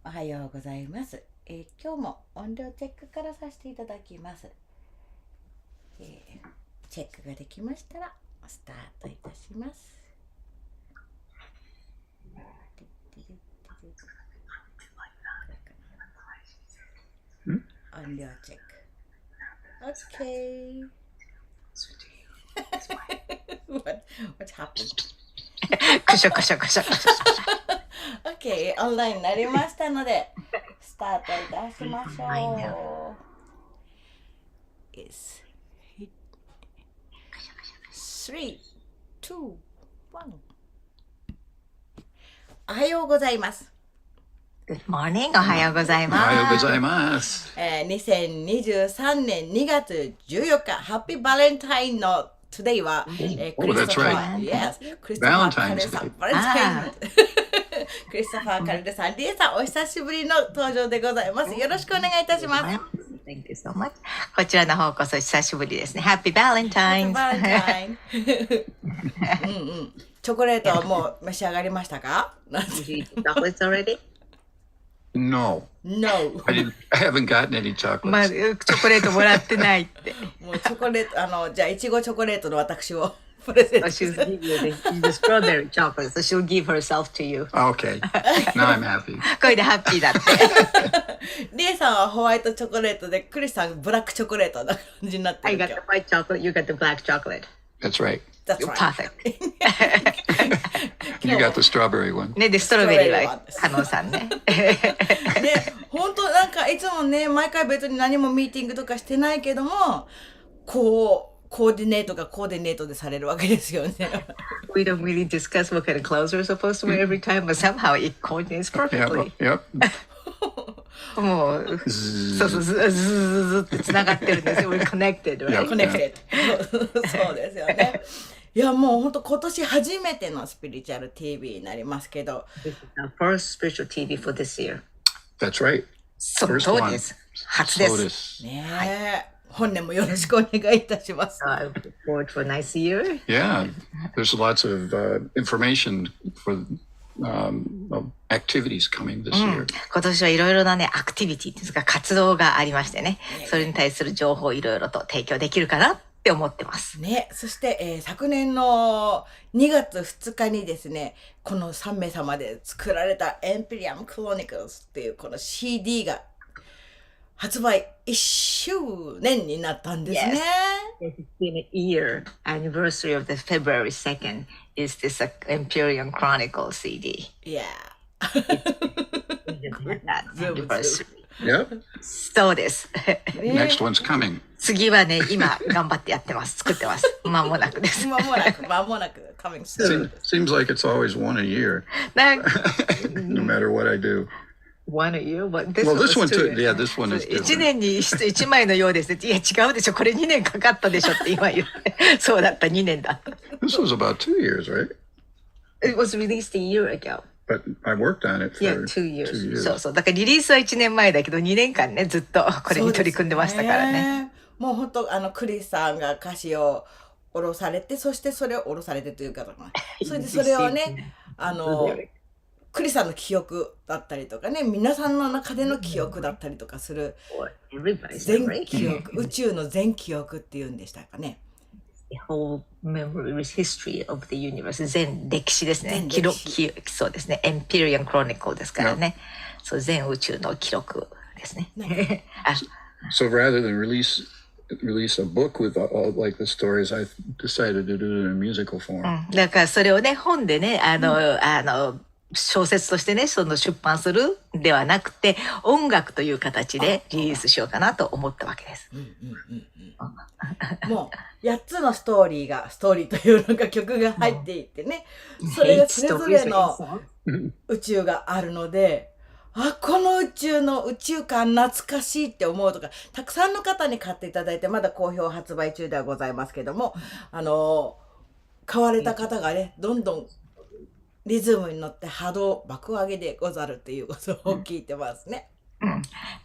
おはようございます。今日も音量チェックからさせていただきます。チェックができましたらスタートいたします。音量チェック。OK。What's happened? くしょくしょくしょ。OK、オンラインになりましたので、スタートいたしましょう。3、2、1。おはようございます。Good morning、おはようございおます。はようございます。2023年2月14日、ハッピーバレンタインの Today は、クリストファー、Yes、クリストファー・カレルさん、バレンタイン。クリストファー・カレルさん、リエさん、お久しぶりの登場でございます。よろしくお願いいたします。Thank you so much. こちらの方こそ久しぶりですね。Happy Valentine's! バレンタイン。チョコレートはもう召し上がりましたか？ Did you eat the chocolates already? No, No。I haven't gotten any chocolates. まあ、チョコレートもらってないって。もうチョコレート、じゃあ、いちごチョコレートの私をプレゼント。She'll give you the strawberry chocolate, so she'll give herself to you. Okay, now I'm happy. これでハッピーだって。リエさんはホワイトチョコレートで、クリスさんブラックチョコレートな感じになって I る。 got the white chocolate, you got the black chocolate. That's right. That's You're right. perfect. You got the strawberry one. ね、で、ストロベリーは加納さんね。ね、本当なんかいつもね、毎回別に何もミーティングとかしてないけども、コーディネートでされるわけですよね。We don't really discuss what kind of clothes we're supposed to wear every time, but somehow it coordinates perfectly. Yep. もう、そうそう、ずってつながってるんですよ。We're connected, right? コネクテッド。そうですよね。いやもう本当今年初めてのスピリチュアル TV になりますけど。This is our first spiritual TV for this year. That's right. その通りです。初で。そうですす。ねえ、本年もよろしくお願いいたします。I look forward to a nice year. Yeah, there's lots of information for activities coming this year. 今年はいろいろなね、アクティビティですか、活動がありましてね、それに対する情報をいろいろと提供できるかなって思ってます。ね、そして、昨年の2月2日にですね、この3名様で作られたエンペリアム・クロニクルズっていうこの CD が発売1周年になったんですね。Yes, it's been a year. Anniversary of the February 2nd is this Empyrean Chronicle CD. Yeah. Anniversary. Yep. そうです。Next one's coming. 次はね、今頑張ってやってます。作ってます。間もなくです。間もなく、coming soon. Seems like it's always one a year, なんか no matter what I do. One of you? But Well, this one too. was Yeah, this one is 1 different. 年に1枚のようですね。いや違うでしょ。これ2年かかったでしょって今言って。そうだった、2年だ。This was about 2 years, right? It was released a year ago. But I worked on it for Yeah, 2 years. 2 years. そうそう。だからリリースは1年前だけど、2年間ね、ずっとこれに取り組んでましたからね。もう本当クリスさんが歌詞を下ろされて、そしてそれを下ろされてというか、それでそれをね、クリスさんの記憶だったりとかね、皆さんの中での記憶だったりとかする全記憶、宇宙の全記憶っていうんでしたかね。The whole memory history of the universe. 全歴史ですね。そうですね。Empyrean Chronicle ですからね。そう、全宇宙の記録ですね。So rather than release a book with all like the stories, I decided to do it in a musical form. だからそれをね、本でね、小説としてね、その出版するではなくて、音楽という形でリリースしようかなと思ったわけです。もう8つのストーリーというのが曲が入っていてね、それがそれぞれの宇宙があるので、この宇宙の宇宙感懐かしいって思うとか、たくさんの方に買っていただいて、まだ好評発売中ではございますけども、買われた方がね、どんどんリズムに乗って波動爆上げでござるっていうことを聞いてますね。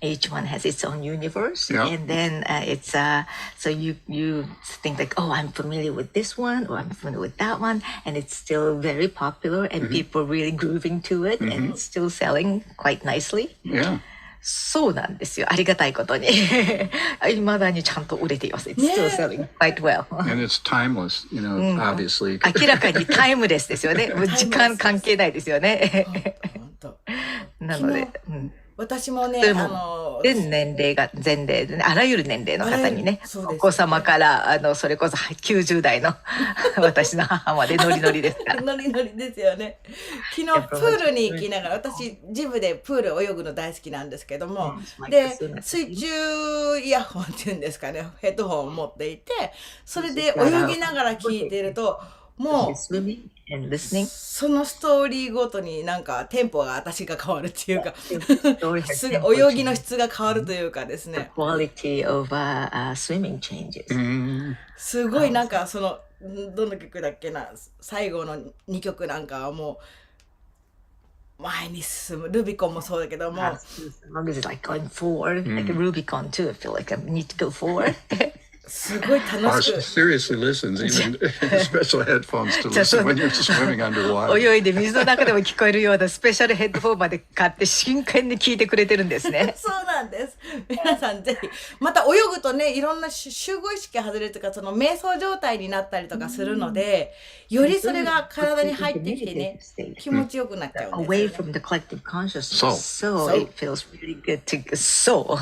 Each one has its own universe, Yeah. and then it's so you think like, oh, I'm familiar with this one, or I'm familiar with that one, and it's still very popular, and people really grooving to it, and it's still selling quite nicely. Yeah. そうなんですよ。ありがたいことに。未だにちゃんと売れています。It's still selling quite well. And it's timeless, you know, obviously. 明らかにタイムレスですよね。もう時間関係ないですよね。本当。なので、私もね、それも全年齢が前例でね、あらゆる年齢の方にね、そうですお子様からそれこそ90代の私の母までノリノリですから。ノリノリですよね。昨日プールに行きながら、私ジムでプール泳ぐの大好きなんですけども、で水中イヤホンっていうんですかね、ヘッドホンを持っていて、それで泳ぎながら聞いてると、もうそのストーリーごとになんかテンポが私が変わるっていうか泳ぎの質が変わるというかですね。Quality of swimming changes. すごいなんかそのどの曲だっけな、最後の2曲なんかはもう前に進むルビコンもそうだけども。Like going forward, like a Rubicon too. I feel like I need to go forward. すごい楽しく。Seriously listens, even special headphones to listen when you're swimming underwater. 泳いで水の中でも聞こえるようなスペシャルヘッドフォンまで買って真剣に聞いてくれてるんですね。そうなんです。皆さんぜひまた泳ぐとね、いろんな集合意識外れるとか、その瞑想状態になったりとかするので、よりそれが体に入ってきてね、気持ちよくなっちゃうんですよね。Away from the collective consciousness. So it feels really good to so. こ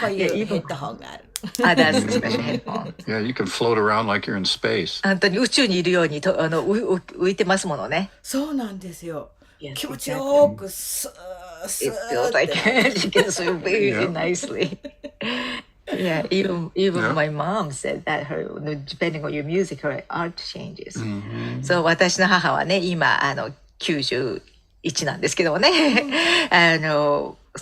ういうヘッドホンがある。That's a special headphone. Yeah, you can float around like you're in space. 本当に宇宙にいるように浮いてますものね。そうなんですよ。気持ちよくスースー It feels like you can swim really nicely. Yeah, even my mom said that her, depending on your music, her art changes. そう、私の母はね、今91なんですけどもね、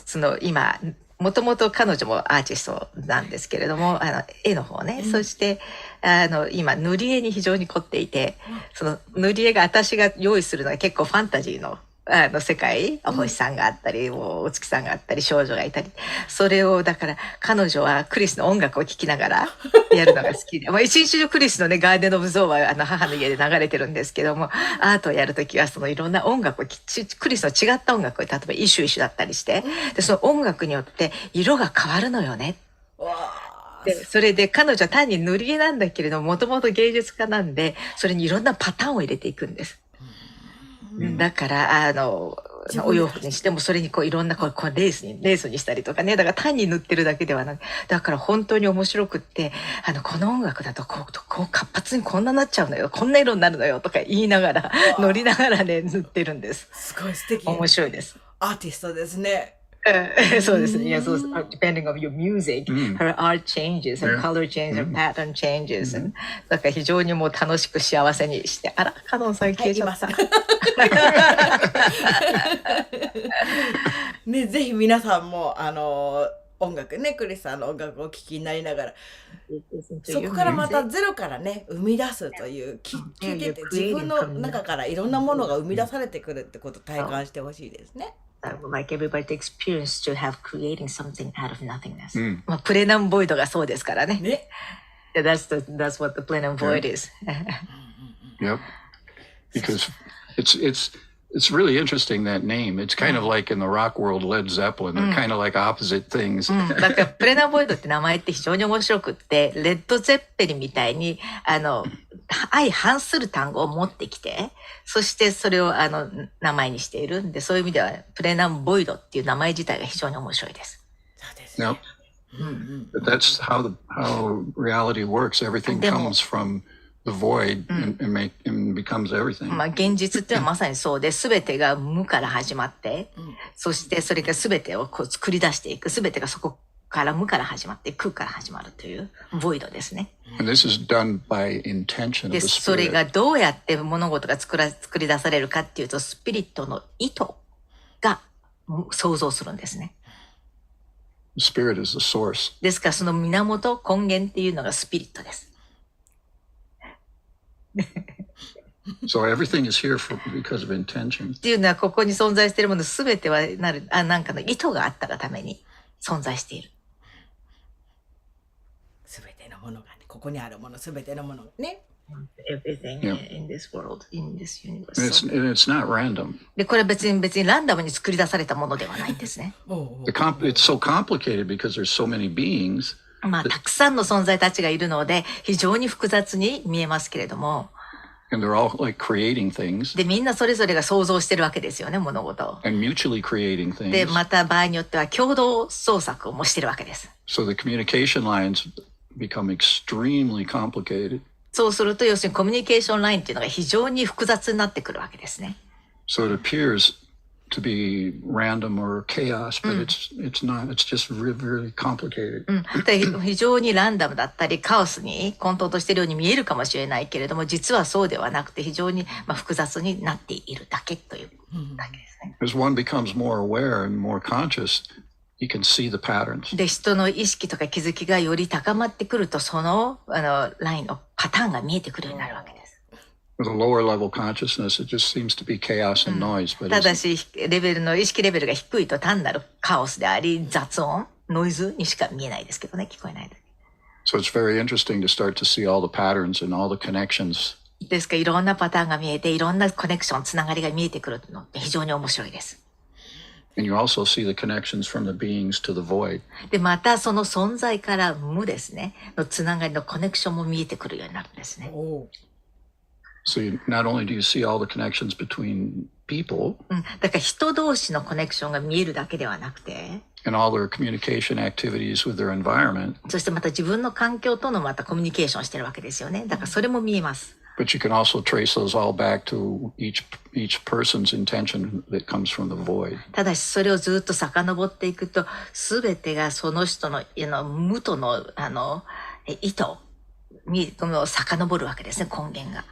その今。もともと彼女もアーティストなんですけれども、絵の方ね、そして今塗り絵に非常に凝っていて、その塗り絵が私が用意するのは結構ファンタジーの世界、お星さんがあったり、お月さんがあったり、少女がいたり、それをだから彼女はクリスの音楽を聴きながらやるのが好きで、一日中クリスのねガーデン・オブ・ゾーは母の家で流れてるんですけども、アートをやるときはそのいろんな音楽をクリスの違った音楽を例えば一首だったりして、でその音楽によって色が変わるのよね。でそれで彼女は単に塗り絵なんだけれども、もともと芸術家なんで、それにいろんなパターンを入れていくんです。だからお洋服にしてもそれにこういろんなこうレースにしたりとかね、だから単に塗ってるだけではなく、だから本当に面白くって、この音楽だとこう活発にこんななっちゃうのよ、こんな色になるのよとか言いながら乗りながらね塗ってるんです。すごい素敵。面白いです。アーティストですね。そうですね。Yeah, so depending on your music, her art changes, her color changes, her pattern changes. だから非常にもう楽しく幸せにして、あら、カノンさん消えちゃった。ね、ぜひ皆さんも音楽ね、クリスさんの音楽をお聴きになりながら、そこからまたゼロからね生み出すという聞いてて、自分の中からいろんなものが生み出されてくるってことを体感してほしいですね。Like everybody experience to have creating something out of nothingness. まあプレナムボイドがそうですからね。ね。That's what the Plenum Void is. Yep. Because it's really interesting, that name. It's kind of like in the rock world, Led Zeppelin. They're kind of like opposite things. だからプレナムボイドって名前って非常に面白くって、レッド・ゼッペリンみたいに相反する単語を持ってきて、そしてそれを名前にしているんで、そういう意味ではプレナムボイドっていう名前自体が非常に面白いです。そうですね。But that's how reality works. Everything comes from the void and becomes everything. まあ現実ってのはまさにそうで、全てが無から始まって、そしてそれが全てをこう作り出していく、全てがそこから無から始まって空から始まるというボイドですね。And this is done by intention of the それ spirit. がどうやって物事が作り出されるかっていうと、スピリットの意図が想像するんですね。Spirit is the source. ですからその源、根源っていうのがスピリットです。So everything is here because of intention. っていうのは、ここに存在しているものすべてはなんかの意図があったがために存在している。すべてのものがね、ここにあるものすべてのものがね。Everything in this world, in this universe. And it's not random. で、これは別にランダムに作り出されたものではないんですね。It's so complicated because there's so many beings. まあ、たくさんの存在たちがいるので、非常に複雑に見えますけれども。And they're all like creating things. で、みんなそれぞれが想像してるわけですよね、物事を。And mutually creating things. で、また場合によっては共同創作をもしてるわけです。So the communication lines become extremely complicated. そうすると、要するにコミュニケーションラインっていうのが非常に複雑になってくるわけですね。So it appears to be random or chaos, but it's not. It's just really complicated. で、非常にランダムだったり、カオスに混沌としているように見えるかもしれないけれども、実はそうではなくて、非常に複雑になっているだけというだけですね。As one becomes more aware and more conscious, you can see the patterns. で、人の意識とか気づきがより高まってくると、そのラインのパターンが見えてくるようになるわけです。With a lower level consciousness, it just seems to be chaos and noise. But ただし、意識レベルが低いと単なるカオスであり、雑音、ノイズにしか見えないですけどね、聞こえない。so it's very interesting to start to see all the patterns and all the connections. ですから、いろんなパターンが見えて、いろんなコネクション、つながりが見えてくるのって非常に面白いです。And you also see the connections from the beings to the void. で、またその存在から無ですね、のつながりのコネクションも見えてくるようになるんですね。So not only do you see all the connections between people, だから人同士のコネクションが見えるだけではなくて、and all their communication activities with their environment, そしてまた自分の環境とのまたコミュニケーションしてるわけですよね。だからそれも見えます。but you can also trace those all back to each person's intention that comes from the void. ただしそれをずっと遡っていくと、すべてがその人の無との意図に遡るわけですね、根源が。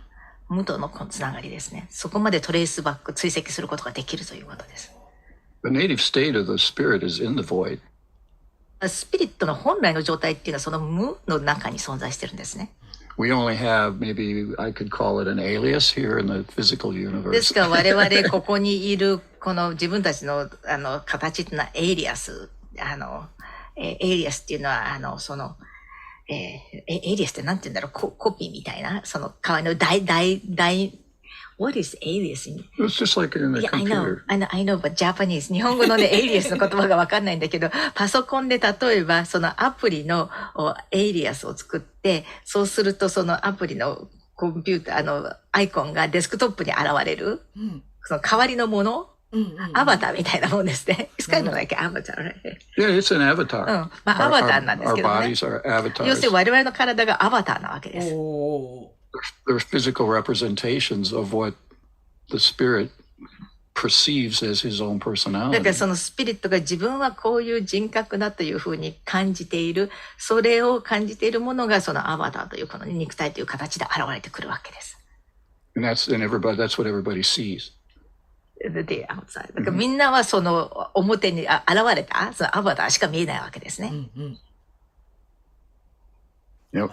無とのつながりですね。そこまでトレースバック、追跡することができるということです。The native state of the spirit is in the void. スピリットの本来の状態っていうのはその無の中に存在してるんですね。We only have, maybe I could call it an alias here in the physical です universe. から我々ここにいるこの自分たちの形っていうのはエイリアス。エイリアスっていうのはエイリアスってなんて言うんだろう、コピーみたいな、その代わりのwhat is alias in? It's just like in the computer. I know, but Japanese. 日本語のね、エイリアスの言葉がわかんないんだけど、パソコンで例えば、そのアプリのエイリアスを作って、そうするとそのアプリのコンピューターアイコンがデスクトップに現れる、その代わりのもの、アバターみたいなもんですね。It's kind of like an avatar, right? Yeah, it's an avatar. まあ、アバターなんですけどね。Our bodies are 要する avatars. に我々の体がアバターなわけです。They're physical representations of what the spirit perceives as his own だから personality. そのスピリットが自分はこういう人格だというふうに感じている、それを感じているものがそのアバターというこの肉体という形で現れてくるわけです。And that's what everybody sees. The outside. だからみんなはその表に現れたそのアバターしか見えないわけですね。Yep.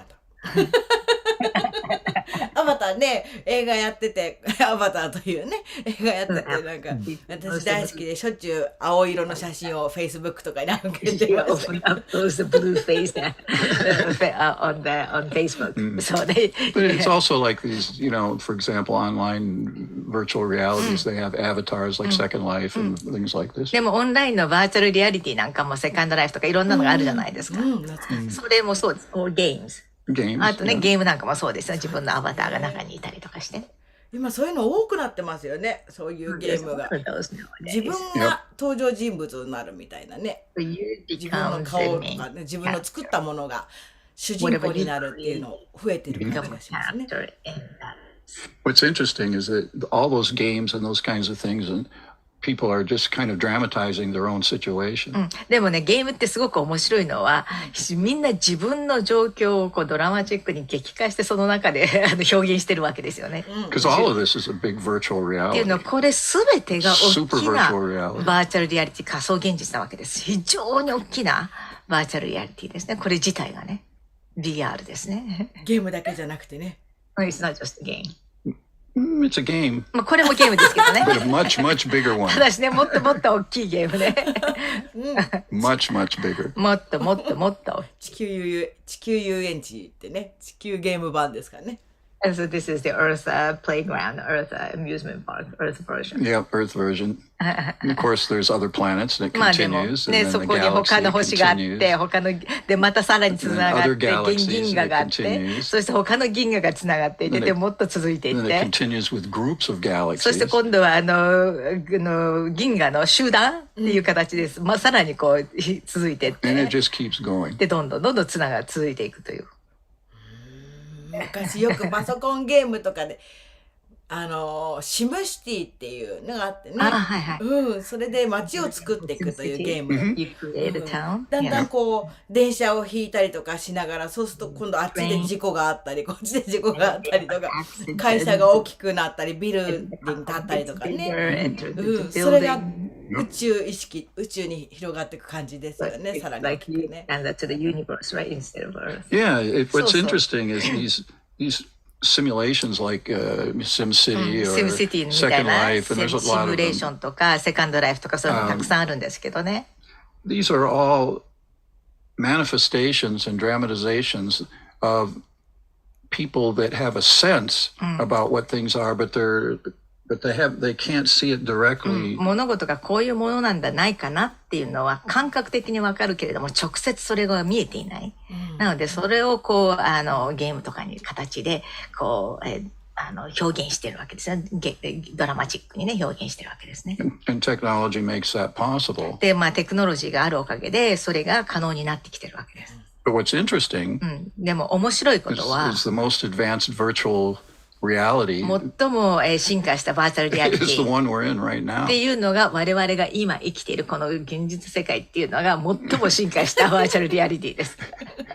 アバターね、映画やってて、アバターというね、映画やってて、なんか、私大好きで、しょっちゅう青色の写真を Facebook とかに上げてました。Those blue face on Facebook. So they, But it's also like these, for example, online virtual realities, they have avatars like Second Life and things like this. でもオンラインのバーチャルリアリティなんかもセカンドライフとかいろんなのがあるじゃないですか。それもそうです。or games. Games. あとね、 yeah. ゲームなんかもそうですよ。自分のアバターが中にいたりとかして。今そういうの多くなってますよね、そういうゲームが。自分が登場人物になるみたいなね。自分の顔とかね、自分の作ったものが主人公になるっていうの増えてる感じがしますね。What's interesting is that all those games and those kinds of things, and people are just kind of dramatizing their own situation. でもね、ゲームってすごく面白いのは、みんな自分の状況をドラマチックに劇化してその中で表現してるわけですよね。Because all of this is a big virtual っていうの reality. これすべてが大 Super きな virtual reality. バーチャルリアリティ、仮想現実なわけです。非常に大きなバーチャルリアリティですね。これ自体がね、VR ですね。ゲームだけじゃなくてね。It's not just a game. It's a game, まあこれもゲームですけどね。 but a much, much bigger one. ただしね、もっともっと大きいゲームね。Much, much bigger. もっともっともっと。地球遊園地ってね、地球ゲーム版ですからね。And so this is the Earth playground, Earth amusement park, Earth version. Yep, Earth version. And of course, there's other planets, and it まあでも continues, ね、 and そ then the こに他 galaxy の星があっ continues. て、他のでまたさらにつながっ And then other て、 galaxies 銀河があって、 continues. そして他の銀河がつながっていて、 And でもっと続いてい And っ then it て、 continues with groups of そして galaxies. 今度は銀河の集団っていう形です。まあさらにこう続いていっ And it て、 just keeps going. でどんどん続いていくという。昔よくパソコンゲームとかでシムシティっていうのがあってね、あ、はいはい。うん、それで街を作っていくというゲーム、 You create a town. だんだんこう電車を引いたりとかしながら、そうすると今度あっちで事故があったりこっちで事故があったりとか、会社が大きくなったりビルに建ったりとかね、うん、それが宇宙意識、宇宙に広がっていく感じですよね、さらに大きくね。 And to the universe, right? Instead of Earth. Yeah, what's So. interesting is these simulations like SimCity シム or シティみたい Second な Life, and there's a シ lot ミュ of レーショ them. ンとかセカンドライフとかそういうのたくさんあるんですけどね。These are all manifestations and dramatizations of people that have a sense about what things are, but they can't see it directly. 物事がこういうものなんだないかなっていうのは感覚的にわかるけれども直接それが見えていない。なのでそれをこうゲームとかに形でこう表現してるわけですね。ドラマチックにね表現してるわけですね。And technology makes that possible. でまあテクノロジーがあるおかげでそれが可能になってきてるわけです。But what's interesting でも面白いことは is the most advanced virtual reality 最も進化したバーチャルリアリテ is the ィ one we're in right っ now. ていうのが我々が今生きているこの現実世界っていうのが最も進化したバーチャルリアリティです。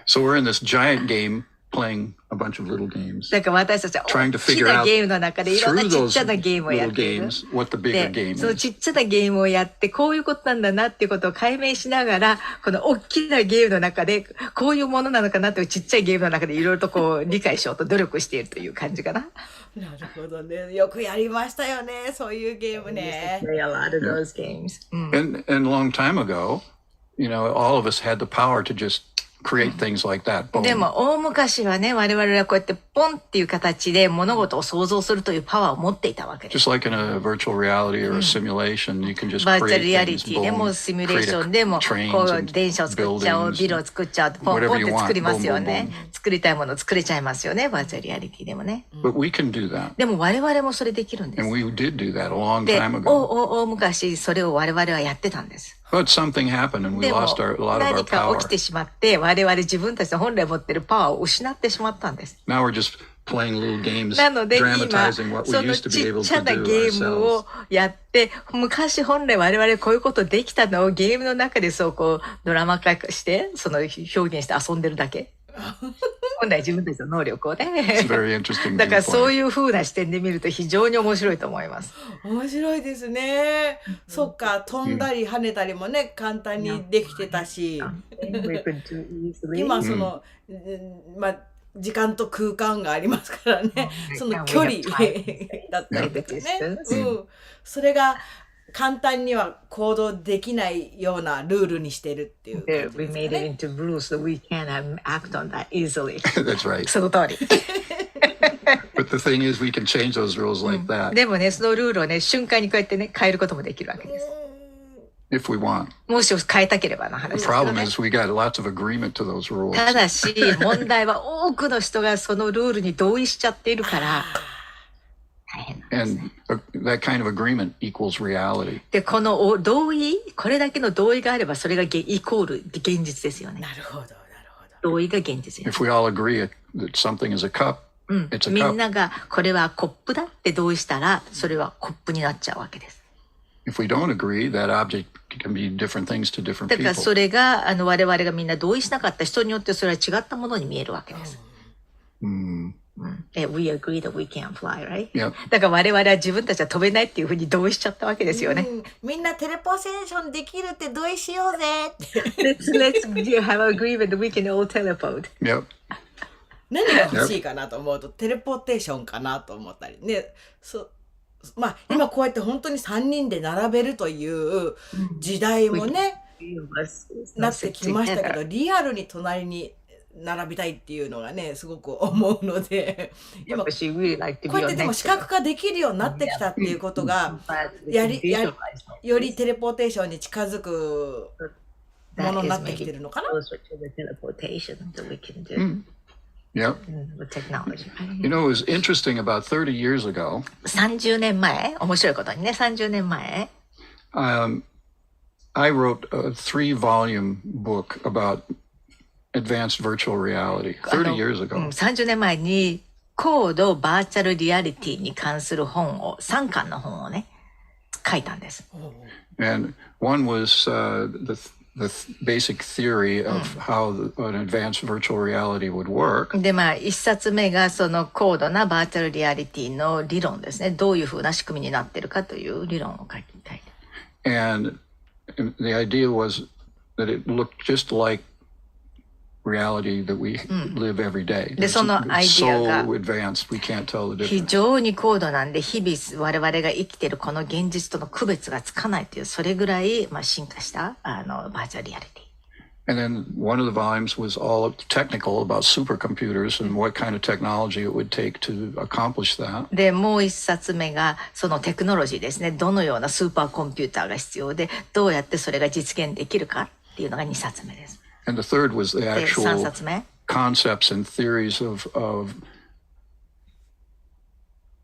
So we're in this giant game playing a bunch of little games. だから私たちは Trying to 大き figure な out ゲームの中でいろんな through ちっ those ちゃなゲームをや little っている。 games what the bigger で、 game その is. ちっちゃなゲームをやってこういうことなんだなっていうことを解明しながらこの大きなゲームの中でこういうものなのかなというちっちゃいゲームの中でいろいろとこう理解しようと努力しているという感じかな。なるほどね、よくやりましたよね、そういうゲームね。 Play a lot of those games. And a long time ago, all of us had the power to just create things like that. で Boom. も大昔はね我々はこうやってポンっていう形で物事を想像するというパワーを持っていたわけです。 Just like in a virtual reality or a simulation, you can just バーチャル create リアリ things. ティで Boom. もシミュレーショ Create ンでも trains こう and 電車を作っちゃおう buildings ビルを作っちゃうポン Whatever ポン you って want. 作りますよ Boom, boom, ね。作りたいものを作れちゃいますよねバーチャルリアリティでもね。 But we can do that. でも我々もそれできるんです And。we did do that a long で time ago. 大昔それを我々はやってたんです。 But something happened and we でも lost a lot of our 何か power. 起きてしまって我々自分たちの本来持ってるパワーを失ってしまったんです。 Now we're just playing little games, なので今 dramatizing what そ we の used to ち be っ able ちゃ to な do ゲーム ourselves. をやって昔本来我々こういうことできたのをゲームの中でそうこうドラマ化してその表現して遊んでるだけ。本来自分たちの能力を It's ね。 very interesting. だからそう viewpoint. いう風な視点で見ると非常に面白いと思います。面白いですね。そっか、飛んだり跳ねたりもね、簡単にできてたし、今その、まあ時間と空間がありますからね、その距離だったりとかね、それが簡単には行動できないようなルールにしてるっていう感じ We です made か it ね。 into rules so we can act on that easily. That's right. その通り。 But the thing is, we can change those rules like that でもね、そのルールをね、瞬間にこうやってね、変えることもできるわけです。 if we want. もし変えたければの The 話ですけど problem ね。 is we got lots of agreement to those rules. ただし、問題は多くの人がそのルールに同意しちゃっているから、大変なんですね。 And that kind of agreement equals reality. で、この同意、これだけの同意があれば、それがイコール現実ですよね。なるほど、なるほど。同意が現実です。 If we all agree that something is a cup, it's a みん cup. ながこれはコップだって同意したら、それはコップになっちゃうわけです。 If we don't agree, that object can be different things to different だから people. それが我々がみんな同意しなかった人によってそれは違ったものに見えるわけです。We agree that we can't fly, right? Yep. だから我々は自分たちは飛べないっていうふうに同意しちゃったわけですよね。みんなテレポーテーションできるって同意しようぜって。let's have an agreement that we can all teleport. Yep. 何が欲しいかなと思うと、テレポーテーションかなと思ったりね。まあ、今こうやって本当に3人で並べるという時代もね、なってきましたけど、リアルに隣に並びたいっていうのがね、すごく思うので、今、こうやってでも視覚化できるようになってきたっていうことが、よりテレポーテーションに近づくものになってきてるのかな。Yep. You know, it was interesting about 30 years ago. 30年前、面白いことにね、30年前。I wrote a 3-volume book about advanced virtual reality 30 years ago. 30年前に高度バーチャルリアリティに関する本を、3巻の本をね、書いたんです。And one was the basic theory of how an advanced virtual reality would work. で、まあ、一冊目がその高度なバーチャルリアリティの理論ですね。どういうふうな仕組みになっているかという理論を書きたい。And the idea was that it looked just like reality that we live every day. で、そのアイディアが so advanced we can't tell the 非 difference. 常に高度なんで、日々我々が生きているこの現実との区別がつかないという、それぐらい、まあ、進化したバーチャルリアリティ。And then one of the volumes was all technical about supercomputers and what kind of technology it would take to accomplish that. で、もう一冊目がそのテクノロジーですね。どのようなスーパーコンピューターが必要で、どうやってそれが実現できるかっていうのが2冊目です。And the third was the で、3 actual 冊目。concepts and theories of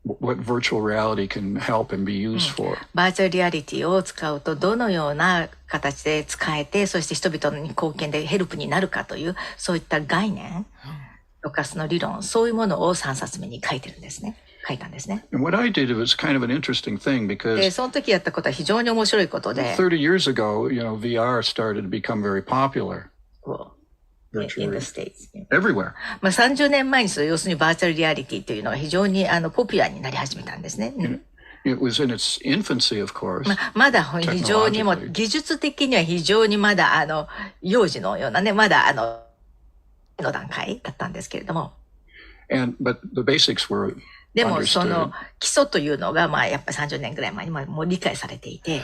what virtual reality can help and be used for. バーチャルリアリティを使うとどのような形で使えて、そして人々に貢献でヘルプになるかという、そういった概念とかその理論、そういうものを3冊目に書いてるんですね。書いたんですね。And what I did was kind of an interesting thing で、 because その時やったことは非常に面白いことで、 30 years ago, you know, VR started to become very popular in the States. everywhere. まあ30年前にそれ要するにバーチャルリアリティというのが非常にポピュラーになり始めたんですね。It was in its infancy, of course. まだ非常にも技術的には非常にまだ幼児のようなね、まだの段階だったんですけれども。But the basics were でもそ understood. の基礎というのがまあやっぱ30年ぐらい前にもう理解されていて、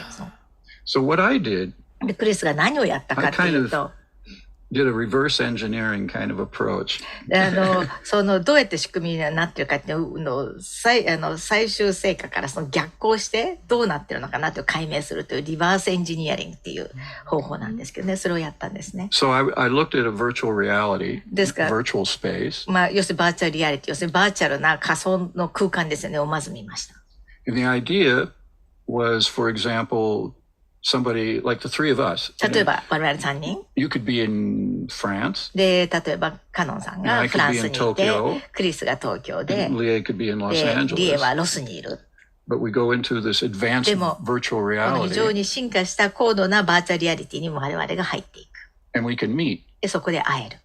So what I did, でクリスが何をやったかっていうと、did a reverse engineering kind of approach. そのどうやって仕組みになってるかっていうのを最終成果からその逆行してどうなってるのかなと解明するというリバースエンジニアリングっていう方法なんですけどね、それをやったんですね。So I looked at a virtual reality, ですから、 virtual space. まあ要するにバーチャルリアリティ、要するにバーチャルな仮想の空間ですよねをまず見ました。And the idea was, for example, somebody like the three of us. 例えば我々3人 You could be in France. で、例えばカノンさんがフランスにいて、クリスが東京で、 Leah could be in Los で、リエ Angeles. はロスにいる。 But we go into this advanced でも、 virtual この非常 reality に進化した高度なバーチャルリアリティにも我々が入っていく。 and we can meet. で、そこで会える。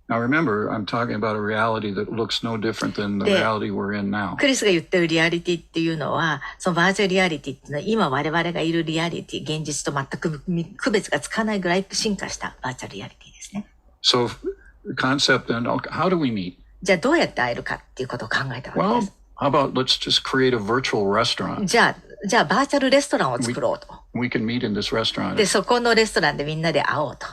Now remember, I'm talking about a reality that looks no different than the で、 reality we're in now. クリスが言ってるリアリティっていうのは、そのバーチャルリアリティっていうのは今我々がいるリアリティ、現実と全く区別がつかないぐらい進化したバーチャルリアリティですね。So the concept then, how do we meet? じゃあどうやって会えるかっていうことを考えたわけ Well, です。 how about let's just create a virtual restaurant. じゃあバーチャルレストランを作ろうと。 We can meet in this restaurant. で、そこのレストランでみんなで会おうと。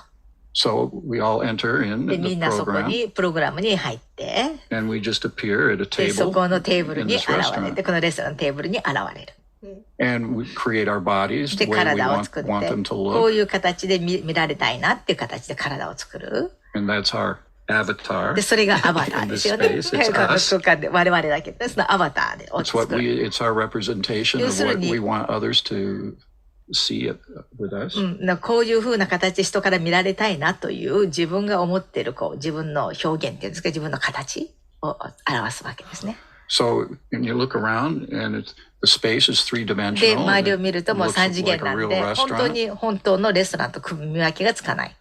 So we all enter in で、 the みんなそこ program にプログラムに入って、 and we just appear at a で、そ table このテーブル in に this 現れ restaurant. て、このレストランのテーブルに現れる。 And we create our bodies で、 the way we 体を want 作って、 them to こう look. いう形で見られたいなっていう形で体を作る。 And that's our avatar. で、それがアバター In で this すよね。 space, it's この us. 空間で我々だけで、そのアバターでを It's what 作る。 it's our representation of what 要するに、 we want others to see it with us. こういう風な形で人から見られたいなという自分が思っている自分の表現っていうんですか、自分の形を表すわけですね。So when you look around and the space is で、 3-dimensional. 周りを見るともう It 3 looks 次元 like a なん real で、本当 restaurant. に本当のレストランと組み分けがつかない。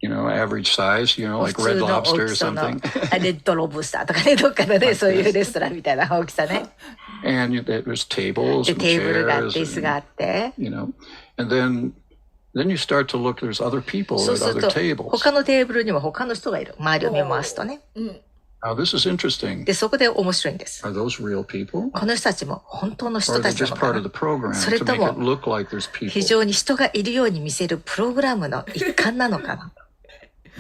You know, average size, you know, 普 like 通 Red の大 Lobster or きさの something. レッドロブスターとかね、どっかのね、そういうレストランみたいな大きさね。And there's tables で、 and テーブルがあっ chairs, て、椅子があ and, って、 you know, and then then you start to look, there's other people そう at する other と tables. 他のテーブルにも他の人がいる。周りを見回すとね。Now, this is interesting. で、そこで面白いんです。 Are those real people? この人たちも本当の Or 人 are た they ちな just のか part な of the program それ to と make も it look like there's 非 people? 常に人がいるように見せるプログラムの一環なのかな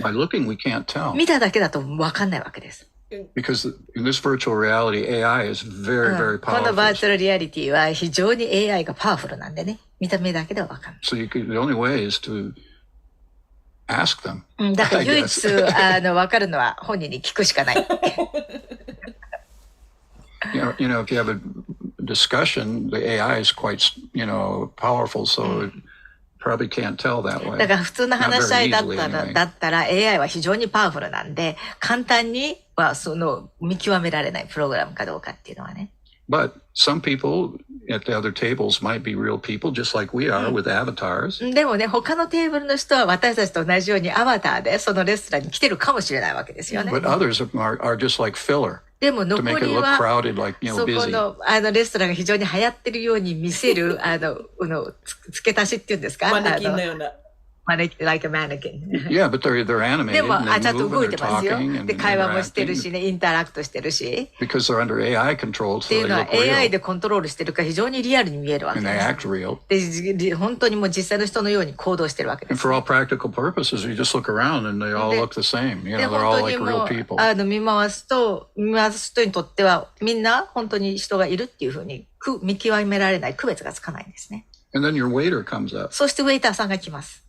By looking, we can't tell. 見ただけだと分かんないわけです。Because in this virtual reality, AI is very, very このバーチ powerful. ャルリアリティは非常に AI がパワフルなんでね。見た目だけでは分かんない。 So the only way is to ask them. だから I 唯 guess. 一分かるのは本人に聞くしかない。You know, if you have a discussion, the AI is quite, powerful, so it probably can't tell that だ way. から普通の話し合いだった Not very ら easily, anyway. だったら AI は非常にパワフルなんで、簡単にはその見極められないプログラムかどうかっていうのはね。But some people at the other tables might be real people, just like we are with avatars. でもね、他のテーブルの人は私たちと同じようにアバターでそのレストランに来てるかもしれないわけですよね。 But others are just like filler でも to 残 make it り look は crowded, like, そこ busy. のレストランが非常に流行ってるように見せる付け足しっていうんですかマネキンのような。like a mannequin. Yeah, but they're で animated も and ちゃ they んと move 動い and て they're ますよ。 talking and で、会話もしてる interacting しね、インタラクトしてるし。 because they're under AI control, っ so てい they うのは look real AI でコントロールしてるから非常にリアルに見えるわけ and で they す。 act real. で、本当にもう実際の人のように行動してるわけで And す。 for all practical purposes, you just look around and they all look the same. で、 They're 本 all 当に like も real う people. 見回す人にとってはみんな本当に人がいるっていうふうに見極められない、区別がつかないんですね。 And then your waiter comes up. そしてウェイターさんが来ます。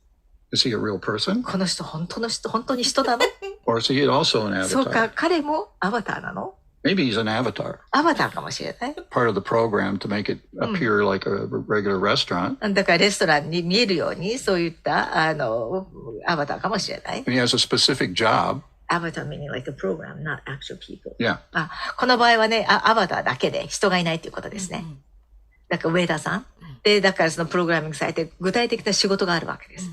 Is he a real person? この人本当に人だの Or is he also an そうか、 avatar? 彼もアバターなの Maybe he's an avatar, アバターかもしれない。 part of the program to make it appear like a regular restaurant. だからレストランに見えるようにそういったアバターかもしれない。 And he has a specific job. アバター meaning like a program, not actual people. Yeah. この場合はね、アバターだけで人がいないということですね。だからウェイターさん。で、だからそのプログラミングされて具体的な仕事があるわけです。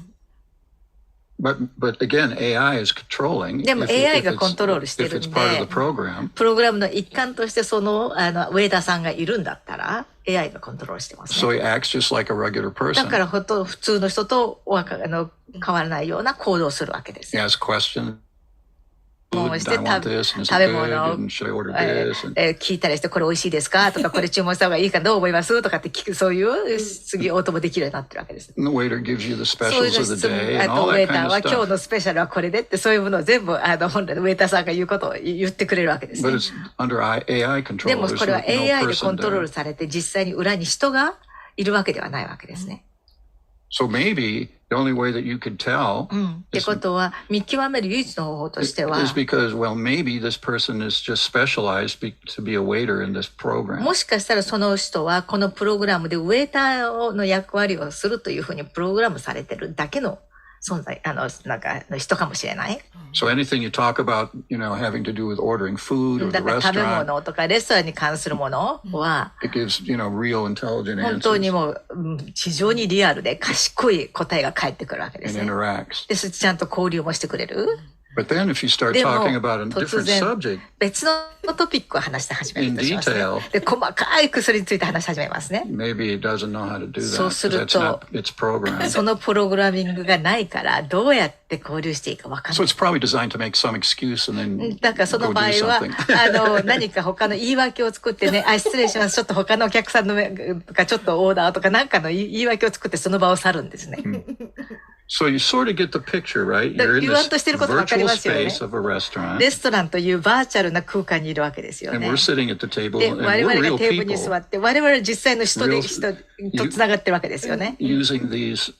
But again, AI is controlling. でも AI がコントロールして If るん it's で、 part of the program. プログラムの一環としてそのウェイターさんがいるんだったら AI がコントロールしてます So ね。 he acts just like a regular だ person. から普通の人と変わらないような行動をするわけです。 He asks questions. も I して want this, and is 食 it べ good? 物を And should I order this? And 聞いたりしてこれ美味しいですかとかこれ注文した方がいいかどう思いますとかって聞くそういう次応答もできるようになってるわけです。 the waiter gives you the そういう specials の of the 質問 day あ and と all ウェ that イター kind of は今日 stuff. のスペシャルはこれでってそういうものを全部本来のウェイターさんが言うことを言ってくれるわけですね。 But it's under AI control. でも There's これは no AI でコ person ントロール there. されて実際に裏に人がいるわけではないわけですね。So maybe the only way that you could tell ってことは見極める唯一の方法としては is because, well, maybe this person is just specialized to be a waiter in this program. もしかしたらその人はこのプログラムでウェイターの役割をするというふうにプログラムされてるだけの存在なんかの人かもしれない。 So anything you talk about, having to do with ordering food or だ the から食べ restaurant, 物とかレストランに関するものは it gives, real intelligent 本当に answers もう非常にリアルで賢い答えが返ってくるわけです and ね。 interacts. で、ちゃんと交流もしてくれる。 But then if you start でも talking about a 突 different 然 subject 別のトピックを話して始める in としますね。 detail, で、細かい薬について話し始めますね。 maybe it doesn't know how to do that. そうす because る that's と not its program. そのプログラミングがないからどうやって交流していいか分かん So ない。 it's probably designed to make some excuse and then だからその go 場合 do は something. 何か他の言い訳を作ってね、失礼します。ちょっと他のお客さんのとかちょっとオーダーとかなんかの言い訳を作ってその場を去るんですね。So you sort of get the picture, right? だから You're in 言わん this としてること分かり virtual ますよね。 space of a restaurant, レストランというバーチャルな空間にいるわけですよ and ね。 we're sitting at the table, で、 and 我 we're 々が real テーブルに座 people って、我々は実際の人 Real- とつながってるわけですよね。 using these,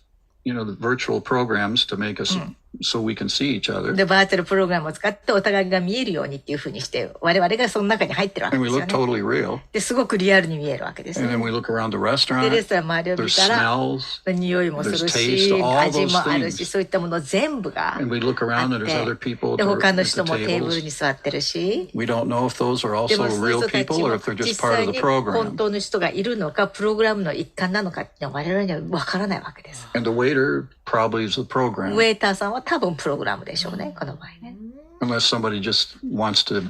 the virtual programs to make us so we can see each other. で、バーチャルプログラムを使ってお互いが見えるようにっていうふうにして、我々がその中に入ってるわけ And で we すよ look ね。 totally real. で、すごくリアルに見えるわけです And ね。 then we look around the で、レ restaurant. ストラン周りを見 There's たら、 smells. 匂いもする There's し taste, all 味 those もあるし things. そういったもの全部が And we look あ around っ and there's other て people で at 他の the 人もテーブル tables. に座ってるし We don't know if those are で also もその real 人たち people も or if they're 実 just part 際 of the に本 program. 当の人がいるのかプログラムの一環なのかっていうのは我々には分からないわけです。 And the waiter probably is the ウ program, ェイターさんは多分プログラムでしょうねこの場合ね。 unless somebody just wants to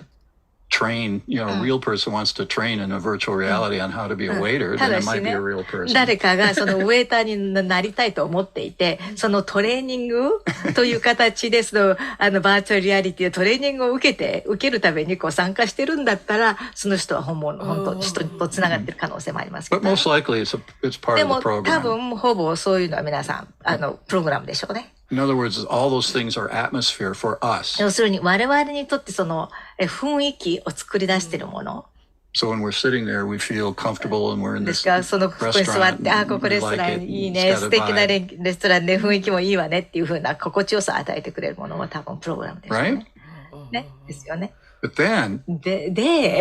train, a real person wants to train in a virtual reality on how to be a waiter, then it might be a real person. 誰かがそのウェイターになりたいと思っていて、そのトレーニングという形で、バーチャルリアリティのトレーニングを受けるために参加してるんだったら、その人は本当に人とつながってる可能性もありますけど。But most likely it's part of the program. でも多分ほぼそういうのは皆さん、プログラムでしょうね。In other words, all those things are atmosphere for us. 要するに我々にとってその雰囲気を作り出しているもの。So when we're sitting there, we feel comfortable and we're in で this すから、そのここに座って、ここレストランいいね、素敵なレストランで雰囲気もいいわねっていう風な心地よさを与えてくれるものは多分プログラムですよね。Right? ね、ですよね。But then,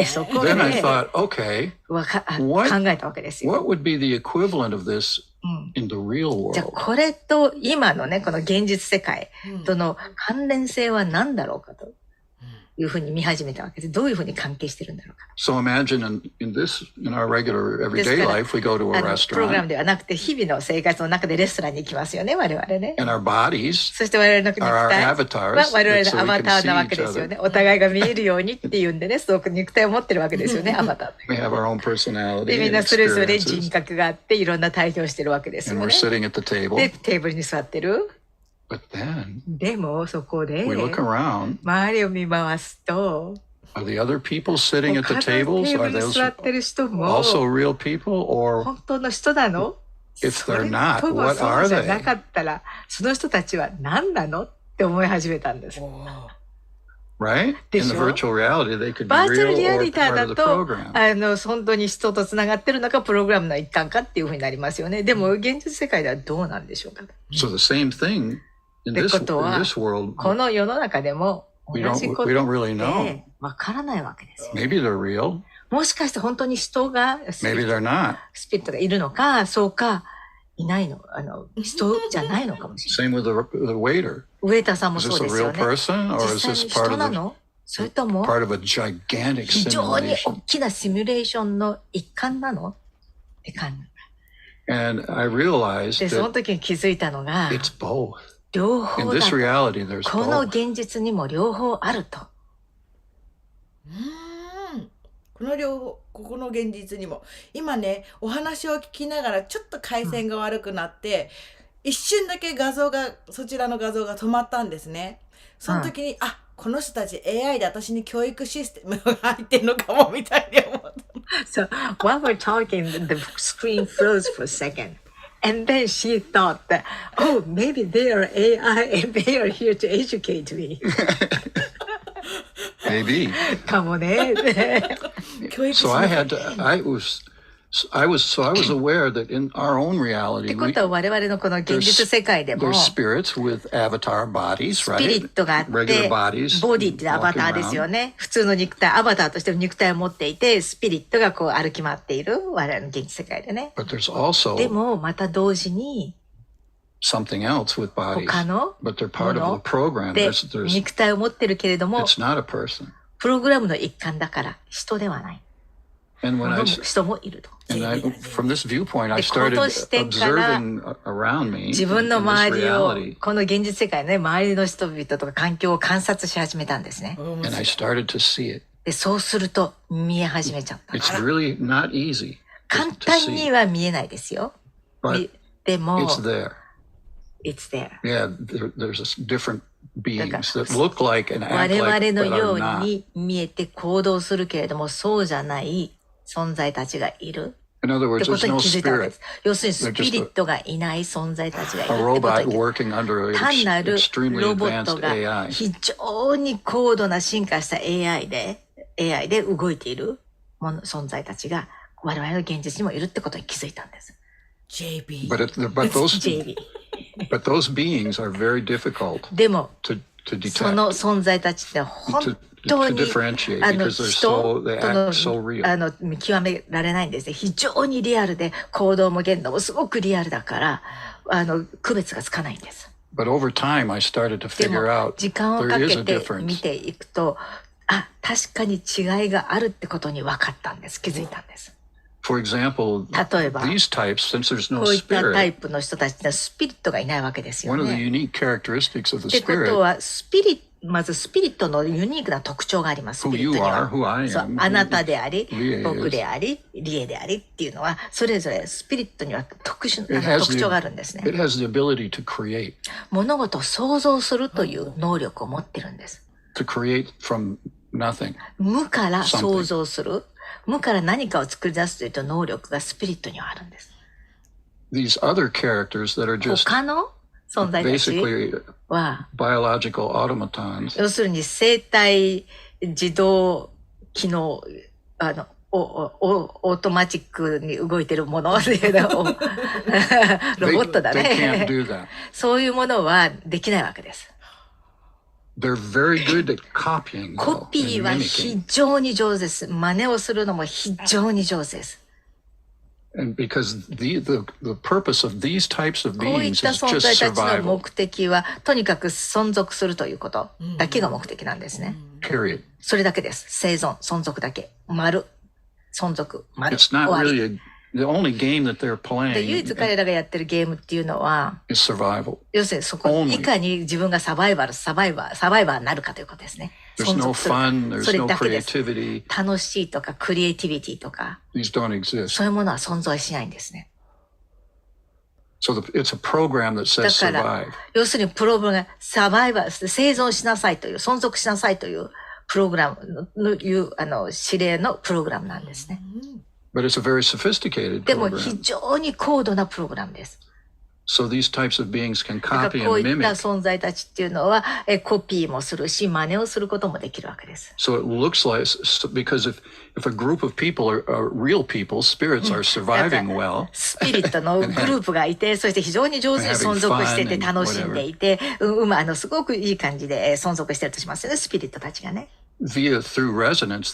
そこで、then I thought, okay, 考えたわけですよ。what would be the equivalent of this in the real じゃあ world? これと今のね、この現実世界との関連性は何だろうかというふうに見始めたわけです。どういうふうに関係してるんだろうか。So imagine in our regular everyday life, we go to a プログラム restaurant ではなくて、日々の生活の中でレストランに行きますよね、我々ね。and our bodies そして我々の肉 are our 体は avatars 我々 so のア we バ can ターな see わけ each ですよ other. ね。お互いが見えるようにっていうんでね、すごく肉体を持ってるわけですよね、アバター。 We have our own personality で、みん and なそれぞれ人 experiences, 格があって、いろんな対比をしてるわけですよ and ね。 we're sitting at the table. で、テーブルに座ってる。But then でも、そこで、 we look around. 周りを見回すと、 Are the other people sitting at 他 the の tables? テーブ Are ルに those 座ってる人も、 also real people? Or 本当の人なの？ if そ they're れ not, とも what そう are じゃな they? かったら、その人たちは何なのって思い始めたんです。 Right? In the でしょ？ virtual reality, they could be バーチャル real リア or リティ part だ of the と、 program. 本当に人とつながってるのか、プログラムの一環かっていうふうになりますよね。でも、現実世界ではどうなんでしょうか。 So the same thing in って this ことは、 world. この世の中でも、同 We じ don't こと we don't really っ know. てわからないわけですよ。 Maybe they're real. もしかして本当に人が、ス Maybe they're not. ピリットがいるのか、そうか、いないの、人じゃないのかもしれない。 Same with the waiter. ウェイターさんも Is そう this で a すよ real ね。 person or 実 is 際 this に人 part な of the の？それとも part of a gigantic 非常に simulation? 大きなシミュレーションの一環なのって感じ。 And I realized で、その that 時に気づいたのが、 it's both. 両 In 方だ this と。 reality, there's この both. 現実にも両方あると。ここの現実にも今ねお話を聞きながらちょっと回線が悪くなって、一瞬だけそちらの画像が止まったんですね。その時に、この人たち AI で私に教育システムが入ってんのかもみたいに思った。So while we're talking, the screen froze for a second. And then she thought that, oh, maybe they are AI and they are here to educate me. Maybe. かもね。教育し So な I きゃ had to, I was aware that in our own っ reality, てことは我々のこの現実世界でも there's spirits with avatar bodies, スピリ right? ットがあって、 Regular bodies. ボディってアバターですよね。普通の肉体、アバターとしての肉体を持っていて、スピリットがこう歩き回っている我々の現実世界でね。 But there's で also もまた同時に something else with bodies. 他の But they're part of the program. で There's 肉体を持ってるけれども、 it's not a person. プログラムの一環だから人ではない。 And when 人もいると。 from this viewpoint, I で、こ started の視点から observing around me 自分 in の this 周りを、 reality, この現実世界のね、周りの人々とか環境を観察し始めたんですね。 and I started to see it. で、そうすると見え始めちゃった。 It's really not easy 簡 to 単 see, には見えないですよ。 but でも、 it's there. it's there. Yeah, there's different beings that look like and 我 act 々 like の but よ are う not. に見えて行動するけれども、そうじゃない存在たちがいる。 In other っ words, てこと there's に no 気づいたんで spirit, す。要するにスピリットがいない存在たちがいる a ってこと robot に。 working under an 単なる extremely ロボッ advanced トが AI. 非常に高度な進化した AI で動いている存在たちが我々の現実にもいるってことに気づいたんです。JB But those JB。but those beings are very difficult でも、 to そ detect, の存在たちって本 to 当に differentiate 人 because they との act so real. 見極められないんですね。非常にリアルで行動も言動もすごくリアルだから区別がつかないんです。 But over time, I started to でも figure out 時間を there か is け a て difference. 見ていくと、確かに違いがあるってことに分かったんです。気づいたんです。For example, 例えば、 these types, since there's こ no ういったタイ spirit, プの人たちってスピリットがいないわけですよ one of the ね。 unique characteristics of the ってこと spirit, は、まずスピリットのユニークな特徴があります。ス who ピリッ you トに are, は。 who I そう、 am, あなたであり、リエ僕であり、リエでありっていうのは、それぞれスピリットには特 it has 徴があるんですね。 it has the ability to create 物事を想像するという能力を持ってるんです。to create from nothing. 無から想像する。無から何かを作り出すという能力がスピリットにはあるんです。These other characters that are just 他の存在たち basically は、 biological automatons, 要するに生体自動機能、オートマチックに動いてるものっていうのをロボットだ they can't ね。 do that. そういうものはできないわけです。 They're very good at copying, コ though, ピー and は mimicking. 非常に上手です。真似をするのも非常に上手です。And because the purpose of these types of こういっ beings た is 存 just 在たちの survival, 目的は、とにかく存続するということだけが目的なんですね。 period. それだけです。生存、存続だけ。丸。存続、丸。 It's 終 not わり。 really the only game that they're で、唯 playing 一彼らがやってるゲームっていうのは、 is survival. 要するにそこ、 Only. いかに自分がサバイバーになるかということですね。 There's 存 no 続する。 fun, そ there's れ no だけです。 creativity. 楽しいとか、クリエイティビティとか、 These don't exist. そういうものは存在しないんですね。 So it's a program that だ says から survive. 要するにプログラムがサバイバー、生存しなさいという、存続しなさいというプログラムのいう、指令のプログラムなんですね。 But it's a very sophisticated でも program. 非常に高度なプログラムです。 So these types of beings can だから copy こう and いった mimic. 存在たちっていうのは、コピーもするし、真似をすることもできるわけです。 So it looks like, because if a group of people are real people, spirits are surviving well, スピリットのグループがいて、そして非常に上手に存続してて楽しんでいて、すごくいい感じで存続してるとしますよね、スピリットたちがね。through resonance,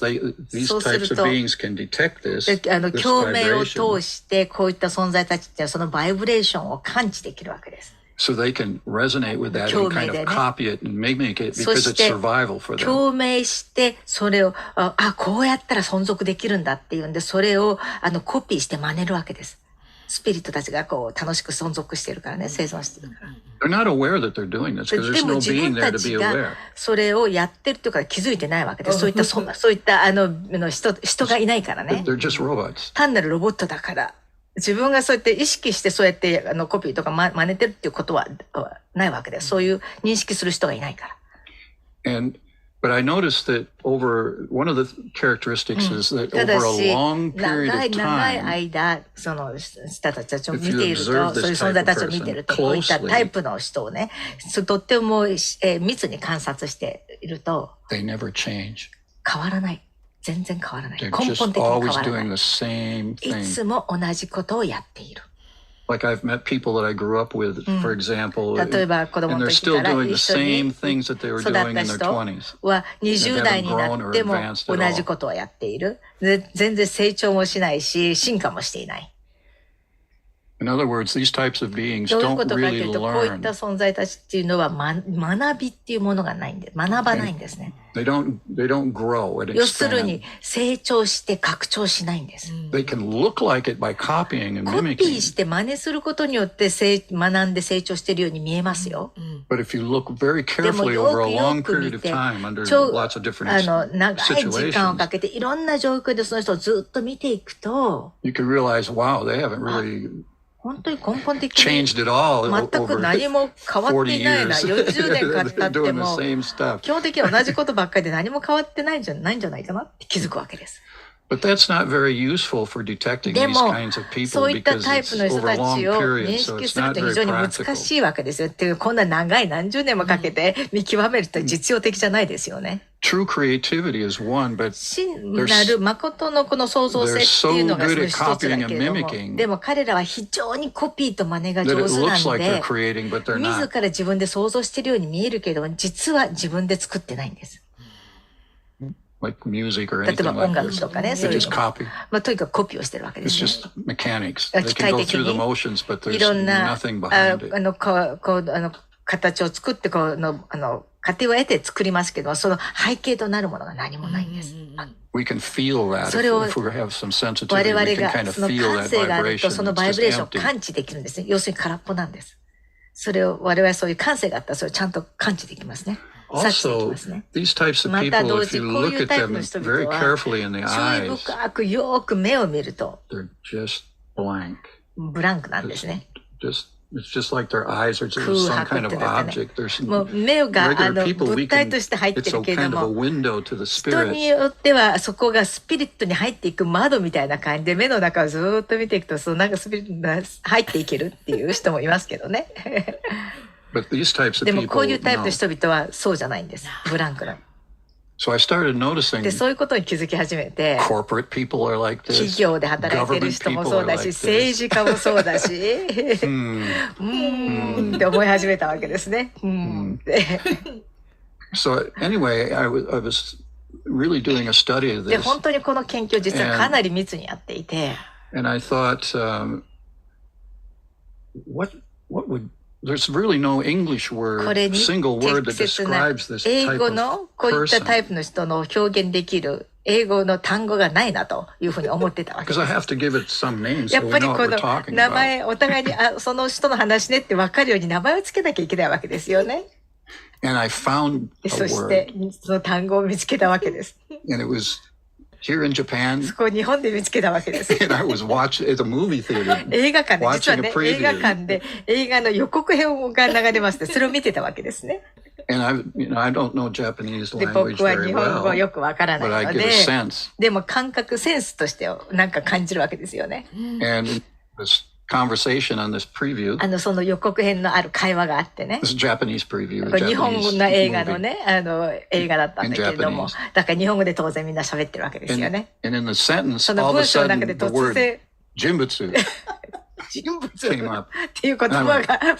these そうする types と of beings can detect this, で this 共鳴を vibration, 通してこういった存在たちってそのバイブレーションを感知できるわけです。 so they can resonate with that and kind of copy it and mimic it そ because し it's て survival for them. 共鳴してそれをこうやったら存続できるんだっていうんでそれをコピーして真似るわけです。スピリットたちがこう楽しく存続してるからね、生存してるから。 They're not aware that they're doing this because で there's も no 自 being 分 there た to ち be が aware. それをやってるっていうから気づいてないわけで、そういった人がいないからね。 They're just robots. 単なるロボットだから、自分がそうやって意識してそうやってコピーとか真似てるっていうことはないわけです。そういう認識する人がいないから。 But I noticed that one of the characteristics is that ただ over a し、 long period 長 of い time, 間、その人たちを見 if て you いると、 observe そういう this 存在 type た of ちを見ていると、 person こういった closely, タイプの人をね、とっても密に観察していると、 they never change. 変わらない。全然変わらない。 They're 根 just 本的に変 always わらな doing い。 the same い thing. つも同じことをやっている。 Like I've met people that I grew up with, for example, 例えば子供 and の they're 時 still から doing 一 the 緒に same things that they were 育った doing in their 人 20s. は20代になっても同じことをやっている。で全然成長もしないし、進化もしていない。 In other words, these types of beings どういう don't ことかとい really うと、こういった learn. 存在たちっていうのは、学びっていうものがないんで、学ばないんですね。 They don't grow and 要するに expand. 成長して拡張しないんです。 They can look like it by copying and コピー mimicking. して真似することによって学んで成長しているように見えますよ。 But if you look very でも carefully よ over く a よ long く period 見 of て、 time under 長 lots of different 長い時間を situations, かけていろんな状況でその人をずっと見ていくと、 you can realize, wow, they haven't really 本当に根本的に changed at all 全く over 何も変わって 40いないな。 years. 40年間経 They're って doing the も、 same stuff. 基本的には同じことばっかりで何も変わってないんじゃないかなって気づくわけです。 But that's not very useful for detecting で these も kinds of people そういった because タイプ it's の人 over た a long ちを period, 認 so 識 it's する not と非 very 常に難 practical. しいわけですよ。っていうこんな長い何十年もかけて見極めると実用的じゃないですよね。 True creativity is one, but 真なる誠のこの創造性っていうのがその一つだけれども、でも彼らは非常にコピーと真似が that 上 it 手な looks ん like they're で、 creating, but they're 自 not. ら自分で想像しているように見えるけれども、実は自分で作ってないんです。 Like music or 例え anything ば音 like 楽 this. とかね、 They そういう just の。copy. とにかくコピーをしてるわけで It's すね。 just mechanics. They 機 can 械 go 的 through the に motions, but い there's ろんな nothing behind it. 形を作って過程を得て作りますけど、その背景となるものが何もないんです。We can feel that. それを If we have some 我 sensitivity, 々 we can が kind of その feel 感 that 性があると vibration. その It's バイブ just レーションを empty. 感知できるんですね。要するに空っぽなんです。それを我々はそういう感性があったらそれをちゃんと感知できますね。察知でき Also, ますね。 these types of また people, 同 if 時 you こう look いう at タイプ them の人 very 々は carefully in the 注意 eyes, 深くよーく目を見ると they're just blank. ブランクなんです It's ね。 just like their eyes are just 空 some 白 kind っ of てなってね。 object. There's もう目が regular people, 物 we 体 can, として入って it's る a けれ kind ど of a も、 window to the 人に spirit. よってはそこがスピリットに入っていく窓みたいな感じで目の中をずーっと見ていくとそうなんかスピリットが入っていけるっていう人もいますけどね。 But these types of でもこう people, いうタイプの no. 人々はそうじゃないんです。ブランクなの。 So I started noticing でそういうことに気づき始めて、 corporate people are like 企 this. 業で働いてる人もそうだし、 Government people are like 政治家もそうだし、って思い始めたわけですね。で So anyway, I was really doing a study of で this, 本当にこの研究実はかなり密にやっていて、 and I thought, what would there's really no English こ word, れに single word that 適切な describes this 英 type 語 of のこういったタイ person. プの人の表現できる英語の単語がないなというふうに思ってたわけ Because で I す。 have to give it some name や so っ we ぱり know こ what we're の talking 名 about. 前お互いにその人の話ねって分かるように名前をつけなきゃいけないわけですよね。 And I found で a そし word, てその単語を見つけたわけです。 and it was here in Japan, そこを日本で見つけたわけです。 and I was watching at the movie theater. 映画館で、実は Watching a ね、 preview. 映画館で映画の予告編が流れまして、それを見てたわけですね。 And I don't know Japanese で、 language 僕は very 日本語 well, よくわからな but い I の get a で、 sense. でも感覚、センスとしてなんか感じるわけですよね。 And this conversation on this preview, その予告編のある会話があってね。 this is Japanese preview, これ日本 Japanese の映画の movie. ね、映画だったんだけれども In Japanese.、だから日本語で当然みんな喋ってるわけですよ And, ね。 and in the sentence, その all of a 文章の sudden, 中で the 突 word 然、jimbutsu 人物 came up. っていう言葉が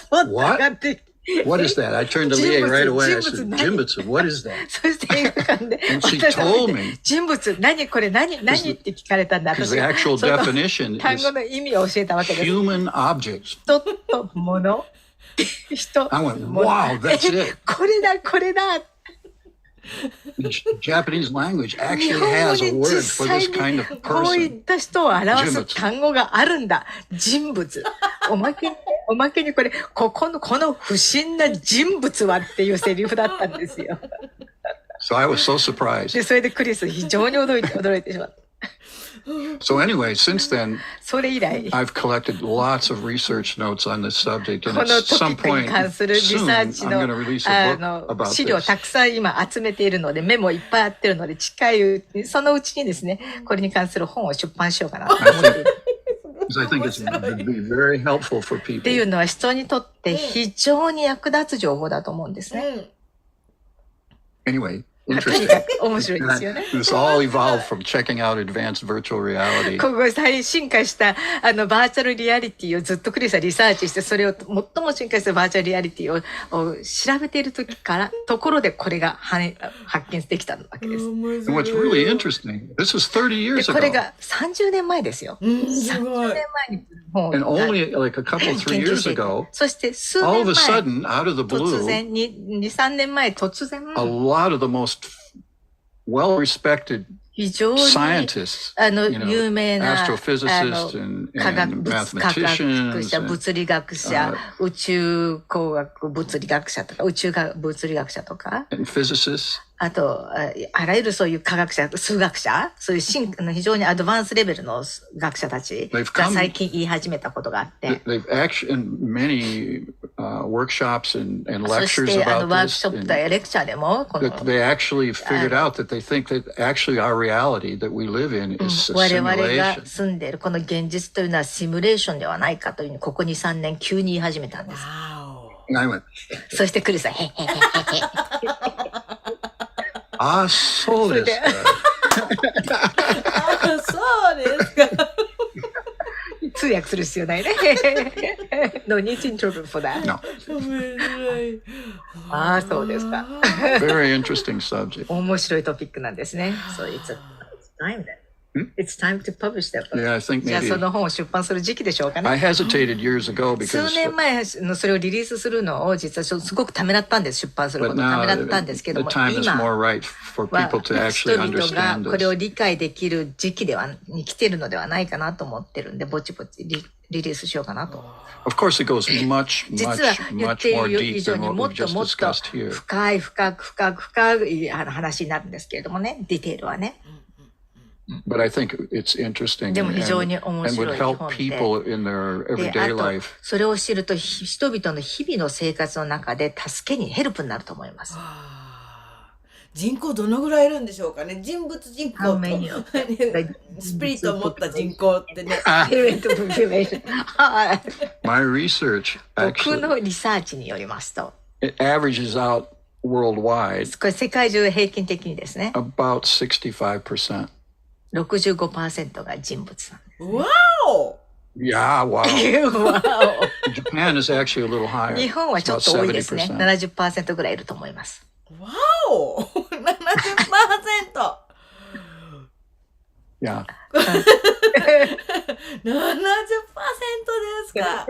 もっと上がってきて、 What is that? I turned to Leah right away. I said, 人物、 jimbutsu, what is that? そして映画館で And she 私は told me, 人物、何これ、何って聞かれたんだ。 because 私 the は actual その definition 単 is 語の意味を教えたわけです。 human objects. 人と物、人、 I went, 物 wow, that's it. これだ、これだ。 The Japanese language 日 actually 本語 has a に word 実 for 際 this kind に of こうい person. った人を表す人物単語があるんだ。人物。おまけにこれ、この不審な人物はっていうセリフだったんですよ。 So I was so surprised. で、それでクリス非常に驚いてしまった。 So anyway, since then, それ以来、 I've collected lots of research notes on this subject, こ and の at トピ some ックに point 関するリサ soon, ーチ I'm の going to release a book about 資料 this. たくさん今集めているので、メモいっぱいあってるので、近いうちにそのうちにですね、これに関する本を出版しようかなと思っている。 Because I think it's would be very helpful for ってい people. うのは人にとって非常に役立つ情報だと思うんですね。 Anyway, とに interesting. かく面白いですよ And ね。 this all evolved from checking out advanced virtual reality. ここ最進化したバーチャルリアリティをずっとクリスはリサーチして、それを最も進化したバーチャルリアリティを調べているところでこれが発見できたわけです。 And what's really interesting, this was 30で years これ ago. が30年前ですよ。す30ごい。年前に本 And が only like a couple, 3研究 years していて ago, そして数 all 年 of a 前 sudden, out of the 突 blue, 然2、3年前突然 a lot of the most well-respected 非常に scientists, 有名な astrophysicists and 科学者、 mathematicians, 物理学者、宇宙工学物理学者とか、宇宙物理学者とか、 and physicists, あと、あらゆるそういう科学者、数学者、そういう非常にアドバンスレベルの学者たちが最近言い始めたことがあって、 they've actually, in many workshops and そ lectures してワ about ーク this, ショップ and やレクチャーでも、この that they actually figured out that they think that actually our reality that we live in is a 我々が simulation. 住んでいるこの現実というのはシミュレーションではないかというふうにここ2、3年急に言い始めたんです。 And I went, そしてクリスは、へへへへへ。 ah, so それ this. でそうですか。通訳する必要ないね。No need to interpret for that. No, 面白い。ああ、そうですか。 very interesting subject. 面白いトピックなんですね。So it's a time then. It's time to publish that book. Yeah, I think じゃあ maybe その本を出版する時期でしょうか I ね。 hesitated years ago 数 because 年前のそれをリリースするのを実はすごくためらったんです。出版するこ but とをため now らったんですけど the も、 time is 今 more right for は people to 人 actually 々が understand これを this. 理解できる時期に来てるのではないかなと思ってるんで、ぼちぼちリリースしようかなと。Of course, it goes much, 実 much, は言っ much てい more る以 deep 上 than に what もっ we've と just もっと discussed here. 深い話になるんですけれどもね、ディテールはね。But I think it's interesting でも and, 非常に面 and 白 would い help 本で。 people in their で、あ everyday と life. それを知ると人々の日々の生活の中で助けにヘルプになると思います。人口どのぐらいいるんでしょうかね。人物人口と How many of スピリットを持った人口ってね。My research 僕 actually のリサーチによりますと、 it averages out worldwide これ世界中平均的にですね、 about 65%. 65% が人物なんです。わお Yeah, wow. わ Japan is actually a little お higher. 日本はちょっ It's と about 多いですね。 70%. 70% ぐらいいると思います。わお !70%! Yeah. 70%ですか。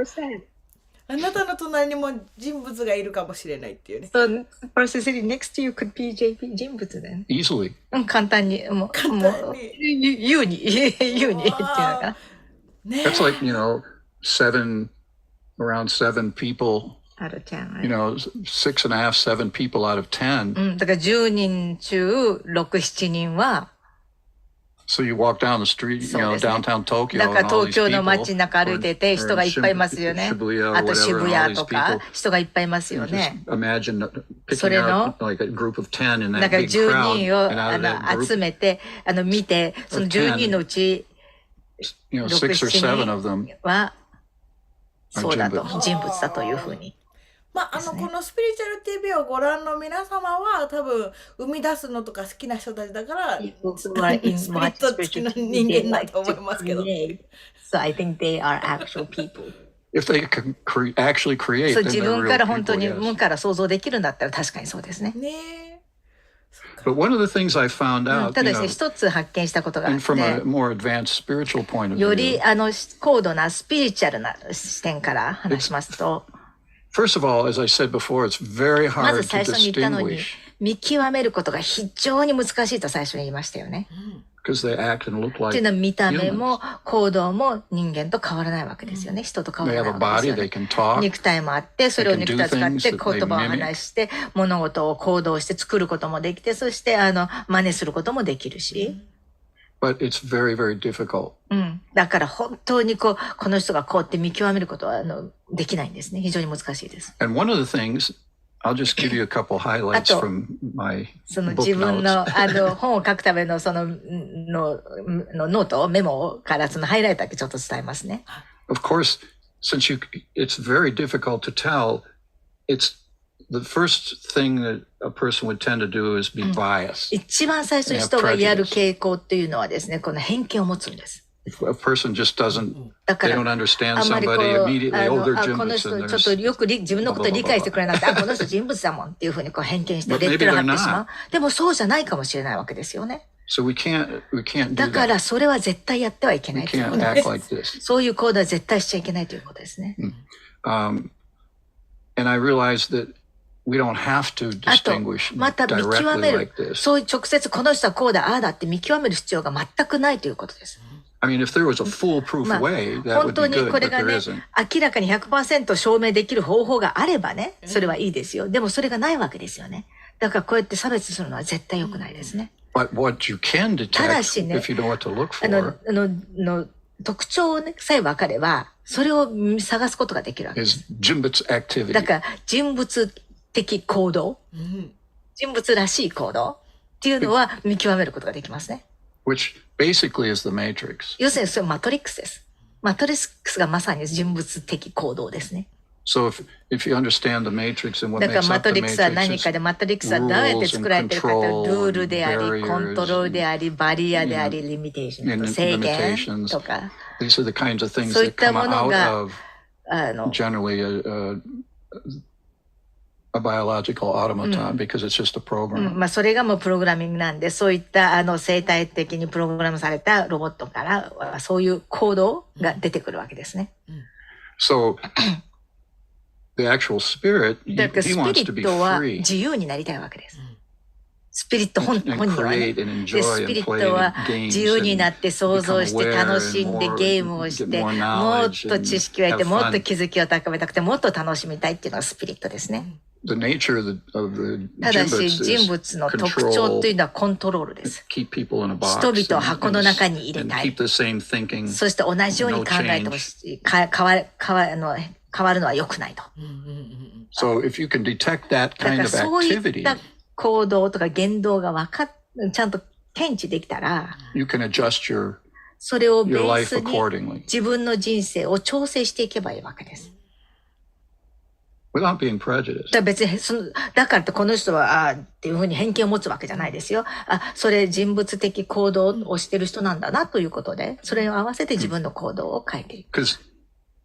あなたの隣にも人物がいるかもしれないっていうね。So, the person sitting next to you could be JP 人物ね。Easily. 簡単に、もう、簡も単にう言うにっていうのかね That's like, around seven people, な。out of 10、 6 and a half, 7 people out of 10. だから10人中6、7人は、 So you walk down the street, そうですね。 downtown Tokyo だから and all 東 these 京の people, 街中歩いてて or 人がいっぱいいますよね。 Shibuya あ or と whatever, 渋 and all 谷 these とか people. 人がいっぱいいますよ Just ね。 imagine そ picking れの out like a group of 10 in だ that から big 10 crowd, 人を and out of that 集 group, めて見て、その10人のうち 6 or 6、 7 7 of them 人はそうだと、人人物だというふうに。まあ、このスピリチュアル TV をご覧の皆様は多分生み出すのとか好きな人たちだからスピリット付きの人間だと思いますけど。 So I think they are actual people. if they can actually create, そう then 自 they're 分から real 本当 people, に無 yes. から想像できるんだったら確かにそうですね。ねえ。 But one of the things I found out, ただですね、一つ発見したことがあっ and from a て、 more advanced spiritual point of よ view, り高度なスピリチュアルな視点から話しますと、 first of all, as I said before, it's very まず hard 最 to 初に言ったのに distinguish 見極めることが非常に難しいと最初に言いましたよね。 because they act and look っていう like のは見た目 humans. も行動も人間と変わらないわけですよね。人と変わ They ら have ない a わけ body, ですよ they ね。 can talk, 肉体もあって、それを They can 肉体を使って do things that 言葉を they mimic. 話して物事を行動して作ることもできて、そして真似することもできるし、 but it's very, very difficult. だから本当にこの人がこうって見極めることはできないんですね。非常に難しいです。 And one of the things, I'll just give you a couple highlights あと、 from my その book 自分 notes. の本を書くためのそのノート、メモからそのハイライトだけちょっと伝えますね。 Of course, since it's very difficult to tell, it's the first thing that a person would tend to do is be biased. 一番最初に人がやる傾向っていうのはですね、この偏見を持つんです。 If a person just doesn't, だか they ら don't understand あんまりこう somebody immediately, oh, they're この Jimbits 人 and ちょっと there's よく自分のことを理解してくれなくて、この人人物だもんっていうふうにこう偏見して But レッテル maybe 貼ってし they're まう。でもそうじゃないかもしれないわけですよね。 so we can't do だか that. らそれは絶対やってはいけな We いというこ can't とで act す。 like this. そういう行動は絶対しちゃいけないということですね。 And I realized that we don't have to あと、 distinguish また見極 directly める like。this. そういう直接この人はこうだ、ああだって見極める必要が全くないということです。 I mean, if there was a foolproof まあ way, that 本 would 当 be に good, これ but が there ね、 isn't. 明らかに 100% 証明できる方法があればね、それはいいですよ。でもそれがないわけですよね。だからこうやって差別するのは絶対良くないですね。 But what you can ただ detect, しね、 if you know what to look for, 特徴をね、さえ分かれば、それを探すことができるわけです。 is Jimbit's activity. だから人物的行動、人物らしい行動っていうのは見極めることができますね。 Which basically is the matrix. 要するにそれマトリックスです。マトリックスがまさに人物的行動ですね。So if you understand the matrix and what だから makes マ up ト the リックスは matrix 何 is かで、マトリックスはどうやって作られてるかというと、ルールであり、コントロールであり、バリアであり、リミテーションと制限とか、 these are the kinds of things そういっ that た come もの out が of generally a biological automaton because it's just a program. まあそれがもうプログラミングなんで、そういった生態的にプログラムされたロボットからそういう行動が出てくるわけですね。So the actual spirit, だから he スピ wants リ to be ットは free 自由になりたいわけです。スピリット本 and 人はね。 create and で、 enjoy スピ and リッ play トは games 自由になっ and て想像して become 楽 aware しんで and ゲームをし get て more もっ knowledge と and 知識を得て have もっと fun. 気づきを高めたくてもっと楽しみたいっていうのがスピリットですね。The nature of the ただし Jinbuts 人 is 物の特徴というのはコントロールです。 keep people in a box 人々を and, 箱の中に入れ and たい。 keep the same thinking. そして同じように考えてほしい。変わるのは良くないと。So if you can detect that だか kind ら of そういっ activity, た行動とか言動がちゃんと検知できたら、 you can adjust your それをベ your ー life スに accordingly 自分の人生を調整していけばいいわけです。without being prejudiced. だから別にだからってこの人はっていうふうに偏見を持つわけじゃないですよ。それ人物的行動をしてる人なんだなということで、それを合わせて自分の行動を変えていく。Because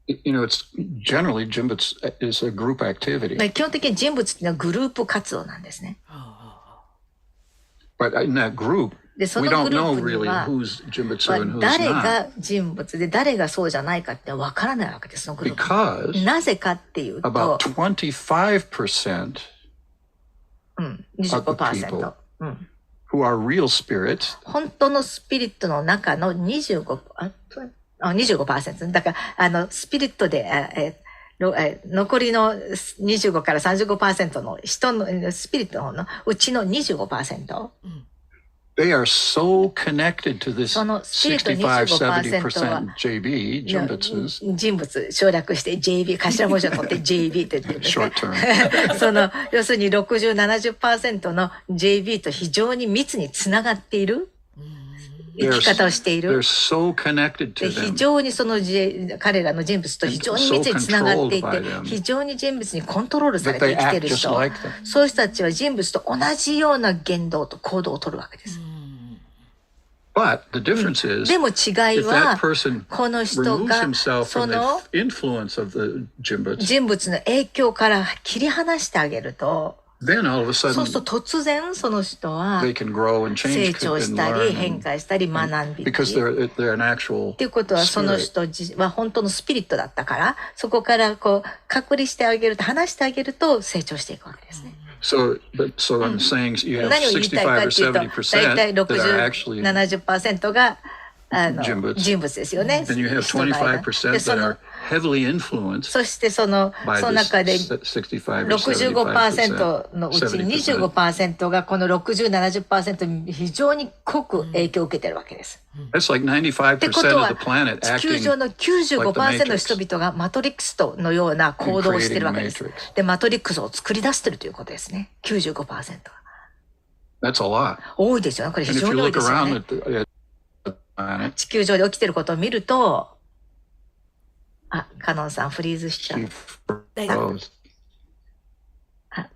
it's generally Jinbuts is a group activity. 基本的に人物っていうのはグループ活動なんですね。But in that group, で、そ we の don't グルー know プに really は、who's Jinbutsu and who's 誰 not. が人物で誰がそうじゃないかってわからないわけです、そのグループ。 Because なぜかっていうと、 about 25% 25%。who are real spirits 本当のスピリットの中の25%。だから、スピリットで、残りの25から 35% の人のスピリットの方のうちの 25%。they are so connected to this そのスピリット 65-70% JB, Jinbutsus, 人物省略して JB 頭文字を取って JB と言ってるんですね short term. 要するに 60-70% の JB と非常に密につながっている生き方をしてい They're る。 so connected で to 非 them. 常に彼らの人物と非常に密につながってい So て controlled by them. 非常に人物にコントロールさ That れて they 生きてい act る just 人、 like them. そういう人たちは人物と同じような言動と行動を取るわけです。 But the difference is でも違い if は that person この人 removes が himself そ from の the influence of the Jinbuts, 人物の影響から切り離してあげると、 then all of a そう sudden すると突然その人は they can grow and 成 change 長し and たり learn 変 and- 化したり学んでい because く。 they're an actual っていうことはその spirit. 人は本当のスピリットだったから、そこからこう隔離してあげると、離してあげると成長していくわけですね。So I'm saying you have 何を言いたいか 65 or っていうと、大 70% 体 that are actually 60-70% が人物人物ですよね。 and you have 人の間 25% でそ that の are heavily influenced そしてその by 中で this 65 or 75%. 65% のうち 70%. 25% がこの60-70% に非常に濃く影響を受けてるわけです。 That's like ってこと95% は of the planet 地球上 acting の 95% の人々がマトリックスのような行動をしてるわけです。で、マトリックスを作り出してるということですね。95% は。 that's a lot. 多いですよね。これ And 非 if 常 you に多い look ですよ around ね。 at the planet, 地球上で起きてることを見ると、カノンさんフリーズしちゃう。 she froze.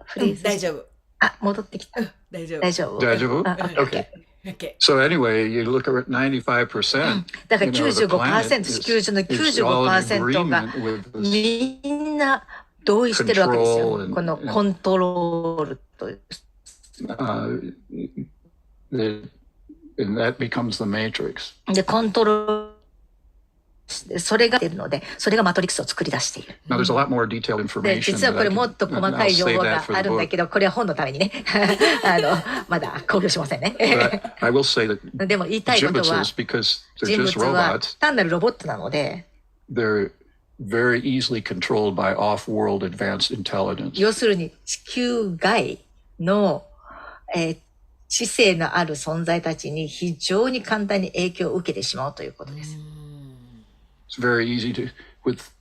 フリーズ。大丈夫。戻ってきた。大丈夫。大丈夫。大丈夫？ OK。 OK。 So anyway, you look at 95%. だから you know, the planet 95%、 is- 地球上の is all in 95% が agreement with this みんな同意してるわけですよ。 control and- このコントロールと。 and that becomes the matrix. で、コントロール。それが出るので、それがマトリックスを作り出している。 Now, there's a lot more detailed で、 information. 実は that こ I れ can- もっと細か I'll い情 save 報 that が for あ the るんだ book. けど、これは本のためにね、まだ公表しませんね。 But I will say that でも言いたいことは、 Jinbutsus, because they're 人 just 物は robots, 単なるロボットなので、 they're very easily controlled by off-world advanced intelligence. 要するに地球外の、知性のある存在たちに非常に簡単に影響を受けてしまうということです。It's very easy to, with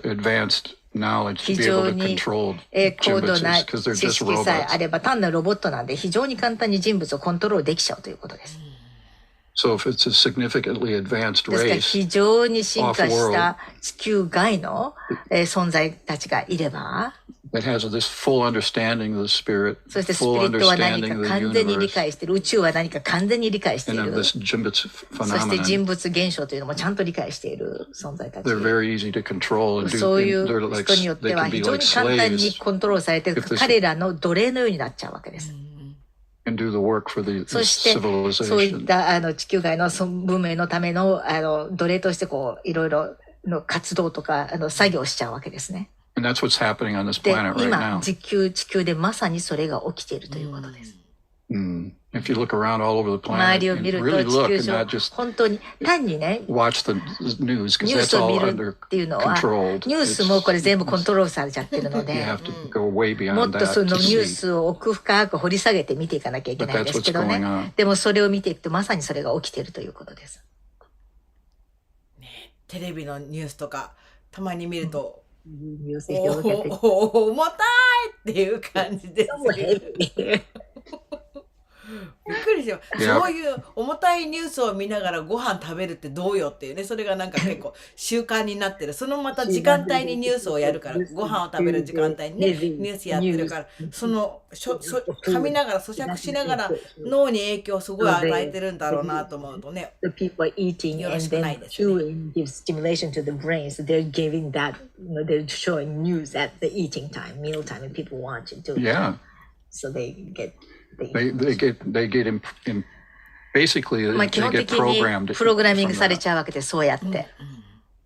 advanced knowledge, to be able to control 高度な Jinbutsus because they're 知 just 識さえあ robots. れば単なるロボットなんで非常に簡単に人物をコントロールできちゃうということです。 So if it's a significantly advanced ですから race, 非常に進化した地球外の、存在たちがいれば、that has this full understanding of the spirit, そしてスピ full リットは何 understanding か of the 完全に理 universe, 解している。宇宙は何か完全に理解してい and る。 of this jimbits そして phenomenon. 人物現象というのもちゃんと理解している存在たち。 They're very easy to control and そうい do. う They're like 人によって they は can 非 be 常 like に簡単に slaves コントロールされて、 if this- 彼らの奴隷のようになっちゃうわけです。 and do the work for the そして、そういっ civilization. た地球外の文明のための奴隷としてこういろいろの活動とか作業しちゃうわけですね。 And that's what's happening on this で、 planet right 今 now. 地球でまさにそれが起きているということです。If you look around all over the 周 planet, りを and 見ると really 地 look 球 and 上 not just 本当に単にね watch the news, ニ because ュー that's スを all 見る under っていうのは controlled. ニュースもこれ全部コントロールされちゃってるの You で have to go way もっ beyond と that その to ニュー see. スを奥深く掘り下げて見ていかなきゃいけないんですけど But that's what's going ね on. でもそれを見ていくとまさにそれが起きているということです。テレビのニュースとかたまに見ると、ニュースおお重たいっていう感じです。びっくりします。そういう重たいニュースを見ながらご飯食べるってどうよっていうね、それがなんか結構習慣になってる。そのまた時間帯にニュースをやるから、ご飯を食べる時間帯にね、ニュースやってるから、その噛みながら咀嚼しながら脳に影響をすごい与えてるんだろうなと思うとね。 The people are eating and then chewing gives stimulation to the brain, so they're giving that, they're showing news at the eating time, meal time, and people watch it too. Yeah. So they get They get basically まあ they 基本 get 的に programmed. プログラミング from され that. ちゃうわけでそうやって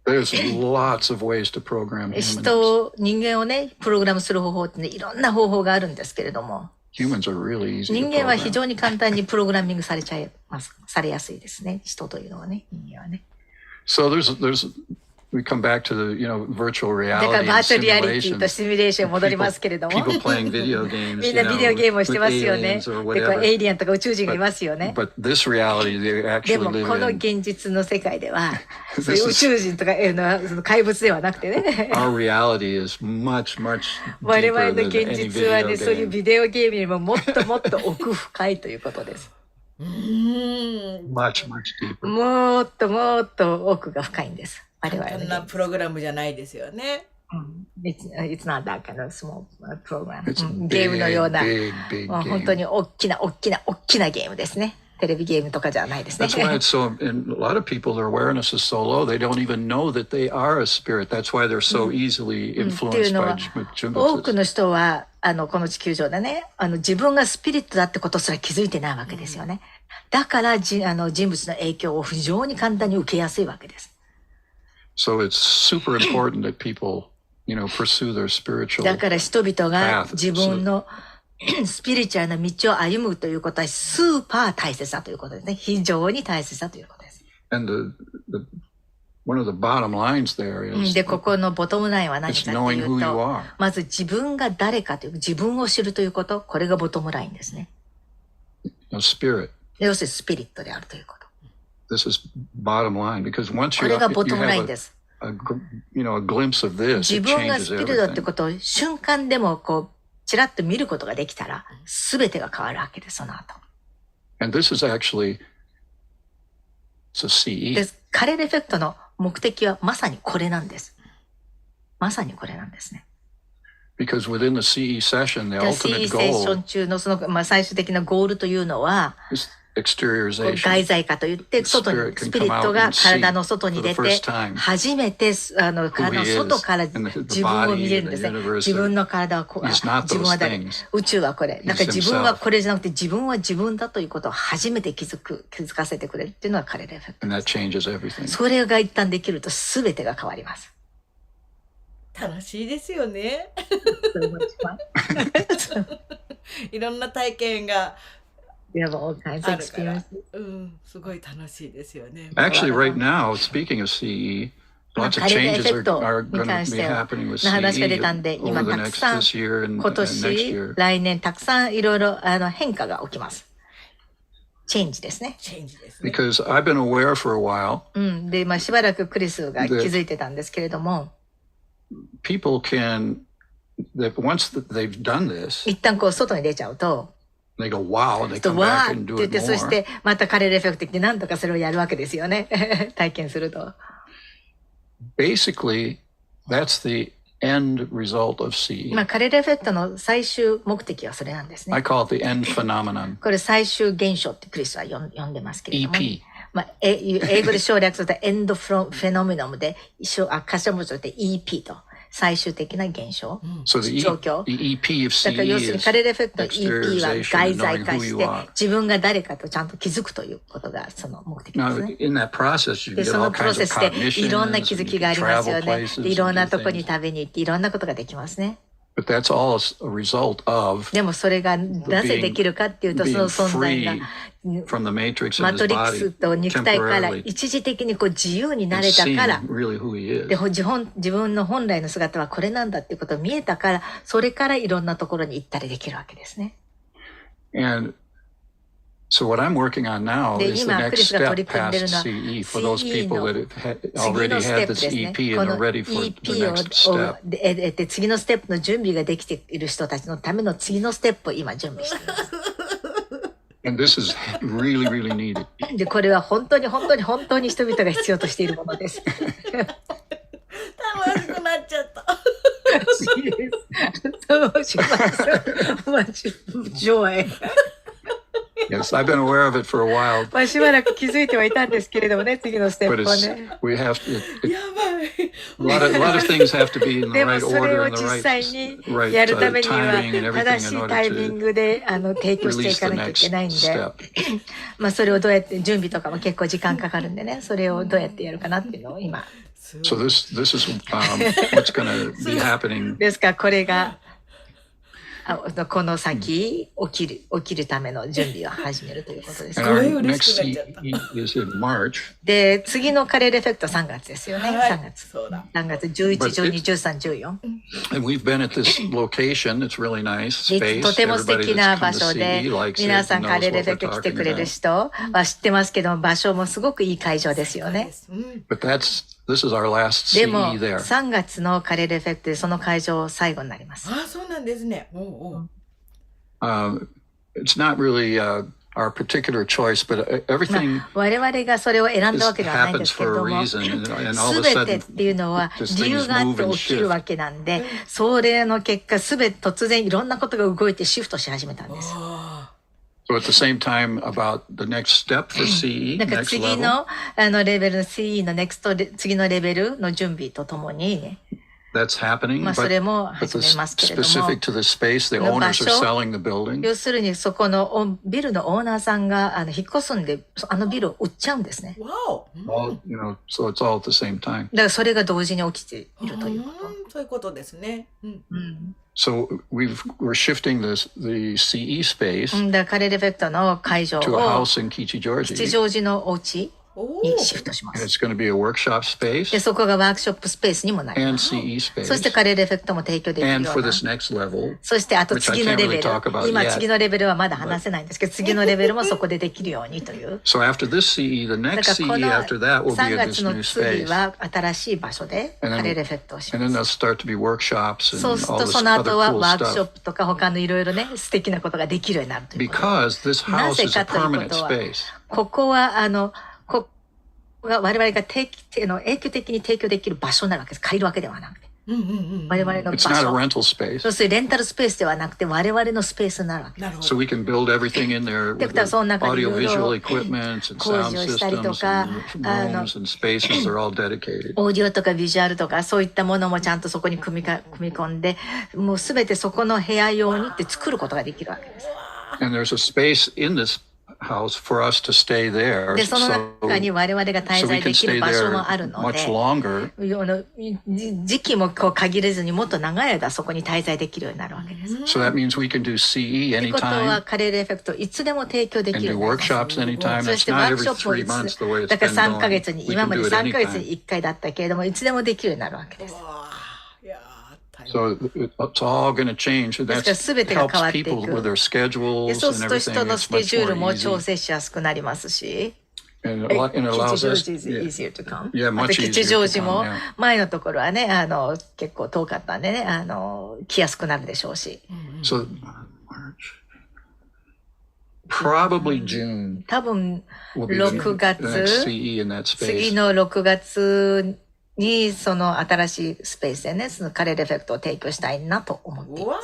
There's lots of ways to program humans. 人間をねプログラムする方法って、ね、いろんな方法があるんですけれども Humans are really easy 人 to 間は非 program. 常に簡単にプログラミングされちゃいますされやすいですね人というのはね人間はね So we come back to the virtual だから reality バ and ーチャルリアリティ simulation. とシミュレーション戻りますけれども People playing video games. みんなビデオゲームをしてますよ with ね aliens or でこ whatever. れエイリアンとか宇宙人がいますよね But this reality they で actually も live この in. 現実の世界では This そういう is- 宇宙人とかその怪物ではなくてね Our reality is much 我々 deeper の than 現 any 実は video ね、そういう game. ビデオゲームよりももっともっと奥深いということです。Much deeper. もっともっと奥が深いんです。我々簡単なのプログラムじゃないですよね。It's not that kind of small program. It's ゲームのような、 big もう本 game. 当に大きなゲームですね。テレビゲームとかじゃないですね。 That's why it's so, and a lot of people, their awareness is so low, they don't even know that they are a spirit. That's why they're so easily っていう influenced の by は多く jimbutsus. の人はこの地球上でね自分がスピリットだってことすら気づいてないわけですよね。だから人物の影響を非常に簡単に受けやすいわけです。 So it's super important that people, pursue their spiritual だから人々が path. 自分のスピリチュアルな道を歩むということはスーパー大切だということですね。非常に大切だということです。And one of the bottom lines there is で、ここのボトムラインは何 it's かとい knowing う who you と、 are. まず自分が誰かという自分を知るということ、これがボトムラインですね。 Spirit. 要するにスピリットであるということ。 This is bottom line because once こ you れが have ボトムラインで a, す。 a glimpse of this, 自 it 分が changes スピリットだって everything. ことを瞬間でもちらっと見ることができたら、すべてが変わるわけです、その後。 And this is actually, it's a CE. で、カレルエフェクトの目的はまさにこれなんです。まさにこれなんですね。Because within the CE session, the で CE ultimate セッショ goal ン中の最終的なゴールというのは、 is 外 exteriorization. 在化といって、外に、スピリットが体の外に出て、初めて、体の外から自分を見れるんですね。自分の体は自分は誰、宇宙はこれ。だから自分はこれじゃなくて、自分は自分だということを初めて気づかせてくれるっていうのはカレルエフェクト。 And that changes everything. それが一旦できると全てが変わります。楽しいですよね。いろんな体験が We have all kinds あ of るから experiences.、すごい楽しいですよね。 Actually, right now, speaking of CE, lots of カレルエ changes フェクト are に going 関 to し be て happening with の話が CE 出たんで、今 over the たく next さん this year and 今 next 年 year. 来年たくさんいろいろ変化が起きます。チェンジですね。チェンジですね。 Because I've been aware for a while で、しばらくクリスが気づいてたんですけれども、 people can, that once they've done this, 一旦外に出ちゃうと、 they go, wow, they と come わ back ー and って do 言っ it て、そし more. てまたカレルエフェクトってなんとかそれをやるわけですよね。体験すると。 Basically, that's the end result of CE. まあ、カレルエフェクトの最終目的はそれなんですね。I call it the end phenomenon. これ最終現象ってクリスは呼んでますけれども、EP. まあ、英語で省略するとエンドフェノメノムで頭文字として EP と最終的な現象、So the 状況。 the EP of だから要 CE するに is カレルエフェクトの EP は exteriorization 外 and 在 knowing 化 who し you て are. 自分が誰かとちゃんと気づくということがその目的です Now, ね。 in that process, you で、 get そ all のプロ kinds セ of スで cognition, いろんな気づ and き you があ can ります travel よね。 places でいろん and な do とこに things. 食べに行っていろんなことができますね。But that's all a result of でもそれがなぜできるかっていうと、そ being の存在が free from the matrix マ in ト his リックス body と肉体から temporarily 一時的にこう自由にな and れた seeing から、 really who he で is. 自分の本来の姿はこれなんだっていうことを見えたから、それからいろんなところに行ったりできるわけですね。And so what I'm working on now で、 is the 今、ク next リスが取 step り組んでる past のは CE for those CE people の that have 次 already のステ had ップで this すね。 EP こ and の are ready for the EP を next step. で次のステップの準備ができている人たちのための次のステップを今準備しています。And this is really, really needed. で、これは本当に本当に本当に人々が必要としているものです。楽しくなっちゃった。楽しいです。マジ、joy。Yes, I've been aware of it for a while, まあしばらく気づいてはいたんですけれどもね、次のステ but ップは it's ね。we have to. It, やばい。a lot of things have to be in the でも right それ order を and the 実 right 際に right やるためには timing and 正 everything し in いタイミ order ン to グで提供してい release か the なきゃい next けないんで、 step. まあそれをどうやって準備とかも結構時間かかるんでね、それをどうやってやるかなっていうのを今。So this is what's going to be happening. ですからこれがこの先起きるための準備を始めるということです。 And our next CE is in March. で、次のカレルエフェクト3月ですよね。はい3月。そうだ。 3月11、12、13、14。 And we've been at this location. It's really nice で space. とても素 Everybody 敵な that's 場 come to 所で CE likes it 皆 and さんカ knows レルエ what フェ we're クト来て talking くれる about. 人は知ってますけど、場所もすごくいい会場ですよね。But this is our last でも CE there. 3月のカレルエフェクトでその会場最後になります。あ、そうなんですね。おうおう。It's not really our particular choice, but everything 我々がそれを選んだわけではないんで happens すけ for れ a ども、 reason, and all of a すべてっ sudden, ていうのは just 理由 things があっ move て and 起きる shift. わけなんで、それの結果すべて突然いろんなことが動いてシフトし始めたんです。So at the same time, about the next step for CE, だから next 次 level, のレベルの CE の次のレベルの準備とともにね、that's happening. まあそれも始めますけれども、 specific to the space, the の場 owners 所 are selling the building. 要するにそこのビルのオーナーさんが引っ越すんで、ビルを売っちゃうんですね。わお。All, so it's all at the same time. だからそれが同時に起きているということ。そういうことですね。So we're shifting the CE space だからカレルエフェクトの会場 to a を house in 吉 Kichigeorgi, 祥寺のお家おにシフトしま and す。 it's going to be a workshop で、 space そこがワークショップスペースにもなり and ます。 CE そして space. カレルエフェクトも提供できる And よ for うな。 this next level, そしてあと次のレベル which I can't really talk about。 今 yet 次のレベルはまだ話せないんですけど、次のレベルもそこでできるようにという。 so after this CE, the だ next から CE この after that will be 3 at 月 this の new 次 space. は新しい場所でカレルエフェクトをし And ま then す。 there'll start to be workshops そう and する all と this その other 後は cool ワークショッ stuff. プとか他のいろいろね、素敵なことができるようになるということ。 Because this な house ぜ is a かというこ permanent とは、 space. ここはここが我々が永久的に提供できる場所になるわけです。借りるわけではなくて。我々の場 It's not a 所。 rental space. 要するにレンタルスペースではなくて我々のスペースになるわけです。なるほ So ど。 we can build everything in there ってこ with とはその中にいろいろ audiovisual equipment and 工 sound 事をしたりと systems か、 and rooms and spaces. They're all dedicated. オーディオとかビジュアルとかそういったものもちゃんとそこに組み込んで、もうすべてそこの部屋用にって作ることができるわけです。 And there's a space in this house for us to stay there. で、その中に So, 我々が滞 so we 在 can でき stay る場所 there もあるの much で、longer. 時期もこう限れずにもっと長い間そこに滞在できるようになるわけです。 So that means we can do CE ってことは anytime カレルエフェクトいつでも提供でき and る do ようになります workshops anytime. そ That's してワ not ーク every ショップを 3 months the way it's だから been 3ヶ月 going. に We 今 can まで do it 3ヶ月 anytime. に1回だったけれどもいつでもできるようになるわけです。いやー、大変。 So it's all going to change. And ですから that 全てが変わっ helps ていく。 people with their で schedules そうす and ると everything. 人の It's スケ much ジュール more も調 easy. 整しやすくなりますし、And it allows 吉 us. 祥寺 is easier to come。 Yeah, また much easier 吉祥 to 寺も come, yeah. 前のところはね、結構遠かったんでね、来やすくなるでしょうし。So March. Probably June 多分 will be the 6 next 月、 CE in that 次 space. の6月にその新しいスペースでね、そのカレルエフェクトを提供したいなと思っていまうわ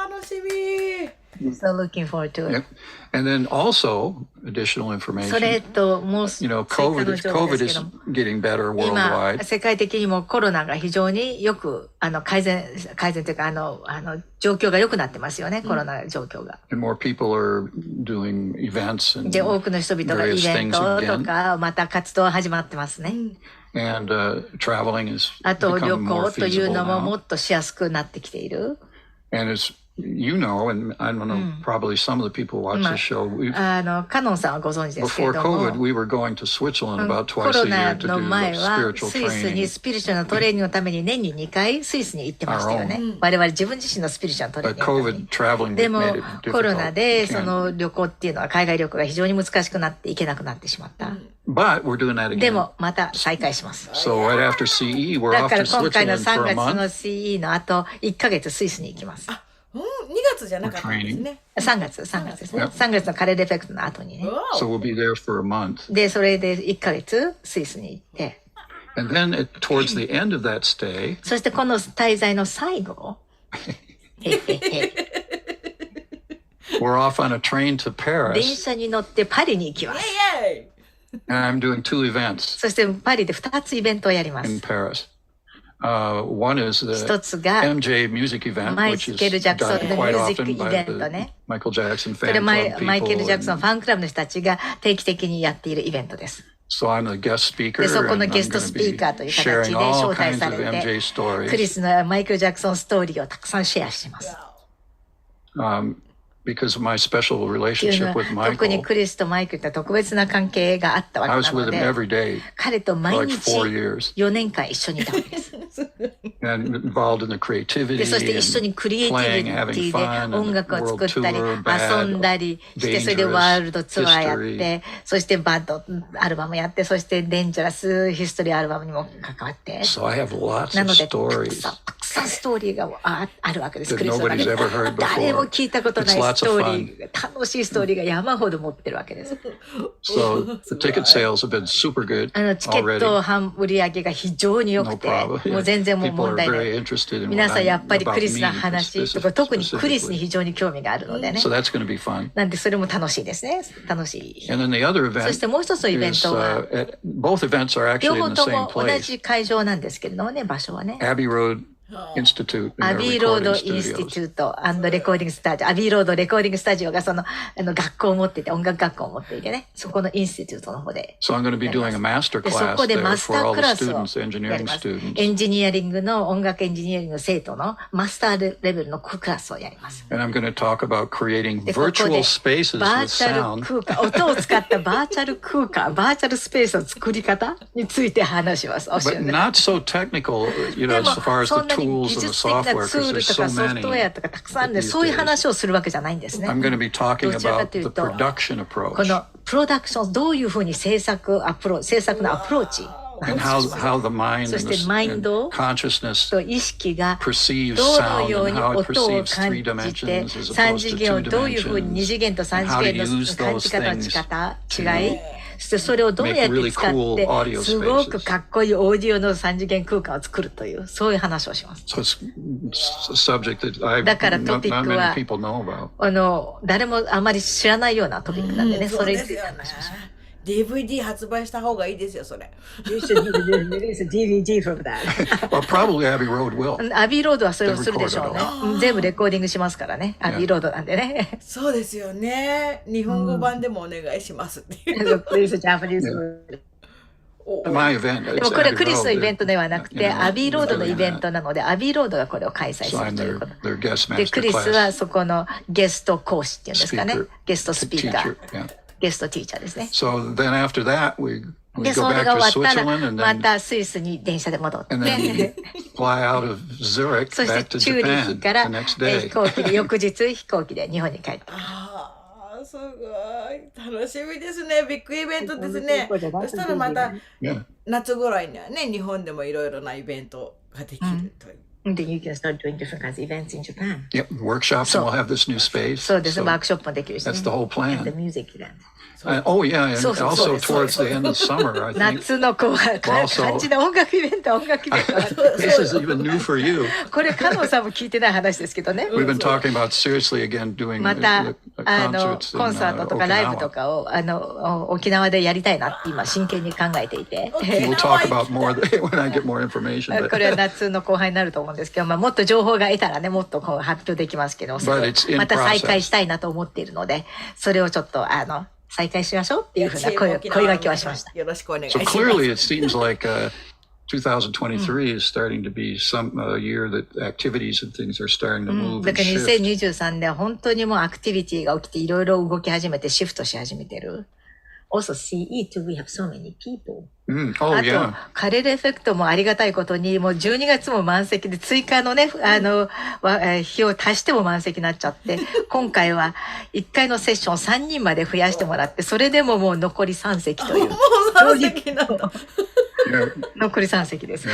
ー、楽しみ。す。So looking forward to it. Yep. And then also additional information. それともう追加 You know, の情報で COVID すけ is ども、 getting better 今 worldwide. 世界的にもコロナが非常によく改善というか状況が良くなってますよね、コロナ状況が。 And more people are doing events and で多くの人々がイ various ベン things トと again. かまた活動始まってますね。And traveling is あと旅 becoming more 行という feasible のもも now. っとしやすくなってきている。 And as you know, and I don't know, probably some of the people who watch ま the show, あカノンさんはご存知ですけれ before ど COVID, も、we were going to Switzerland about コ twice ロ a ナ year to の do 前 the は spiritual スイスに training. スピリチュアルのトレーニングのために年に2回スイスに行ってましたよね。我々自分自身のスピリチュアルのトレー But ニングのために。 COVID traveling でも made it コロナ difficult. で You そ can't. の旅行っていうのは海外旅行が非常に難しくなっていけなくなってしまった。But we're doing that で again. もまた再開します。 So right after CE, we're だ off から to 今回の Switzerland 3 for a 月の month. CE の後1ヶ月スイスに行きます。2月じゃなかったんですね。3月ですね。3月のカレルエフェクトの後にね。 So we'll be there for a month. で、それで1ヶ月スイスに行って、 And then towards the end of that stay, そしてこの滞在の最後、we're off on a train to 電 Paris, 車に乗ってパリに行きます。イエ and I'm doing two events そしてパリで2つイベントをやりま in す。 Paris. One is 一 the つが MJ music event, マイ which ケル・ is ジャクソン done のミ quite ュージック often イ by ベント the ね。 Michael Jackson それ fan マ club イケル・ジャクソン people. ファンクラブの人たちが定期的にやっているイベントです。 So I'm the guest speaker, で、そこ and の I'm ゲスト going ス to ピ be ーカーという形 sharing で all 招待 kinds さ of れ MJ て、クリ stories スのマイケル・ジャクソンストーリーをたくさんシェアします。 because of my special っていうの relationship は with 特に Michael. クリスとマイクと特別な関係があったわ I け was な with の him で、 every day 彼と for 毎 like 日 4 years 4年間一緒にいたわけです。 and involved in the で、 creativity そして一緒 and にクリエイテ playing, ィ having ビティ fun, で音 and 楽を world 作ったり tour, 遊ん bad, だりしてそれでワールドツアーやってそしてバッドアルバムやってそしてデンジャラスヒストリーアルバムにも関わって So I have lots な of のでたく stories さんストーリーがあるわけです。 that クリスの中 nobody's で ever heard 誰も before. 聞いたことない It's lots スト of ーリー楽しいストーリーが山ほど持ってるわけです。 So the ticket sales have been super good チケット already. 売り上げが非常に良 No くて problem. もう全然もう People 問 are 題ない。 very interested in 皆 what さんや I'm っぱりク about リスの me 話とか特にクリスに specifically. 非常に興味があるのでね。 So that's going to be fun. なんでそれも楽しいですね。楽しい。 And then the other そし event てもう一つのイベン is トは both events are 両 actually 方 in the と same も同 place. じ会場なんですけれどもね、場所はね。 Abbey Road Institute ア and ビ their ーロード recording インスティ studios. チュート&レコーディングスタジオ、アビーロードレコーディングスタジオがその学校を持っていて、音楽学校を持っていてね、そこのインスティチュートの方で。 So I'm going to be doing a master で、そ class こで there マスタ for ー all ク the ラスを students, やり engineering ます。エ students. ンジニアリングの音楽エンジニアリングの生徒のマスターレベルのクラスをやります。 And I'm going to talk about creating で、ここで virtual spaces バ with ーチャル sound. 空間、音を使ったバーチャル空間、バーチャルスペースの作り方について話します。教 But えて。 not so technical, you know, で as も far as そ the んなに tools 技 and the 術的な software, ツー because ル there's と so かソフトウェア many. とかたくさんで these そういう days. 話をするわけじゃないんですね。 I'm going to be talking どちらか about という the と production こ approach のプロダクションどういうふうに制作のアプローチ and how the mind そ and して the マインド consciousness と意識が perceives どの sound よう and に how it 音を perceives 感 three じて dimensions as 3 opposed 次 to 元を two どういうふうに2 dimensions 次元と3 and 次 how to 元 use の感じ those 方の things 違いそしてそれをどうやって使 make really cool って audio すご spaces. くかっこいいオーディオの3次元空間を作るというそういう話をします。 So it's a subject that だから not トピック many は people know about. 誰もあまり知らないようなトピックなんでね、そそうれですよね。DVD 発売した方がいいですよ、それ。You should release a DVD from that. Well, probably Abbey Road will. アビーロードはそれをするでしょうね。全部レコーディングしますからね。アビーロードなんでね。そうですよね。日本語版でもお願いしますっていう。Please Japanese word. My event. で It's もこれは Abbey クリスのイベン Road. トではなく You て、 know, アビーロードの doing イベント that. なので、アビーロードがこれを開催す So る I'm という their こと。 their guest で、 master クリスは class そこのゲスト講師っていうんですかね speaker.。ゲストスピーカ teacher. ー。 Yeah. ゲストティーチャーですね。 So then after that, we で、 go それ back が to 終わったら、 Switzerland and ま then たスイスに電車で戻っ and て then fly out of Zurich そし back て to チューリッ Japan ヒ the から next 飛 day. 行機で翌日飛行機で日本に帰ってああ、すごい。楽しみですね。ビッグイベントですね。そしたらまた Yeah. 夏ぐらいにはね、日本でもいろいろなイベントができるという。And then you can start doing different kinds of events in Japan. Yep, workshops, and we'll have this new space. そうです。ワークショップもできるしね。That's the whole And the plan. music event. Oh yeah, and そうそうそう also です。towards the end of summer, I think 夏の後半、感じの音楽イベント、音楽イベント。this is even new for you. これ、カノンさんも聞いてない話ですけどね。We've been talking about seriously again doing また、the concerts コンサー in トとかライブと Okinawa. かを、沖縄でやりたいなって今、真剣に考えていて。We'll talk about more when I get more information. これは夏の後半になると思うんですけど、もっと情報が得たらね、もっとこう発表できますけど、それを But it's in また再開 process. したいなと思っているので、それをちょっと、再開しましょうっていうふうな声掛けはしました。よろしくお願いし So ます。 clearly, it seems like 2023 is starting to be some year that activities and things are starting to move だ and から shift. 2023年は本当にもうアクティビティが起きていろいろ動き始めてシフトし始めてる。Also CE too, we have so many people. Oh あと yeah. カレルエフェクトもありがたいことにもう12月も満席で追加のね日を足しても満席になっちゃって今回は1回のセッションを3人まで増やしてもらってそれでももう残り3席というもう3席なんだ。Yeah. 残り3席ですね。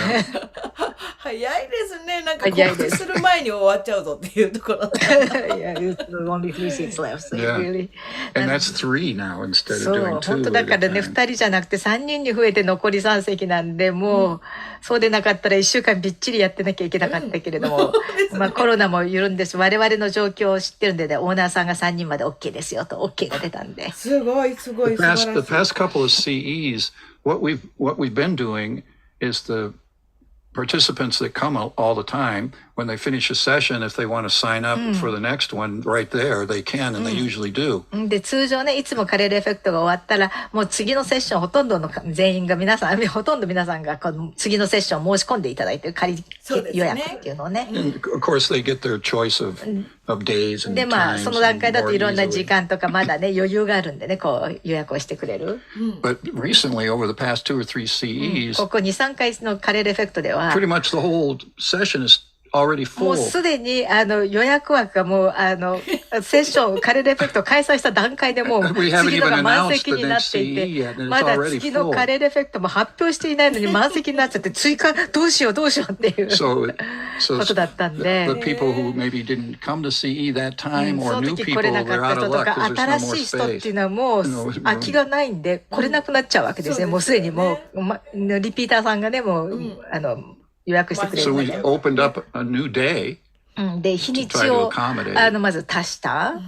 早いですね。なんか早いです告知する前に終わっちゃうぞっていうところ。Yeah, it's only 3 seats left, so Yeah. really. And that's 3 now instead そ of う doing 2. 本当だからね at a time. 2人じゃなくて3人に増えて残り3席なんでもう、そうでなかったら1週間びっちりやってなきゃいけなかったけれども、まあコロナも緩んでし我々の状況を知ってるんでねオーナーさんが3人まで OK ですよと OK が出たんで。すごいすごい The 素晴らし past, い。 the past couple of CEs, what we've been doing is the participants that come all the time, when they finish a session, if they want to sign up for the next one right there, they can, and they usually do. で通常ねいつもカレルエフェクトが終わったらもう次のセッションほとんどの全員がほとんど皆さんがこの次のセッションを申し込んでいただいて仮そうですね予約っていうのをね。And of course, they get their choice of days and でまあ times その段階だと more いろんな時 easily. 間とかまだね余裕があるんでねこう予約をしてくれる。But recently, over the past 2 or 3 CEs, ここ2、3回のカレルエフェクトでは pretty much the whole session is already もう full. すでに予約枠がもうセッションカレルエフェクトを開催した段階でもう We haven't 次のが even 満 announced 席 the になっ next てい CE て yet, and ま it's だ already 次の full. カレルエフェクトも発表していないのに満席になっちゃって追加どうしようっていう So ことだったんで the people who maybe didn't come to CE that time そ or の new 時 people, 来れな they're かった out 人 of と luck か because there's 新 no し more い人ってい space. うのはもう No, 空きがないんで来れなくなっちゃうわけですね。もうすでにもうリピーターさんがねもう予約してくれ So るの we で。 opened up a new day, で日に to ち try to を accommodate. まず足した。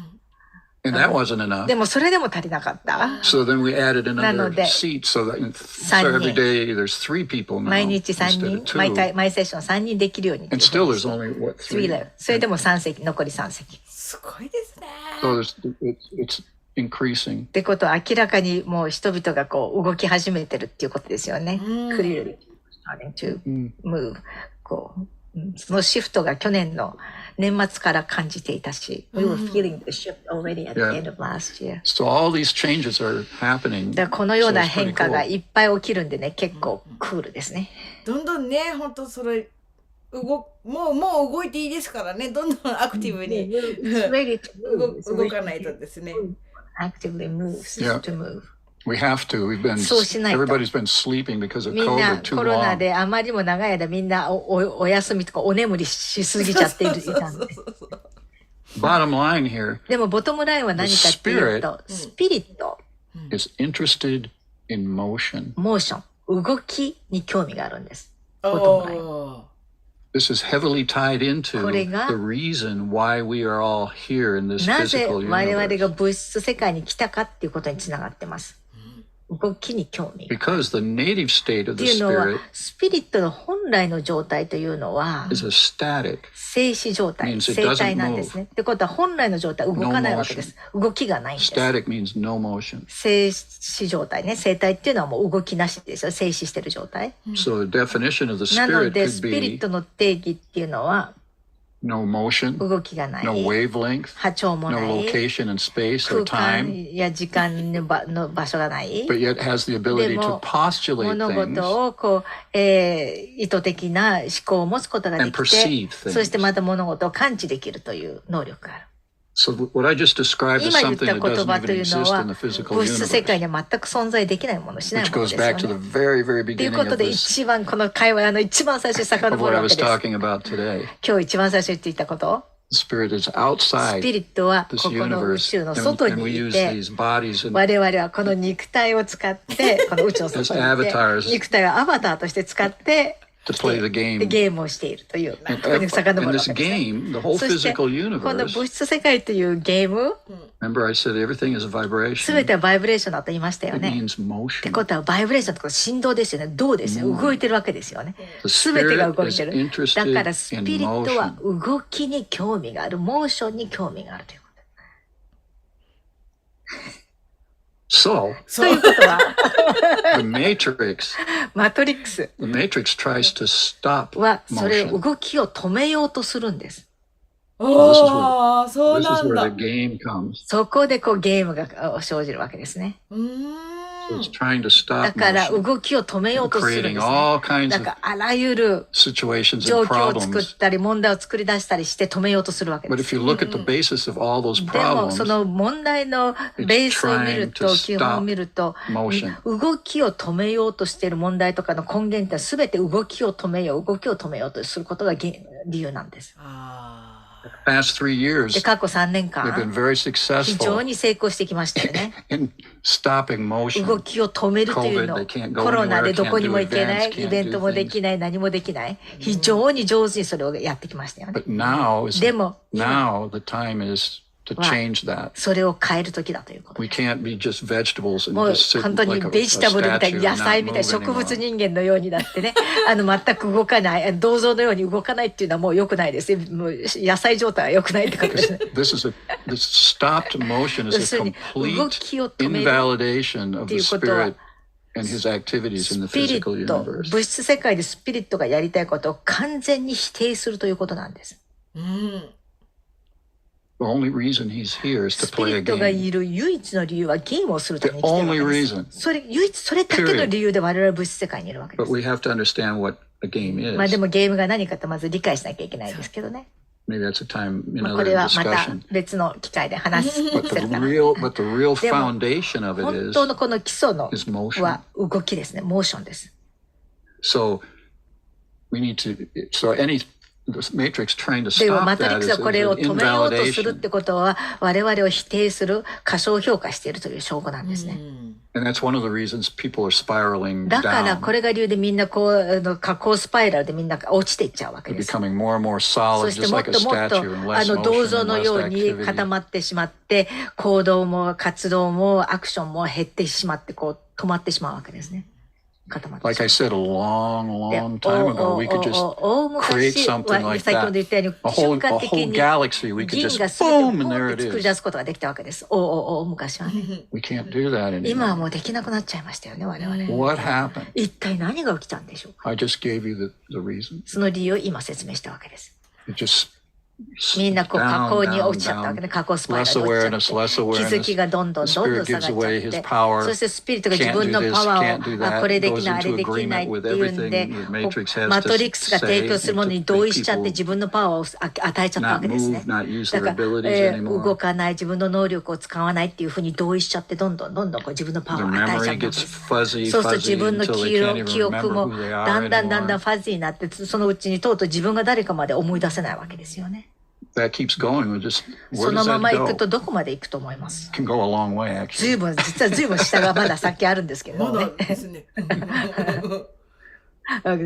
and that wasn't enough. でもそれでも足りなかった。 So then we added なの another で seat so that so 三人 every day there's 3 people now 毎日3 instead 人 of 毎 2. 回毎セッション3人できるように。 And still there's only what 3 3. レベルそれでも3席残り3席。すごいですね。 So it's increasing. ってことは明らかにもう人々がこう動き始めてるっていうことですよね。Clearly starting to move こう。そのシフトが去年の年末から感じていたし、We were feeling the shift already at the end of last year. So all these changes are happening. だからこのよう So な it's pretty 変化が cool. いっぱい起きるんでね、結構クールですね。どんどんね、本当それもう動いていいですからね。どんどんアクティブに It's ready to move. 動かないとですね。Actively move, Yeah. to move. We have to.そうしないと。 Everybody's been sleeping because of みんな COVID too コロナ long. であまりにも長い間みんなお休みとかお眠りしすぎちゃっていたんで。Bottom line here でもボトムラインは何かっていうと、スピリット、is interested in motion. モーション、動きに興味があるんです。ボトムライン。お This is heavily tied into これが the reason why we are all here in this なぜ physical 我々が universe. 物質世界に来たかっていうことにつながってます。動きに興味。っ Because the native state of て the いうのは spirit スピリットの本来の状態というのは is a static. 静止状態、 means it 静態なんですね。ってことは本来の状態動かないわけです。動きがないんです。 Static means no motion. 静止状態ね。静態っていうのはもう動きなしですよ。静止してる状態。 So the definition of the なの spirit で could スピリッ be トの定義っていうのは no motion, 動きがない。 no wavelength, 波長も no ない。 location and space or 空間 time, や時間の場所がない。 but yet has the ability で to も postulate 物 things 事をこう、意図的な思考を持つことがで and きて、 perceive そして things. また物事を感知できるという能力がある。So what I just described is 今言っ something た that 言 doesn't 葉と even いうの exist は in the physical 物質世 universe, 界には全く存在できないもの、しない which もの goes ですよ back to the ね。 very, very という beginning こと of で this, 一番この会話の一番最初に of 遡 what る I わけ was です。 talking about today. 今日一番最初に言っていたこと、 The Spirit is ス outside ピリットは this ここの宇 universe, 宙の and, 外 and we にい use て、 these bodies and 我々はこの肉体を使ってこの宇宙の外にい As て avatars 肉体をアバターとして使って to play the で game. ゲームをしているという、 And ここに遡る in わ this けですね。 game, the whole そして physical この物 universe, 質世界というゲーム、 remember I said everything is a すべ vibration. てはバイブレーションだと言いましたよ It ね。 means って motion. ことはバイブレーションとか振動ですよね。動ですよ。動いてるわけですよね。 The すべてが Spirit 動い is てる。だ interested からス in ピリットは motion. 動きに興味がある。モーションに興味があるというこ So と。ということは、the matrix, マトリックス the matrix tries to stop はそれを motion. 動きを止めようとするんです。ああ、そう This な is ん where だ。 the game comes. そこでこうゲームが生じるわけですね。So it's trying to だ stop から motion, 動きを止めようとするん creating ですね。 all kinds だ of からあらゆる situations 状 and 況を作っ problems. たり問題を作り出したりして止めようとするわけ But で if す。 you look at the basis of all those でもそ problems, の問題のベースを見ると It's trying to 基本を見ると motion. 動きを止めようとしている問題とかの根源って全て動きを止めようとすることが理由なんです。あ past 3 years, で過去3年 they've been 間 very 非 successful 常に成功してきましたよね。 in stopping 動 motion. きを止めるというの COVID, they can't go コロナ anywhere, でどこにも行けない can't do events, イベントもできない何もできない非常に上手にそれをやってきましたよね。 But now is でも now the time is to change that. それを変える時だということ。 We can't be just vegetables and もう just sit 本当に like a ベジタブルみたい statue に野 and 菜 not みたい move な植物 anymore. 人間のようになってね全く動かない銅像のように動かないっていうのはもう良くないですね。もう野菜状態は良くないってことですね。 This stopped motion 要 is す a るに動 complete きを止める invalidation of ってい the うことは spirit and his activities in the スピリ physical ット universe. 物質世界でスピリットがやりたいことを完全に否定するということなんです。あ。うん。 The only reason he's here is to スピ play リ a ットが game. いる唯一の理由はゲームをするため The に来てるわ only けです。 reason. それ唯一それだけの理由で我々は物質世界にいるわけで But す。 we have to understand what a game まあ is. でもゲームが何かとまず理解しなきゃいけないですけどね。 Maybe that's a time, まあこ another れはまた discussion. 別の機会で話す But せるかな。 but the real でも foundation of it 本 is 当のこの基礎の is motion. は動きですね。モーションです。 So we need to. So the matrix trying to でも stop マトリッ that ク is, スは is これを an 止めようとするっ invalidation, てことは我々を否定する過小評価しているという証拠なんですね。 and that's one of the reasons people are spiraling だから down. これが理由でみんなこう下降スパイラルでみんな落ちていっちゃうわけ They're です。 becoming more and more そ solid, して just もっ like a ともっと statue, and less 銅 motion 像の and よう less に activity. 固まってしまって行動も活動もアクションも減ってしまってこう止まってしまうわけですね。固まってしまう。 Like I said a long, で long time ago, we could just 大 create 昔 something は like 先ほど that. 言ったよう A に whole, 瞬間 a 的 whole に galaxy, we could 銀 just が全て boom, ポ and ン there って it 作り出 is. すことができたわけです。昔はね。 We can't do that 今は anymore. もうできなくなっちゃいましたよね、我々。 What happened? 一体何が起きたんでしょうか。 I just gave you the reason. その理由を今説明したわけです It just みんなこう down, 下降に down, 落ちちゃったわけ down. ね。下降スパイラ Less ルで落ちちゃ awareness, って less 気づき awareness. がどんどん The どんど spirit ん下が gives っちゃ away っ his て power. そしてスピリットが自 Can't 分 do の this, パワ can't ー do をこれ that. でき Goes ないあれ into できない agreement って with いうんで everything the matrix has マトリックスが to 提供 say するもの and に to 同 make 意しちゃって people 自分のパワーを与えちゃったわ not けですね move, not use だ their から、 abilities 動 anymore. かない自分の能力を使わないっていうふうに同意しちゃってどんどんこう自分のパワ Their ーを与えちゃ memory ったわけ gets です fuzzy, そうすると fuzzy 自分の until they 記 can't even 憶 remember も who they だ are んだんフ anymore. ァジーになってそのうちにとうとう自分が誰かまで思い出せないわけですよね That keeps going. We just そ where の does ま that ま行く go? とどこまで行くと思います Can go a long way 実 actually. は随分下がまだ先あるんですけれどまもねだですね。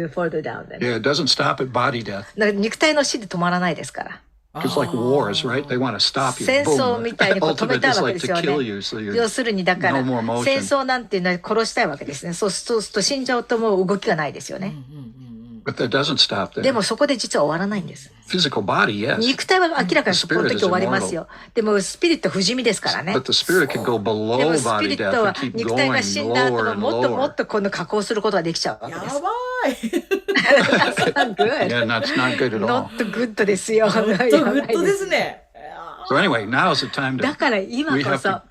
further down then Yeah, it doesn't stop at body death. だから肉体の死で止まらないですから It's like wars, right? They want to stop you. 戦争 Boom. みたいにこう止め Ultimate たい is わけ like です to よ kill ね you, so you're 要するにだから no more motion. 戦争なんていうのは殺したいわけですねそうすると死んじゃうともう動きがないですよね But that doesn't stop で there. もそこで実は終わらないんです Physical body, yes. 肉体は明らかにこの時終わりますよでもスピリット不死身ですからね But the spirit can go で below もスピ body リッ death トは and keep 肉体 going が死んだ後 lower も and もっともっ lower. とこの加工することができちゃうわけやですばい。That's not good. Yeah, that's not good at all. Not good ですよ。グッドグッドですね。So anyway, now is the time だ to から今 we こ have そ to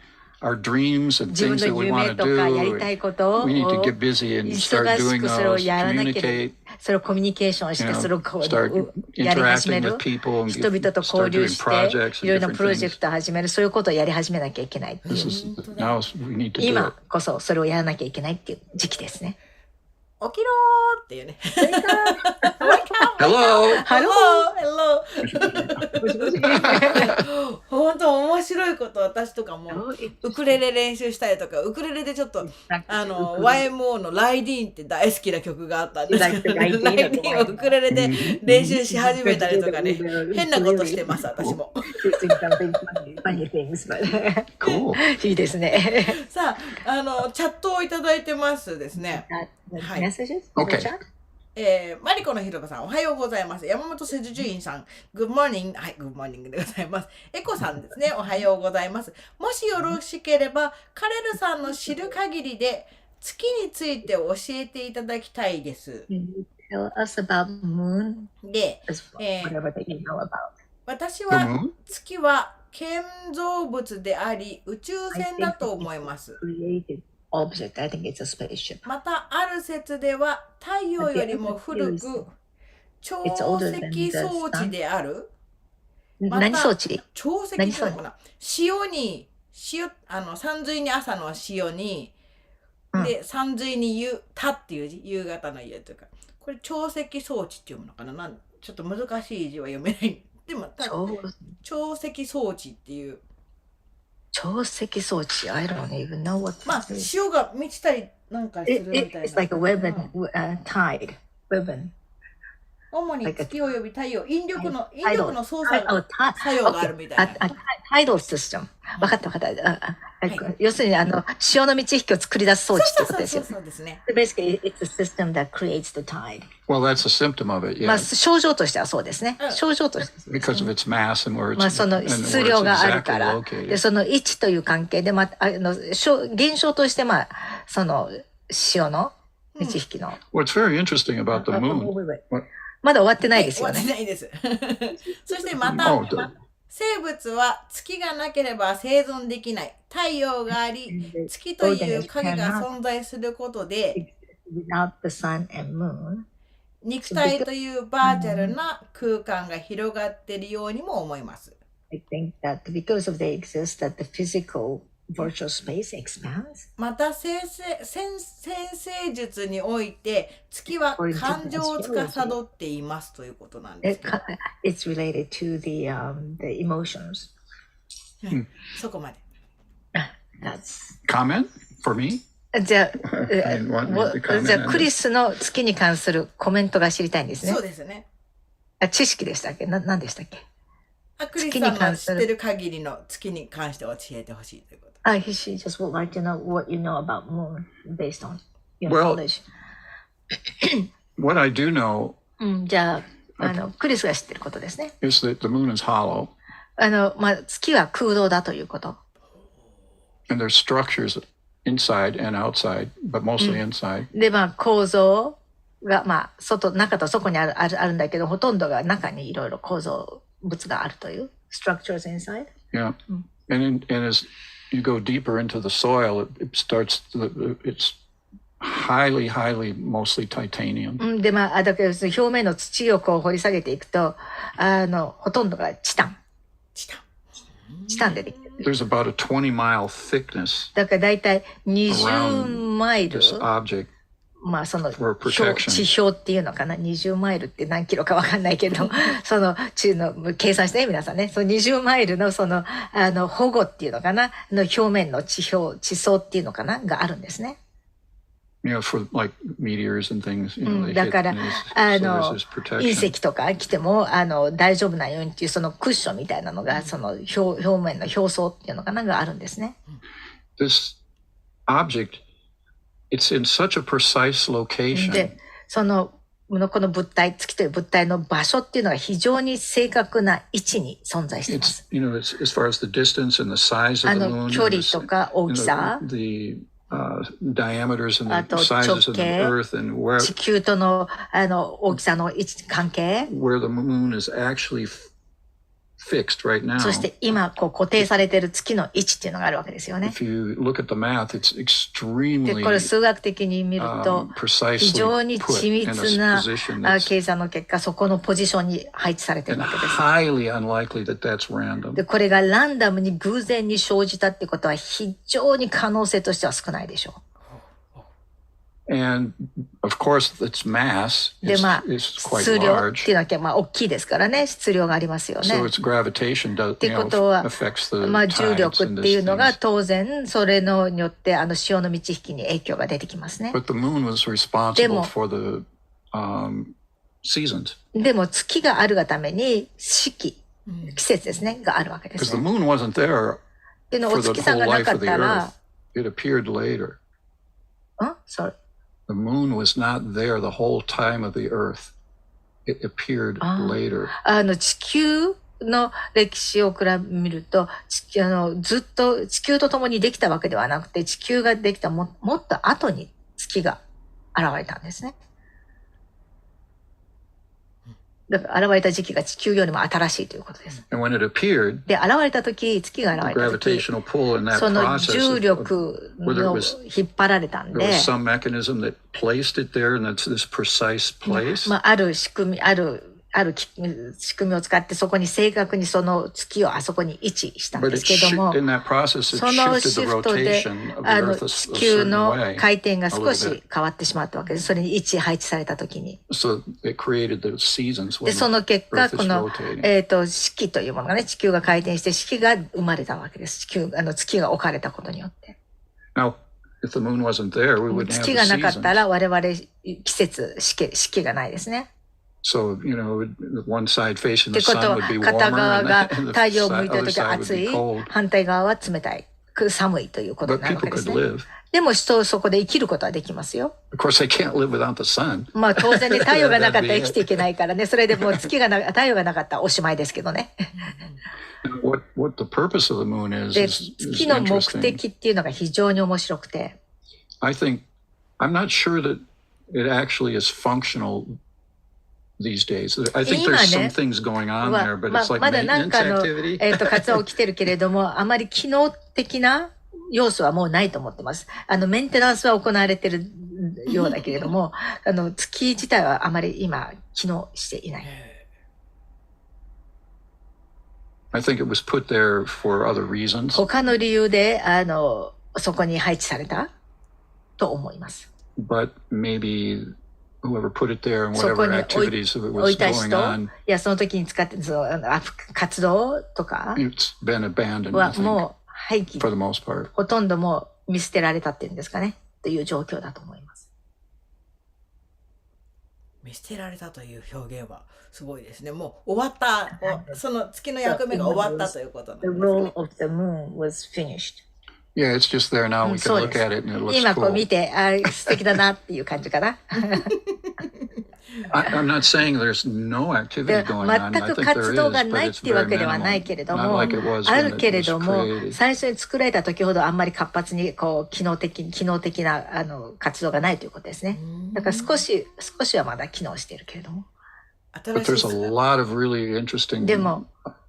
our dreams and 自分 things の that we 夢 want to とかやりた do. いことを We need to get busy and 忙 start し doing くそれを those, やらなけれ communicate, ば、それをコミュニケーションし you て、それを know, start やり始め interacting る。 with people and 人々と交 start 流 doing して、 projects いろい and ろな different プロジェク things. トを始める、そういうことをやり始めなきゃいけないっていう。 This is now we need to do it. 今こそそれをやらなきゃいけないっていう時期ですね。起きろーっていうね。Hello. Hello! 本当面白いこと、私とかもウクレレ練習したりとか、ウクレレでちょっとYMO のライディーンって大好きな曲があったんですけど、ライディーンをウクレレで練習し始めたりとかね、変なことしてます、私も。Cool. いいですね。さあ、チャットをいただいてますですね。はい。マリコのひろこさん、おはようございます。山本セジュジュインさん、グッモーニング、はい、グッモーニングでございます。エコさんですね、おはようございます。もしよろしければ、カレルさんの知る限りで、月について教えていただきたいです。Tell us about moon. で、 Whatever that you know about. 私は月は建造物であり、宇宙船だと思います。Object. I think it's a spaceship. またある説では太陽よりも古く潮汐装置である。何装置？潮汐っていうのかな。潮に山水に朝の潮に、で山水にたっていう字、夕方の夕というか、これ潮汐装置っていうのかな。ちょっと難しい字は読めない。でも潮汐装置っていう。潮汐装置 I don't even know what まあ潮が満ちたりなんかするみたいな。It's like a weapon, tide, weapon. 主に月および太陽、引力の操作作用があるみたいな。Tidal system. 分かった分かった。要するに潮の満ち引きを作り出す装置ってことですよ。そうですね。Basically, it's a system that creates the tide. Well, that's a symptom of it. まあ Yeah. 症状としてはそうですね。症状として。Because of its mass and where it's まあその質量があるから、でその位置という関係で、まあ現象としてまあその潮の満ち引きの。What's very interesting about the moon. まだ終わってないですよね。終わってないです。そしてまた、生物は月がなければ生存できない。太陽があり、月という影が存在することで、肉体というバーチャルな空間が広がっているようにも思います。I think that because of they exist, that the physical virtual space expands. また先生術において月は感情を司っていますということなんですけど。It's related to the emotions. そこまで。That's Comment for me? じゃあクリスの月に関するコメントが知りたいんですね。そうですね。知識でしたっけ？何でしたっけ？クリスさんの知ってる限りの月に関して教えてほしいということ。She just would like to know what you know about moon based on your knowledge. What I do know じゃあクリスが知ってることですね。is that the moon is hollow. まあ月は空洞だということ。And there's structures inside and outside, but mostly inside. でまあ構造がまあ中と外にあるんだけど、ほとんどが中にいろいろ構造物があるという structures inside. Yeah. And as you go deeper into the soil, it's highly, mostly titanium. でまあだけど表面の土をこう掘り下げていくとほとんどがチタンでできてる。There's about a 20-mile thickness だからだいたい20マイル。this object まあその for protection. 地表っていうのかな、20マイルって何キロかわかんないけどその計算してね皆さんね、その20マイルのその保護っていうのかなの表面の地層っていうのかながあるんですね。You know, for like meteors and things, you know, they だから hit, and so there's this 隕 protection. 石とか来ても大丈夫なようにっていうそのクッションみたいなのがその表面の表層っていうのかながあるんですね。This object, it's in such a precise location. でこの物体、月という物体の場所っていうのが非常に正確な位置に存在しています。You know, it's, as far as the distance and the size of the moon, 距離とか大きさ、 the diameters and あと the 直 sizes of the 径、 Earth, and 地球との大きさの位置関係、 where the moon is actually fixed right now. そして今こう固定されている月の位置っていうのがあるわけですよね。If you look at the math, it's で extremely これ数学的に見ると非 precisely 常に put 緻 in a 密な position that's 計算の結果そこのポジションに配置されてい and るわけです。 highly unlikely that that's random. でこれがランダムに偶然に生じたってことは非常に可能性としては少ないでしょう。And of course, its mass で is, まあ is quite 質量って large. いうのはまあ大きいですからね、質量がありますよ So ね。 its gravitation does, ってことは affects the まあ重 tides 力 and っていう these のが things. 当然それのによって潮の満ち引きに影響が出てきますね。 But the moon was でも responsible for the seasons. でも月があるがために四季、季節ですねがあるわけで Because す the ね。 moon wasn't there っていうのお for the 月さん whole がな life かっ of the たら earth. It appeared later. sorry The moon was not there the whole time of the earth. It appeared later. 地球の歴史を見るとずっと地球と共にできたわけではなくて地球ができたもっと後に月が現れたんですね。だから現れた時期が地球よりも新しいということです。 And when it appeared, で現れた時月が the 現れた時 gravitational pull in that その process, 重 of- 力 whether の it was 引っ張られたん there で was some mechanism that placed it there, and that's this precise place. まあ、ある仕組み仕組みを使ってそこに正確にその月をあそこに位置したん But で it すけども in that process, it その shifted シ the フトで rotation of the earth a 地球 certain の way. 回転が少 a little し bit. 変わってしまったわけです。それに位置配置された時に。 So it created the seasons で when その結果 the earth こ is の、 rotating. 四季というものがね地球が回転して四季が生まれたわけです。月が置かれたことによって。 Now, if the moon wasn't there, we wouldn't have 月 the がなかった seasons. ら我々季節四季がないですね。 So, one side facing っ the てこと sun は would be 片 warmer, 側 and が the 太陽を向いてる other 時は side 暑 would be い cold. 反対側は冷たい寒いということに But なるわけ people です could ね。 live. でもそこで生きることはできますよ。 Of course, they can't live without the sun. まあ当然ね太陽がなかったら生きていけないからねそれでもう太陽がなかったらおしまいですけどね。What the purpose of the moon is で is 月の目 interesting. 的っていうのが非常に面白くて I think I'm not sure that it actually is functional these days. I think 今 there's ね some things going on は there, but ま it's like まだなん maintenance かの、 activity. 活動起きてるけれどもあまり機能的な要素はもうないと思ってます。メンテナンスは行われてるようだけれども月自体はあまり今機能していない。I think it was put there for other reasons. 他の理由でそこに配置されたと思います。 But maybe whoever put it there and そこ whatever に activities that it 置 was いた going 人 on, いやその時に使って活動とか it's been abandoned, は I think, もう廃棄 for the most part. ほとんどもう見捨てられたっていうんですかねという状況だと思います。見捨てられたという表現はすごいですね。もう終わったその月の役目が終わったということなんで The す role ね。 of the moon was finished. Yeah, it's just there now. We can そうで look す at it and it looks 今こう cool. 見て素敵だなっていう感じかな。I'm not saying there's no で activity going on. 全 I く think 活 there 動 is, が but ないっ it's ていうわ very けではない minimal. けれど Not も like it was あ when るけ it れ was ども created. 最初に作られた時ほどあんまり活発にこう機能的な活動がないということですね。だから少しはまだ機能しているけれども But 新 there's しい a lot of really interesting でも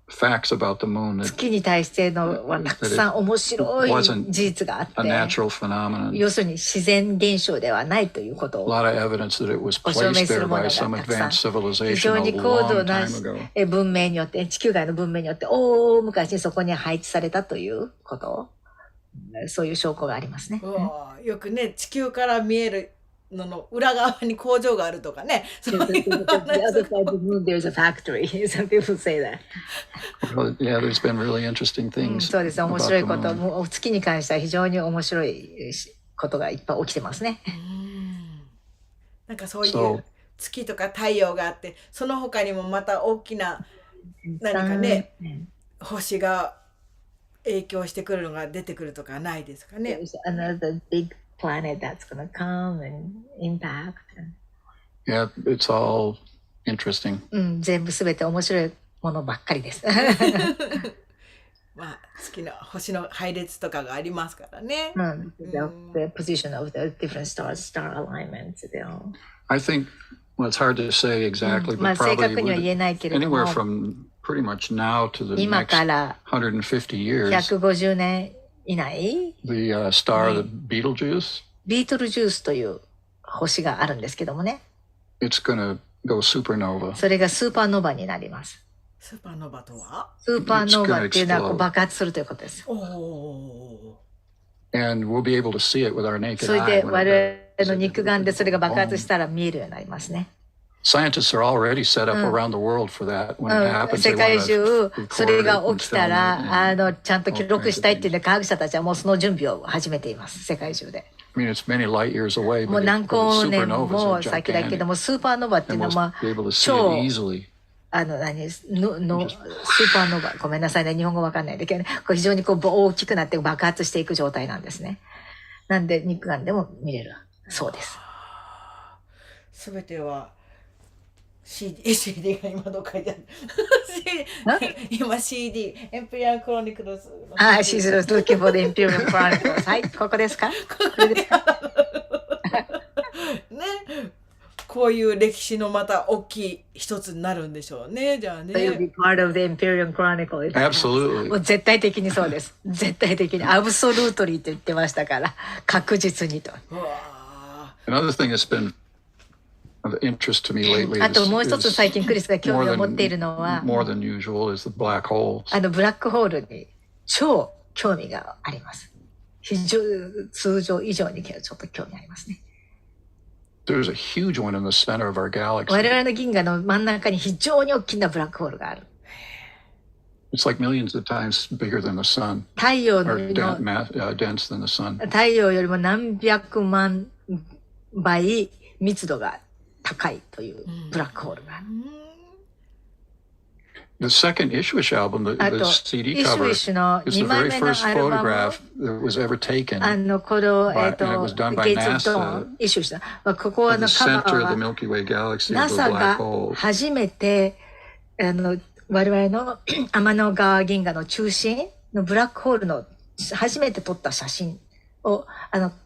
facts about the moon that 月に対してのたくさん面白い事実があっ a て natural phenomenon. 要するに自然現象ではないということ A を lot of evidence that it was ご証明 placed す there るもの by が some たくさん advanced 非常 civilization に a 高度 long な time ago. 文明によって地球外の文明によって大昔にそこに配置されたということそういう証拠がありますね。うわよくね地球から見えるのの裏側に工場があるとかね。そういう The other side of the moon, there's a factory. Some people say that. Well, yeah, there's been really interesting うん things そうですね。面 about 白い the こと、 moon. もう月に関しては非常に面白いことがいっぱい起きてますね。なんかそういそうう月とか太陽があってその他にもまた大きな何かね星が影響してくるのが出てくるとかないですかね。 There's another big planet that's going to come and impact. Yeah, it's all interesting. うん、全部すべて面白いものばっかりです。まあ月の星の配列とかがありますからね。うん、the position of the different stars, star alignments, they all. I think, well, it's hard to say exactly, まあ but 正 probably 確には言えないけれども anywhere from pretty much now to the 今 next から150 years, 150年以内、the star of the Betelgeuse, ビートルジュースという星があるんですけどもね。it's going to go supernova. それがスーパーノヴァになります。スーパーノヴァとは？スーパーノヴァっていうのはこう爆発するということです。おお。And we'll be able to see it with our naked それ eye. で when 我 it 々の肉眼でそれが爆発したら見えるようになりますね。Scientists are already set up around the world for that. When it happens, 世 they 界 want 中 to それ record が it and 起きた film ら it. And, ちゃんと記録したいっていうんで科学者たちはもうその準備を始めています。世界中で。I mean, it's many light years away, もう but 何光年 supernovas も are 先だけど gigantic. もスーパーノヴァっていうの And は we'll be able to see 超 it easily. スーパーノヴァ、ごめんなさいね、日本語わかんないんだけどね、こう非常にこう大きくなって爆発していく状態なんですね。なんで肉眼でも見れるそうです。すべては CD が今どっかにある。今 CD、エンペリアルクロニクルズ。she's looking for the Imperial Chronicles. はい、ここですか？これですか？ね。こういう歴史のまた大きい一つになるんでしょうね。じゃあね。You'll be part of the Imperial Chronicles. Absolutely. もう絶対的にそうです。絶対的に。アブソルートリーって言ってましたから、確実にと。Another thing that's been of interest to me lately あともう一つ is 最近クリスが興 more 味を持っているのは、 than usual is the black holes. ブラックホールに超興味があります。通常以上にちょっと興味ありますね。There's a huge one in the center of our 我 galaxy. 々の銀河の真ん中に非常に大きなブラックホールがある。It's like millions of times bigger than the sun, 太陽 or の dense than the sun. 太陽よりも何百万倍密度が高いというブラックホールがある。The second Ishwish album, the あと、CD イシュ cover, イシュの is the 2枚 very 目の first アルバム photograph that was ever taken この、 and it was done by ゲイツ・ド NASA ン、イシュイシュだ。ここ of の the カバ center ー of the は、Milky Way galaxy of the NASA black が holes. 初めて、我々の天の川銀河の中心のブラックホールの初めて撮った写真を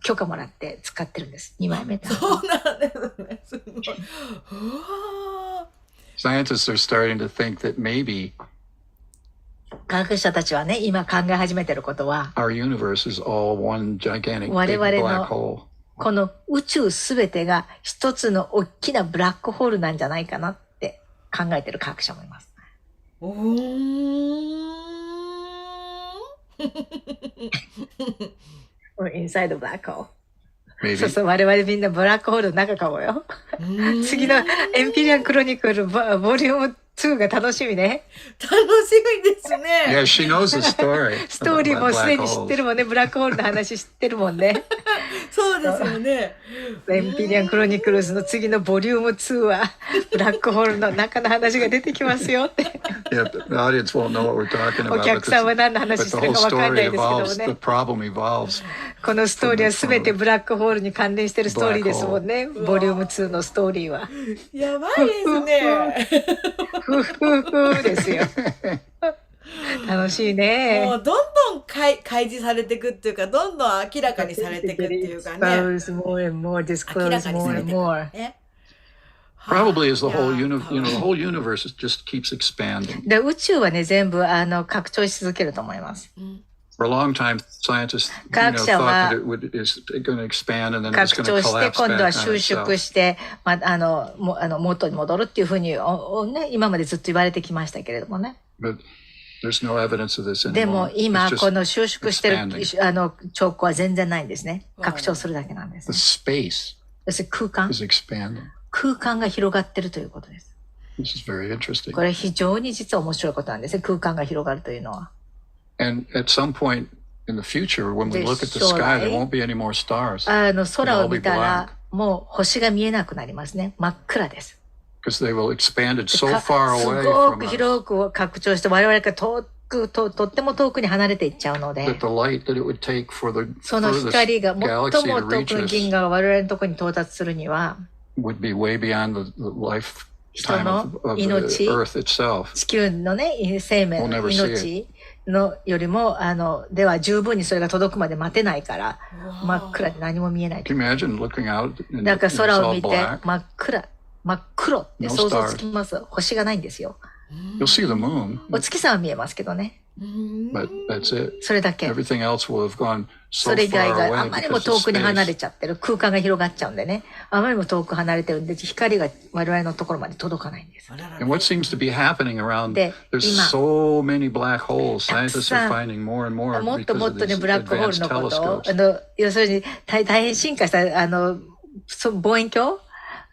許可もらって使ってるんです。2枚目。そうなんですね。すごい。うわ Scientists are starting to think that maybe 科学者たちはね、今考え始めてることは、 our universe is all one gigantic 我 big 々 black の hole. この宇宙すべてが一つの大きなブラックホールなんじゃないかなって考えてる科学者もいます。We're inside the black hole. Maybe. そうそう、我々みんなブラックホールの中かもよ。次のエンピリアンクロニクルボリューム2が楽しみね。楽しみですね。Yeah, she knows the story. ストーリーも about すで black に知って holes. るもんね。ブラックホールの話知ってるもんね。そうですよね。エンピリアンクロニクルズの次のボリューム2はブラックホールの中の話が出てきますよって。Yeah, the audience won't know what we're talking お about. 客さんは何の話 But し the てる whole かわかんない story ですけども evolves. ね。 The problem evolves. このストーリーはすべてブラックホールに関連してるストーリーですもんね。ボリューム2のストーリーは。やばいですね。ふふふですよ。楽しいね。もうどんどん開示されていくっていうか、どんどん明らかにされていくっていうかね。Disclose more and more, 明ら disclose かに more され and ていく more. ね。 Probably is the whole Yeah. the whole universe just keeps expanding. で宇宙はね、全部拡張し続けると思います。For a long time, scientists科学者は thought that it is going to expand and then it was 拡 going 張 to して collapse 今度は back 収 on 縮 itself. して、元に戻るっていうふうにね、今までずっと言われてきましたけれどもね。 But there's no evidence of this でも anymore. 今 It's こ just の収縮してる expanding. 兆候は全然ないんですね。拡張するだけなんです The ね。 space 要するに空間 is expanding. 空間が広がってるということです。 This is very interesting. これ非常に実は面白いことなんですね。空間が広がるというのは。 And at some point in the future, when we で、 look at the 将 sky, 来 there won't be any more stars 空を見たらもう星が見えなくなりますね。真っ暗です。 because they will expanded す so far ご away く from us 広く拡張して我々がとっても遠くに離れていっちゃうので、 that the light that it would take for the その furthest 光が最 galaxy も to 遠 reach くの us 銀河が我々のところに到達するには、 would be way beyond the 人 lifetime の of the 命、 Earth itself. 地球のね、生命 We'll の never see 命のよりも、では十分にそれが届くまで待てないから、真っ暗で何も見えない。 Can you imagine looking out and だから it's 空を all 見て black? 真っ黒って No 想像つきます。星がないんですよ。You'll see the moon, お月さんは見えますけどね。but that's it. それだけ。 Everything else will have gone そ so れ以外 far が away あまりも because 遠 of くに離れ space. ちゃってる。空間が広がっちゃうんでね。あまりも遠く離れてるんで、光が我々のところまで届かないんです。And what seems to be happening around, で、 there's 今、 so many black holes. たく Scientists さ are ん finding more and more もっと because もっ of とね、 these ブラックホール advanced のことを、 telescopes. 要するに大変進化した、望遠鏡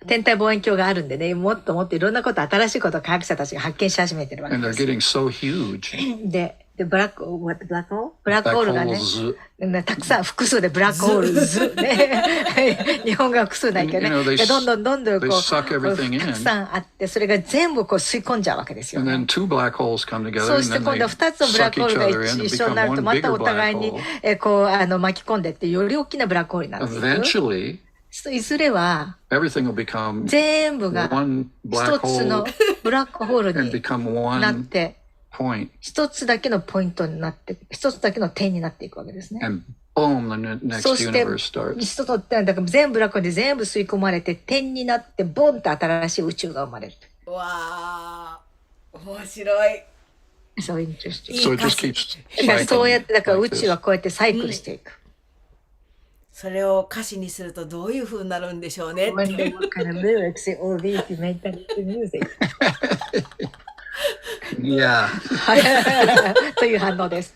天体望遠鏡があるんでね、もっともっといろんなこと、新しいことを科学者たちが発見し始めてるわけ And で they're す。 getting so huge. で、ブラックホールブラック Black ホールがね、 holes. たくさん複数でブラックホールズね。日本語は複数ないけど You know, ね。 they でどんどんどんどんこ they う、 suck こう everything in. たくさんあって、それが全部こう吸い込んじゃうわけですよ And ね。 then two black holes come together そう and して then 今 they 度は2つのブラッ suck クホー each ルが other in to 一緒にな become ると、 one また bigger お互い black に hole. こう巻き込んでって、より大きなブラックホールになっていく。 Eventually, いずれは、 everything will become 全部が one black 一つの hole ブラックホール and に become なっ one て、 point. 一つだけのポイントになって、一つだけの点になっていくわけですね。 And boom, the next そして、 universe starts. 一つの点、だから全部ブラックホールで全部吸い込まれて、点になって、ボンと新しい宇宙が生まれる。わあ、面白い。そういうinteresting。 So it just keeps だからそうやっ cycling て、だから宇 like 宙は this. こうやってサイクルしていく。それを歌詞にするとどういう風になるんでしょうねって。 What kind of lyrics say all these you make that into music? Yeah. という反応です。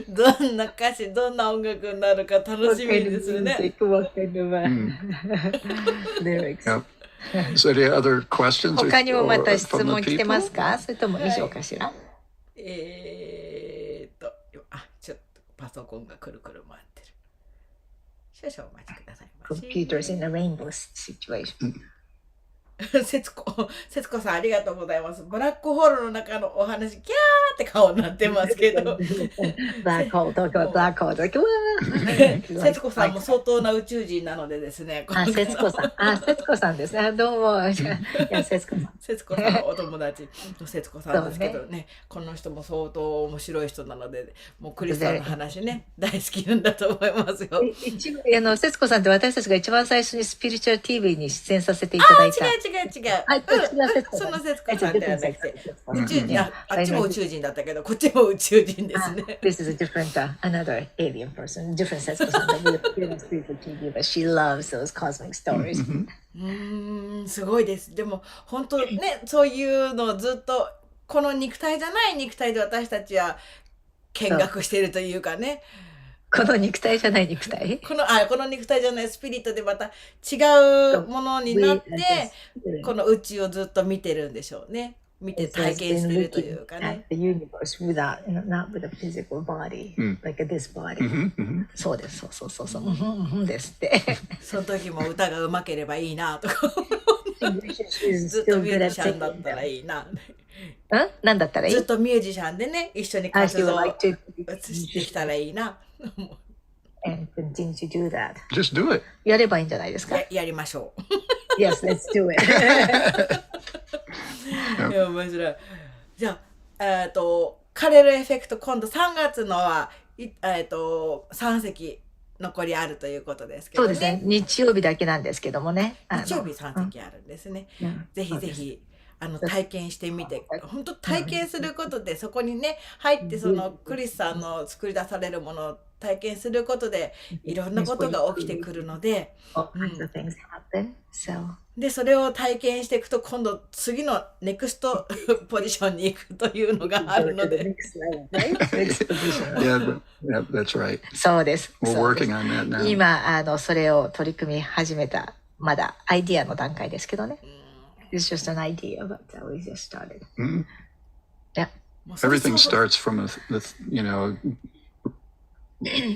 どんな歌詞、どんな音楽になるか楽しみですね。 What kind of lyrics? Yep. So any other questions 他にもまた or 質 from 問 the 来てま people? すか？それとも以上かしら？ちょっとパソコンがくるくる回ってる。少々お待ちくださいまし。 Computers in a rainbow situation. 節子さんありがとうございます。ブラックホールの中のお話、キャーって顔になってますけど。Black hole, talk about black hole. Like, wow. 節子さんも相当な宇宙人なのでですね。あ、節子さん。あ、節子さんですね。どうも。いや、節子さん。節子さんのお友達の節子さんですけどね、この人も相当面白い人なので、もうクリスさんの話ね、大好きなんだと思いますよ。節子さんって私たちが一番最初にスピリチュアル TV に出演させていただいた。違う。その節子さんではなくて、宇宙人、あっちも宇宙人だったけど、こっちも宇宙人ですね。This is a different, another alien person, different 節子さんthat we experience spiritual TV, but she loves those cosmic stories. すごいです。でも本当ね、そういうのをずっとこの肉体じゃない肉体で私たちは見学しているというかね。この肉体じゃない肉体？この肉体じゃないスピリットでまた違うものになって、この宇宙をずっと見てるんでしょうね。見て体験してるというかね。The universe without, not with a physical body, like this body. そうです、そうですって。その時も歌がうまければいいなとか。ずっとミュージシャンだったらいいな。何だったらいい？ずっとミュージシャンでね、一緒に活動してきたらいいな。And continue to do that. Just do it. やればいいんじゃないですか？やりましょう。Yes, let's do it. いや面白い。じゃあ、カレルエフェクト今度3月のは3席残りあるということですけどね。そうですね。日曜日だけなんですけどもね。日曜日3席あるんですね。ぜひぜひ。体験してみて、本当体験することでそこにね入ってそのクリスさんの作り出されるものを体験することでいろんなことが起きてくるので、でそれを体験していくと今度次のネクストポジションに行くというのがあるので。Yeah, that's right. そうです。We're working on that now. 今それを取り組み始めたまだアイディアの段階ですけどね。It's just an idea, but we just started. Yeah. Everything starts from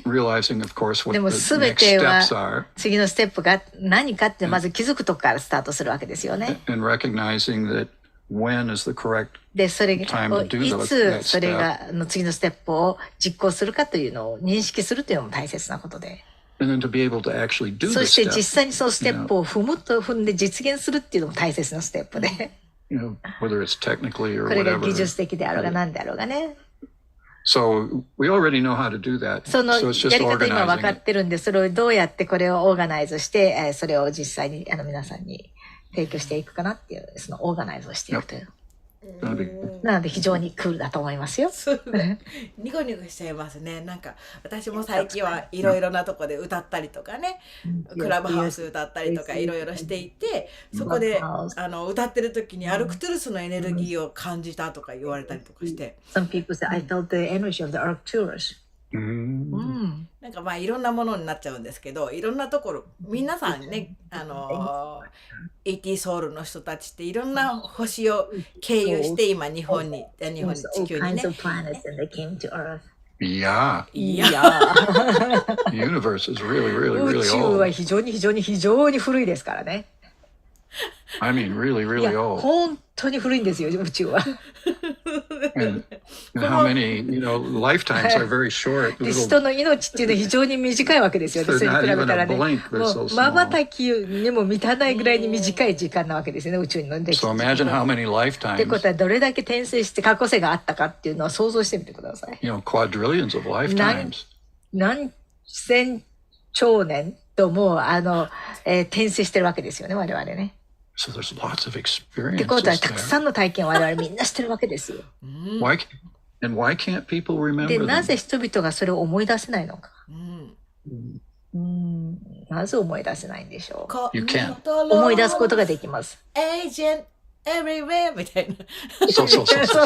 realizing, of course, what でも the 全 next ては steps are, 次のステップが何かってまず気づくとこからスタートするわけですよね。and recognizing that when is the correct で、それが time to do い that つそれ step. が次のステップを実行するかというのを認識するというのも大切なことで。And then to be able to actually do そ the して step, 実際にそのステップを踏んで実現するっていうのも大切なステップで。whether it's technically or これが whatever. 技術的であろうが何であろうがね。So we already know how to do that. その So it's や just り方今分 organizing か it. ってるんで、それをどうやってこれをオーガナイズして、それを実際に皆さんに提供していくかなっていう、そのオーガナイズをしていくという。なので非常にクールだと思いますよ。ニコニコしちゃいますね。なんか私も最近はいろいろなとこで歌ったりとかね、クラブハウス歌ったりとかいろいろしていて、そこで歌ってる時にアルクトゥルスのエネルギーを感じたとか言われたりとかして。Some people say I felt the energy of the Arcturus. なんかまあいろんなものになっちゃうんですけど、いろんなところ皆さんね、AT ソウルの人たちっていろんな星を経由して今日本に地球にね。Yeah. The universe is really, really, 宇 really 宙は old. 非常に非常に非常に古いですからね。I mean, really, い really や old. 本当に古いんですよ宇宙は。And how many, lifetimes are very short. で Little, 人の命っていうのは非常に短いわけですよね。そ they're れに not 比べたら even ね。 a も blink. They're so う small. 瞬きにも満たないぐらいに短い時間なわけですよね宇宙の歴史 So って imagine how many こと lifetimes, はどれだけ転生して過去世があったかっていうのは想像してみてください。quadrillions of lifetimes. 何千兆年ともう転生してるわけですよね我々ね。So there's lots of ってことは experiences たく there. さんの体験を我々みんなしてるわけですよ。 Why can't people で remember な them? ぜ人々がそれを思い出せないのか。なぜ思い出せないんでしょう。 You can. 思い出すことができます。エージェント everywhere みたいな。そうそうそうそう。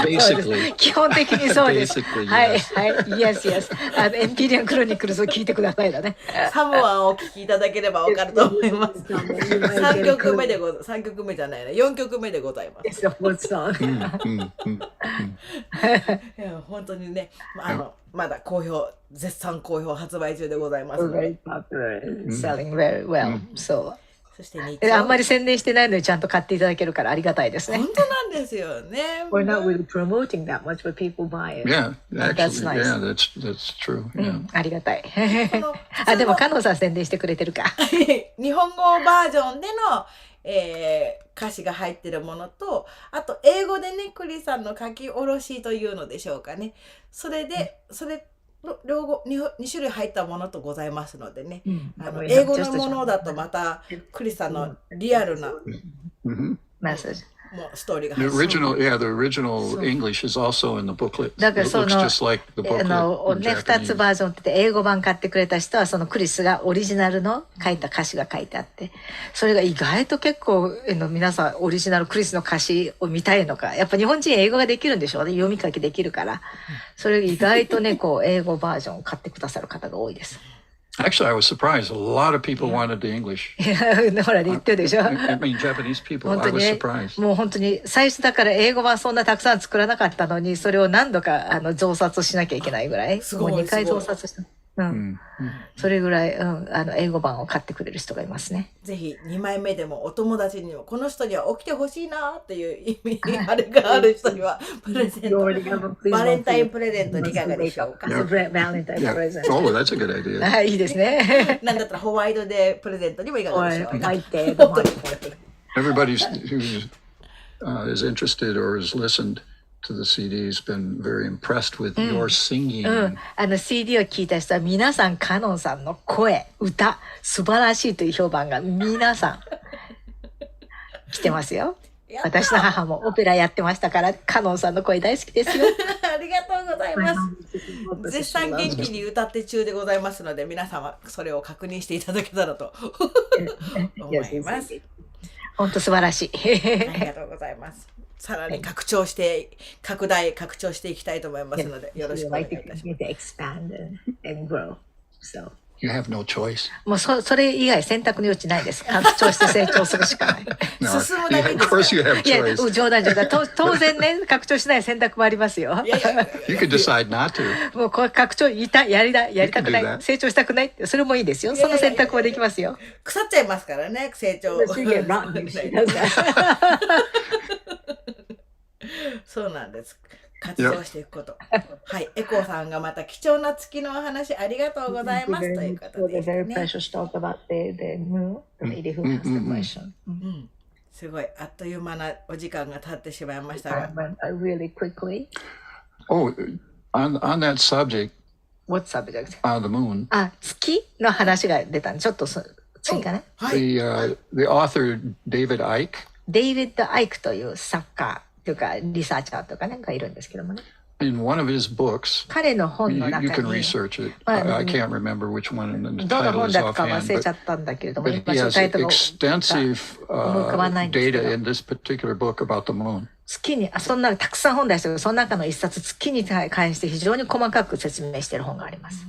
Basically. 基本的にそうです。 Basically, はい yes. はい。Yes. エンピリアンクロニクルズを聞いてくださいだね。サモアをお聞きいただければわかると思います。3曲目で3曲目じゃないな、4曲目でございます。いや本当にね、まだ絶賛好評発売中でございますので。 Very popular, selling very well. そう。そしてあんまり宣伝してないのにちゃんと買っていただけるからありがたいですね。本当なんですよね。 We're not really promoting that much, but people buy it. Yeah, That's actually, nice. yeah, that's true. Yeah. ありがたい。あ、でもカノンさん宣伝してくれてるか。日本語バージョンでの、歌詞が入ってるものと、あと英語でね、クリさんの書き下ろしというのでしょうかね。それ両方2種類入ったものとございますのでね、英語のものだとまたクリスさんのリアルなメッセージ。もうストーリーが The original English is also in the booklet. だから It そ looks の just like the booklet in 2つ Japanese. バージョンって英語版買ってくれた人はそのクリスがオリジナルの書いた歌詞が書いてあって、それが意外と結構皆さんオリジナルクリスの歌詞を見たいのか、やっぱ日本人英語ができるんでしょうね、読み書きできるから、それ意外とね英語バージョンを買ってくださる方が多いです。Actually, I was surprised. A lot of people wanted the English. ほら言ってるでしょ。 I mean, Japanese people. 本 I 当 was にね、surprised. もう本当に最初だから英語版そんなたくさん作らなかったのに、それを何度か増刷しなきゃいけないぐらい、すごいもう2回増刷した。うん。それぐらい、英語版を買ってくれる人がいますね。ぜひ2枚目でもお友達にもこの人には起きてほしいなっていう意味あれがある人にはプレゼント、バレンタインプレゼントいかがでしょうか。 Yeah. present. Oh, that's a good idea. はい、いいですね。なんだったらホワイトデープレゼントにもいかがでしょうか。 Everybody who is interested or has listened to the CD has been very impressed with your singing. CD を聞いた人は皆さんカノンさんの声、歌、素晴らしいという評判が皆さん来てますよ。私の母もオペラやってましたからカノンさんの声大好きですよ。ありがとうございます。絶賛元気に歌って中でございますので、皆様それを確認していただけたらと思います。本当素晴らしい。ありがとうございます。さらに拡張していきたいと思いますので、よろしくお願いいたします。You have no choice. もうそれ以外選択の余地ないです。拡張して成長するしかない。No, 進むだけ of ですか course you have いや、 choice. 冗談。当然ね、拡張しない選択もありますよ。いやいや You could decide not to. もうこれ拡張やりたくな You can do い、 that. 成長したくないって、それもいいですよ。その選択もできますよ。腐っちゃいますからね、成長。そうなんです。活動していくこと。はい、エコーさんがまた貴重な月のお話ありがとうございますということですね。すごいあっという間なお時間が経ってしまいましたが。Oh, on that subject, What subject? the moon. 月の話が出たんで、ちょっと次かね。The author David Icke. デイビッド・アイクという作家っていうかリサーチャーとかねがいるんですけどもね。In one of his books, 彼の本の you 中 can に research it. I can't remember which one, and the どの title 本 is だか忘 offhand. れちゃったんだけれども、 But 今 he ちょっと has タイトルが extensive 思い浮かばないんですけど、 data in this particular book about the moon. 月にそんなたくさん本出してる、その中の一冊月に関して非常に細かく説明している本があります。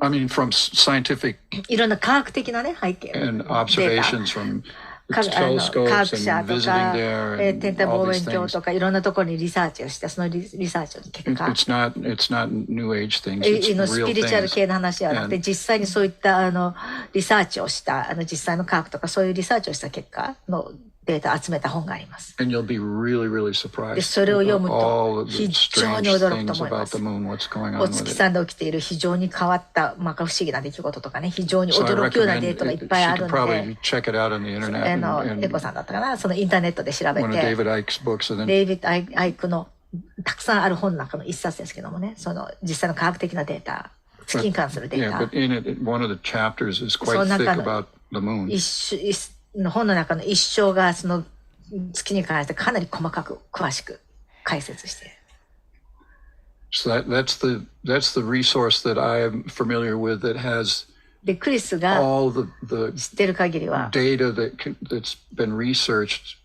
I mean, from scientific いろんな科学的なね背景 and データ observations from 科学 telescopes 者 and と visiting か、 there 天 and 体 all 望 these 遠鏡 things. とかいろんなところにリサーチをして、そのリサーチの結果、 It's not New Age things. It's スピ real リチュアル things. 系の話ではなくて、実際にそういったリサーチをした実際の科学とかそういうリサーチをした結果のデータを集めた本があります。 And you'll be really, really で surprised それを読む all と of the 非常 strange に驚くと things 思いま about す。 the moon, what's going お on 月 with さ it. んで起きている非常に変わった摩訶不思議な出来事とかね、非常に So I 驚くような recommend データがいっ she ぱいある could ん probably で、check it out on the internet エ and コさんだったかな、そのインターネットで調べ one of て、 David Icke's books, and then デイビッド・アイクのたくさんある本の中の一冊ですけどもね、その実際の科学的なデータ、月に関するデー yeah, タ but in it, one of the chapters is quite その thick 中の about the moon. 本の中の一章がその月に関してかなり細かく詳しく解説している。So that's the resource that I am familiar with that has で、クリスが all the 知ってる限りは、 data that's been researched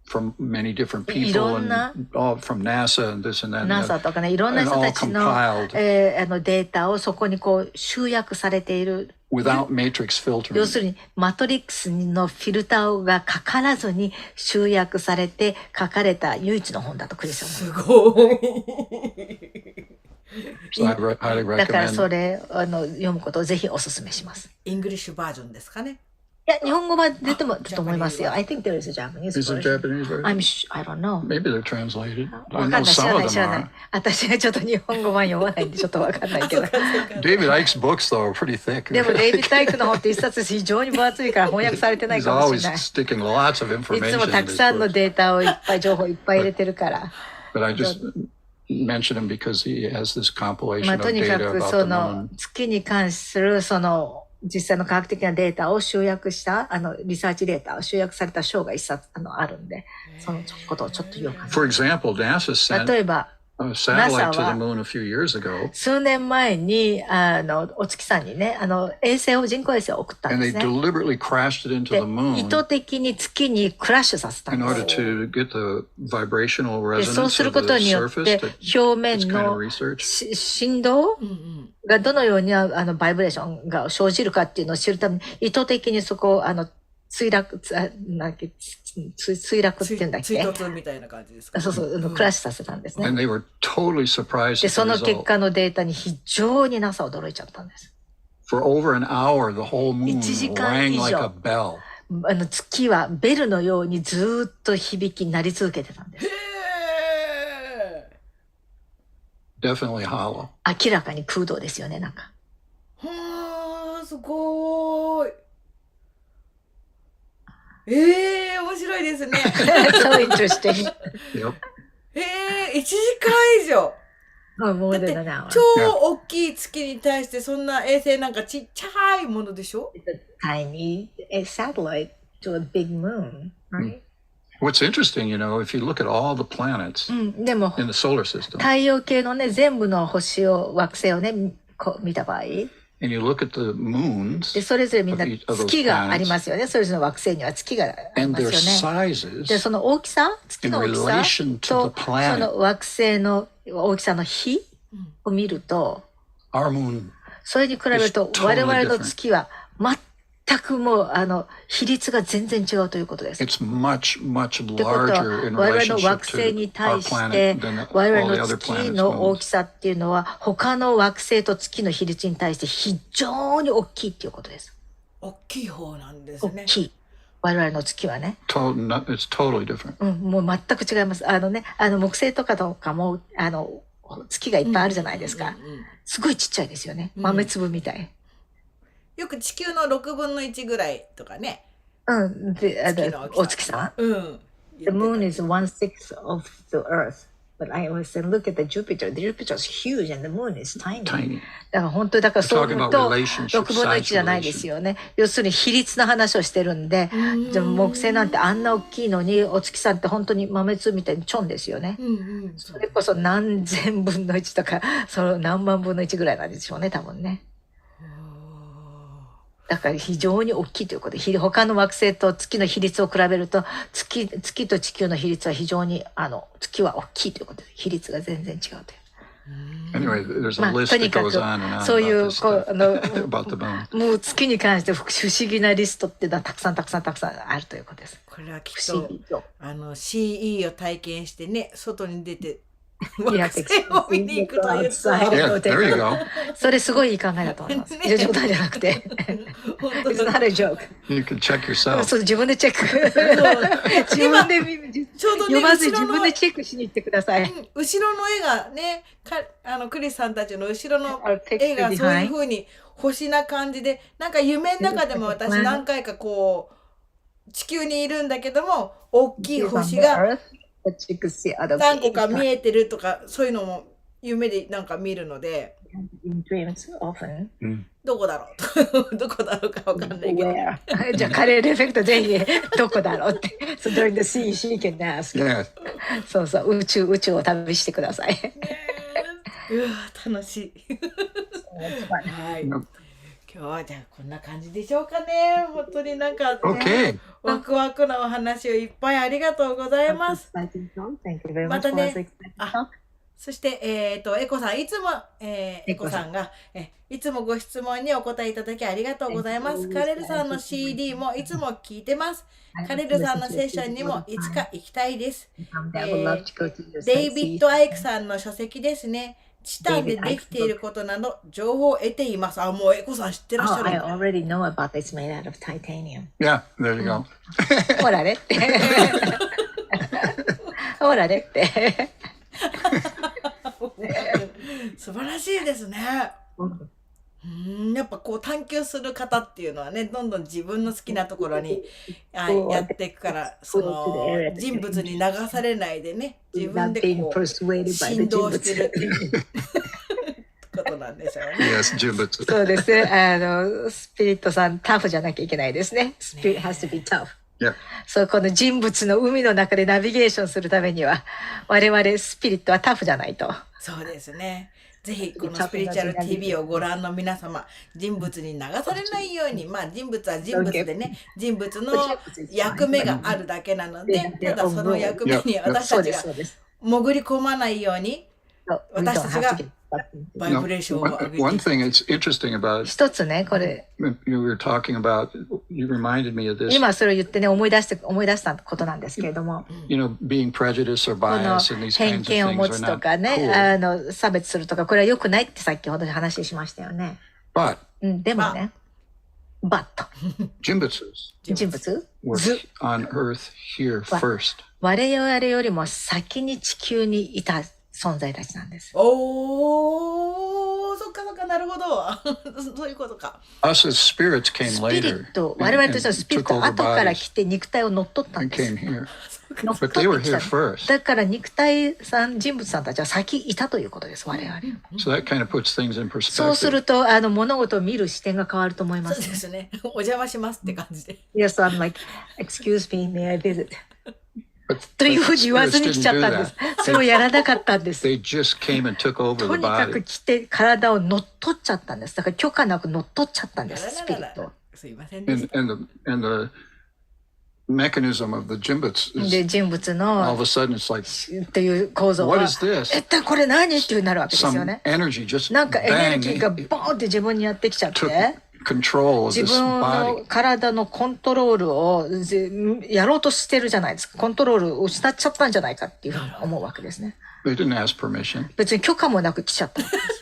from many different people いろんな and all from NASA and this and that. and the NASA other. とかね、いろんな And 人 all たちの compiled データをそこにこう集約されている。 without matrix 要 filtering. するにマトリックスのフィルターがかからずに集約されて書かれた唯一の本だとクリスは思う。すごい。So I highly だから recommend. それ読むことをぜひお勧めします。イングリッシュバージョンですかね。いや、日本語版出てもと思いますよ。I think there is a Japanese Is it version. Japanese version? I don't know. Maybe they're translated. わ I かん know ない、知 some らな of い、知 them らない are.。私がちょっと日本語版読まないんでちょっとわかんないけど。 David Icke's books, though, are pretty thick. でもデイビッド・アイクの本って一冊非常に分厚いから翻訳されてない He's かもし always れない。い sticking lots of つ information もた in く his さんの books. データをいっぱい、情報いっぱい入れてるから。 But I just mention him because he has this ま compilation あ、 of とにか data く about そ the の moon. 月に関するその実際の科学的なデータを集約したリサーチデータを集約された章が一冊あるんで、そのことをちょっと言おうか For example, NASA な。 sent 例えば a satellite to the NASA は moon a few years ago, 数年前にお月さんにね人工衛星を送ったん and で they すね。 deliberately crashed it into で the moon 意図的に月にクラッシュさせた in んで order す。 to get the vibrational でそうす resonance る of こと the によっ surface. て That 表 it's 面 kind of の research. 振動がどのようにバイブレーションが生じるかっていうのを知るために意図的にそこを墜落っていうんだっけ、追突みたいな感じですか、ね。そうそうクラッシュさせたんですね。 And they were totally surprised で at そ the の結 result. 果のデータに非常に NASA 驚いちゃったんです。 For over an hour, the whole moon 1時間 rang 以 like 上 a bell. 月はベルのようにずーっと響き鳴り続けてたんです。へー Definitely hollow. 明らかに空洞ですよね、なんか。はあ、すごーい。面白いですね。そうinteresting. Yep. 1時間以上。もうだってだな。超大きい月に対してそんな衛星なんかちっちゃいものでしょ？ Tiny satellite to a big moon, right? What's interesting, if you look at all the planets でも in the solar system, 太陽系のね全部の惑星をね見た場合、 and you look at the で moons それぞれみんな of each of those 月がありますよね。それぞれの惑星には月があり and ま their すよね。 sizes でその大きさ、月 in の大きさ relation to と the そ planet, の惑星の大きさの比を見ると、 our moon それに比べると is totally 我々の月は全くもう比率が全然違うということです。 it's much, much ってことは larger in 我々の relationship 惑星 to に our 対して planet than 我 all 々 the の other 月 planets' の大 moons. きさっていうのは他の惑星と月の比率に対して非常に大きいっていうことです。大きい方なんですね。大きい。我々の月はね。It's totally different. もう全く違います。木星とかも月がいっぱいあるじゃないですか。すごいちっちゃいですよね。豆粒みたい。よく地球の6分の1ぐらいとかね。で、お月さん。うん。The moon is 1/6 of the earth. But I always say, look at the Jupiter. The Jupiter is huge and the moon is tiny. Tiny. だから本当にだからそう思うと We're talking about relationships, 6分の1じゃないですよね。要するに比率の話をしてるんで、でも木星なんてあんな大きいのにお月さんって本当に豆粒みたいにちょんですよね。それこそ何千分の1とかその何万分の1ぐらいなんでしょうね、多分ね。だから非常に大きいということで、他の惑星と月の比率を比べると月と地球の比率は非常に月は大きいということで、比率が全然違うという。Anyway, there's ま a あ、 list とに that か goes く on and on そうい about う this こう stuff, about the moon. もう月に関して不思議なリストっていうのはたくさんあるということです。これはきっ不思と議と。CE を体験してね、外に出ていや惑星を見に行くというツアー Yeah, there you go. それすごいいい考えだと思います。ね冗談じゃなくて。本当 It's not a joke. You can check yourself. そう、自分でチェック。自分でちょうどね読まずに後ろの自分でチェックしに行ってください。後ろの絵がね、クリスさんたちの後ろの Our picture 絵がそういう behind. 風に星な感じで、なんか夢の中でも私何回かこう地球にいるんだけども、大きい星が何個か見えてるとか、そういうのも夢でなんか見るので、どこだろうどこだろうかわかんないけど。じゃあカレーエフェクトぜひどこだろうって。So during the scene she can ask. Yeah. そうそう、宇宙を旅してください。うわ楽しい。はい。今日はじゃあこんな感じでしょうかね。本当になんか、ね、Okay. ワクワクなお話をいっぱいありがとうございます。またね、そしてエコさんいつも、エコさんがいつもご質問にお答えいただきありがとうございます。カレルさんの CD もいつも聞いてます。カレルさんのセッションにもいつか行きたいです。デイビッド・アイクさんの書籍ですね。チタンでできていることなど情報を得ています。あ、もうエコさん知ってらっしゃる。I already know about this made out of titanium. Yeah, there you go. ほらねって。ほらねって。素晴らしいですね。やっぱこう探求する方っていうのはね、どんどん自分の好きなところにやっていくから、その人物に流されないでね、自分でこう振動してるっていうことなんでしょうね。Yes, 人物。そうですね。スピリットさんタフじゃなきゃいけないですね。Spirit has to be tough. Yeah. そう、この人物の海の中でナビゲーションするためには、我々スピリットはタフじゃないと。そうですね。ぜひこのスピリチュアル TV をご覧の皆様、人物に流されないように、まあ人物は人物でね、人物の役目があるだけなので、ただその役目に私たちが潜り込まないように、私たちがバイブレーションを上げて One thing that's interesting about 一つね、これ。you were talking about, you reminded me of this. 今それを言ってね、思い出したことなんですけれども。You know, being prejudiced or この bias and these 偏 kinds of 見を things 持 are つと not かね、 cool. 差別するとか、これは良くないって先ほど話しましたよね。But でもね、バット。人物人物 were on Earth here first. 我々よりも先に地球にいた存在たちなんです。おー、そっかそっか、なるほど。そういうことか。Us as spirits came スピリ later ット、我々としてはスピリット and 後 took over から bodies 来て肉体を乗っ取ったん and です came。here. 乗っ But 取 they were ってきた here first. だから肉体さん、人物さんたちは先いたということです、我々。So that kind of puts things in そうす perspective. ると、物事を見る視点が変わると思いまそうす。ですね。お邪魔しますって感じで。Yes, I'm like, excuse me, may I visit? But というふうに言わずに来ちゃったんです。それをやらなかったんです。 they just came and took over と the にかく body. 来て体を乗っ取っちゃったんです。だから許可なく乗っ取っちゃったんです、スピリット。すいませんでし And た。 and the mechanism of the jimbits で、 is 人物 all の of a sudden it's like っていう構造 what は、 is this? 一体これ何っていうなるわけですよ Some ね。 energy just なんかエネル bang ギーがボーンって自分にやってきちゃっ took て、 control of 自 this 分 body. の体のコントロールをやろうとしてるじゃないですか。コントロールを失っちゃったんじゃないかっていうふうに思うわけですね。 They didn't ask permission. 別に許可もなく来ちゃったわけです。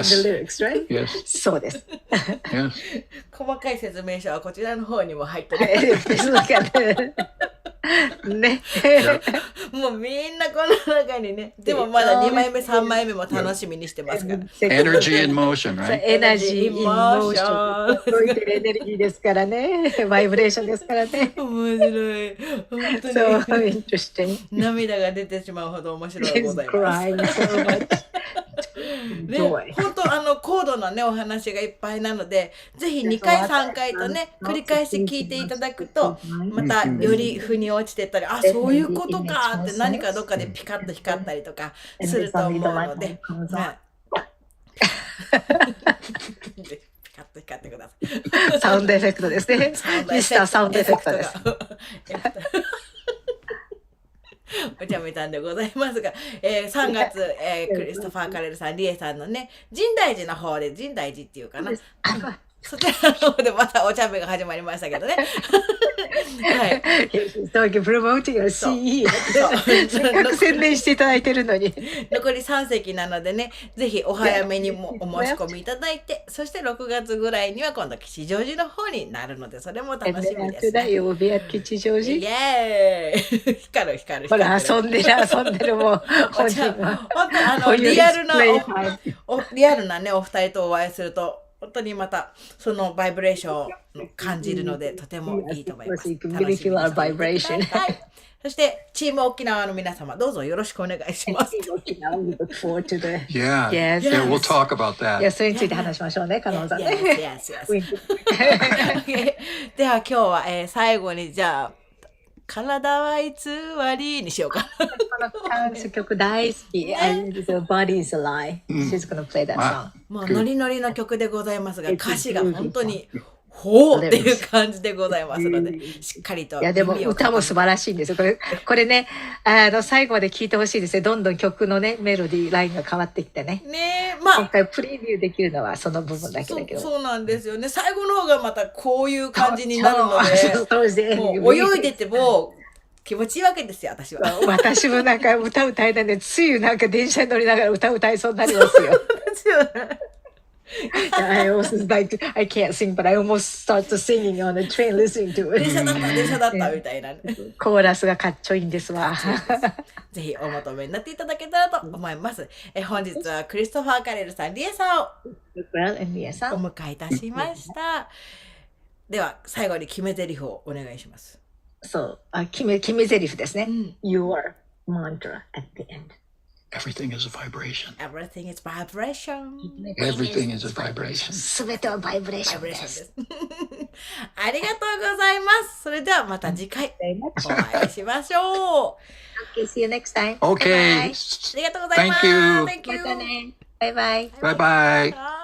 Yes. the lyrics, right? Yes. そうです。Yes. 細かい説明書はこちらの方にも入ってる。Please look at it. ね。もうみんなこの中にね、でもまだ2枚目、3枚目も楽しみにしてますから。Energy in motion, right? エナジー、インモーション。動いてるエネルギーですからね。バイブレーションですからね。面白い。本当に。そう、interesting. 涙が出てしまうほど面白いございます。ね、本当高度なねお話がいっぱいなので、ぜひ2回3回とね繰り返し聞いていただくと、またより腑に落ちてったり、あ、そういうことかって何かどっかでピカッと光ったりとかすると思うので、はいピカッと光ってください。サウンドエフェクトですね。ミスターサウンドエフェクトです。お茶みたんでございますが、3月、クリストファー・カレルさん、リエさんのね、深大寺の方で、深大寺っていうかな。そちらの方でまたお茶目が始まりましたけどね。はい。プロモーティングの CE。せっかく宣伝していただいてるのに。残り3席なのでね、ぜひお早めにもお申し込みいただいて、そして6月ぐらいには今度吉祥寺の方になるので、それも楽しみです、ね。曜日は吉祥寺。イエーイ光る光る。ほら、遊んでるもう。本当リアルなね、お二人とお会いすると、本当にまたそのバイブレーションを感じるのでとてもいいと思います。そしてチーム沖縄の皆様どうぞよろしくお願いします。Yeah, we'll talk about that. いや、それについて話しましょうね、加納さんね。では今日は最後にじゃあ体は偽りにしようか。この曲大好き。Body is a lie. She's gonna play that song. もうノリノリの曲でございますが、歌詞が本当にほうっていう感じでございますので、しっかりと。いや、でも歌も素晴らしいんですよ。これね、最後まで聴いてほしいですね。どんどん曲のね、メロディーラインが変わってきてね。ねえ、まあ。今回プレビューできるのはその部分だけだけど。そうなんですよね。最後の方がまたこういう感じになるので、もう泳いでても気持ちいいわけですよ、私は。私もなんか歌歌いたいね。ついなんか電車に乗りながら歌歌いそうになりますよ。ですよね。I almost like I can't sing, but I almost start to singing on the train listening to it. 電車だったみたいな、ね。コーラスがかっちょいいんですわ。ぜひお求めになっていただけたらと思います。本日はクリストファー・カレルさん、リエさんをお迎えいたしました。では最後に決め台詞をお願いします。そう、決め台詞ですね。Your mantra at the end.Everything is a vibration. Everything is vibration. Everything is a vibration. すべてはバイブレーションです。ありがとうございます。それではまた次回お会いしましょう。Okay, see you next time. Okay. ありがとうございます。Thank you. Thank you. またね。バイバイ。バイバイ。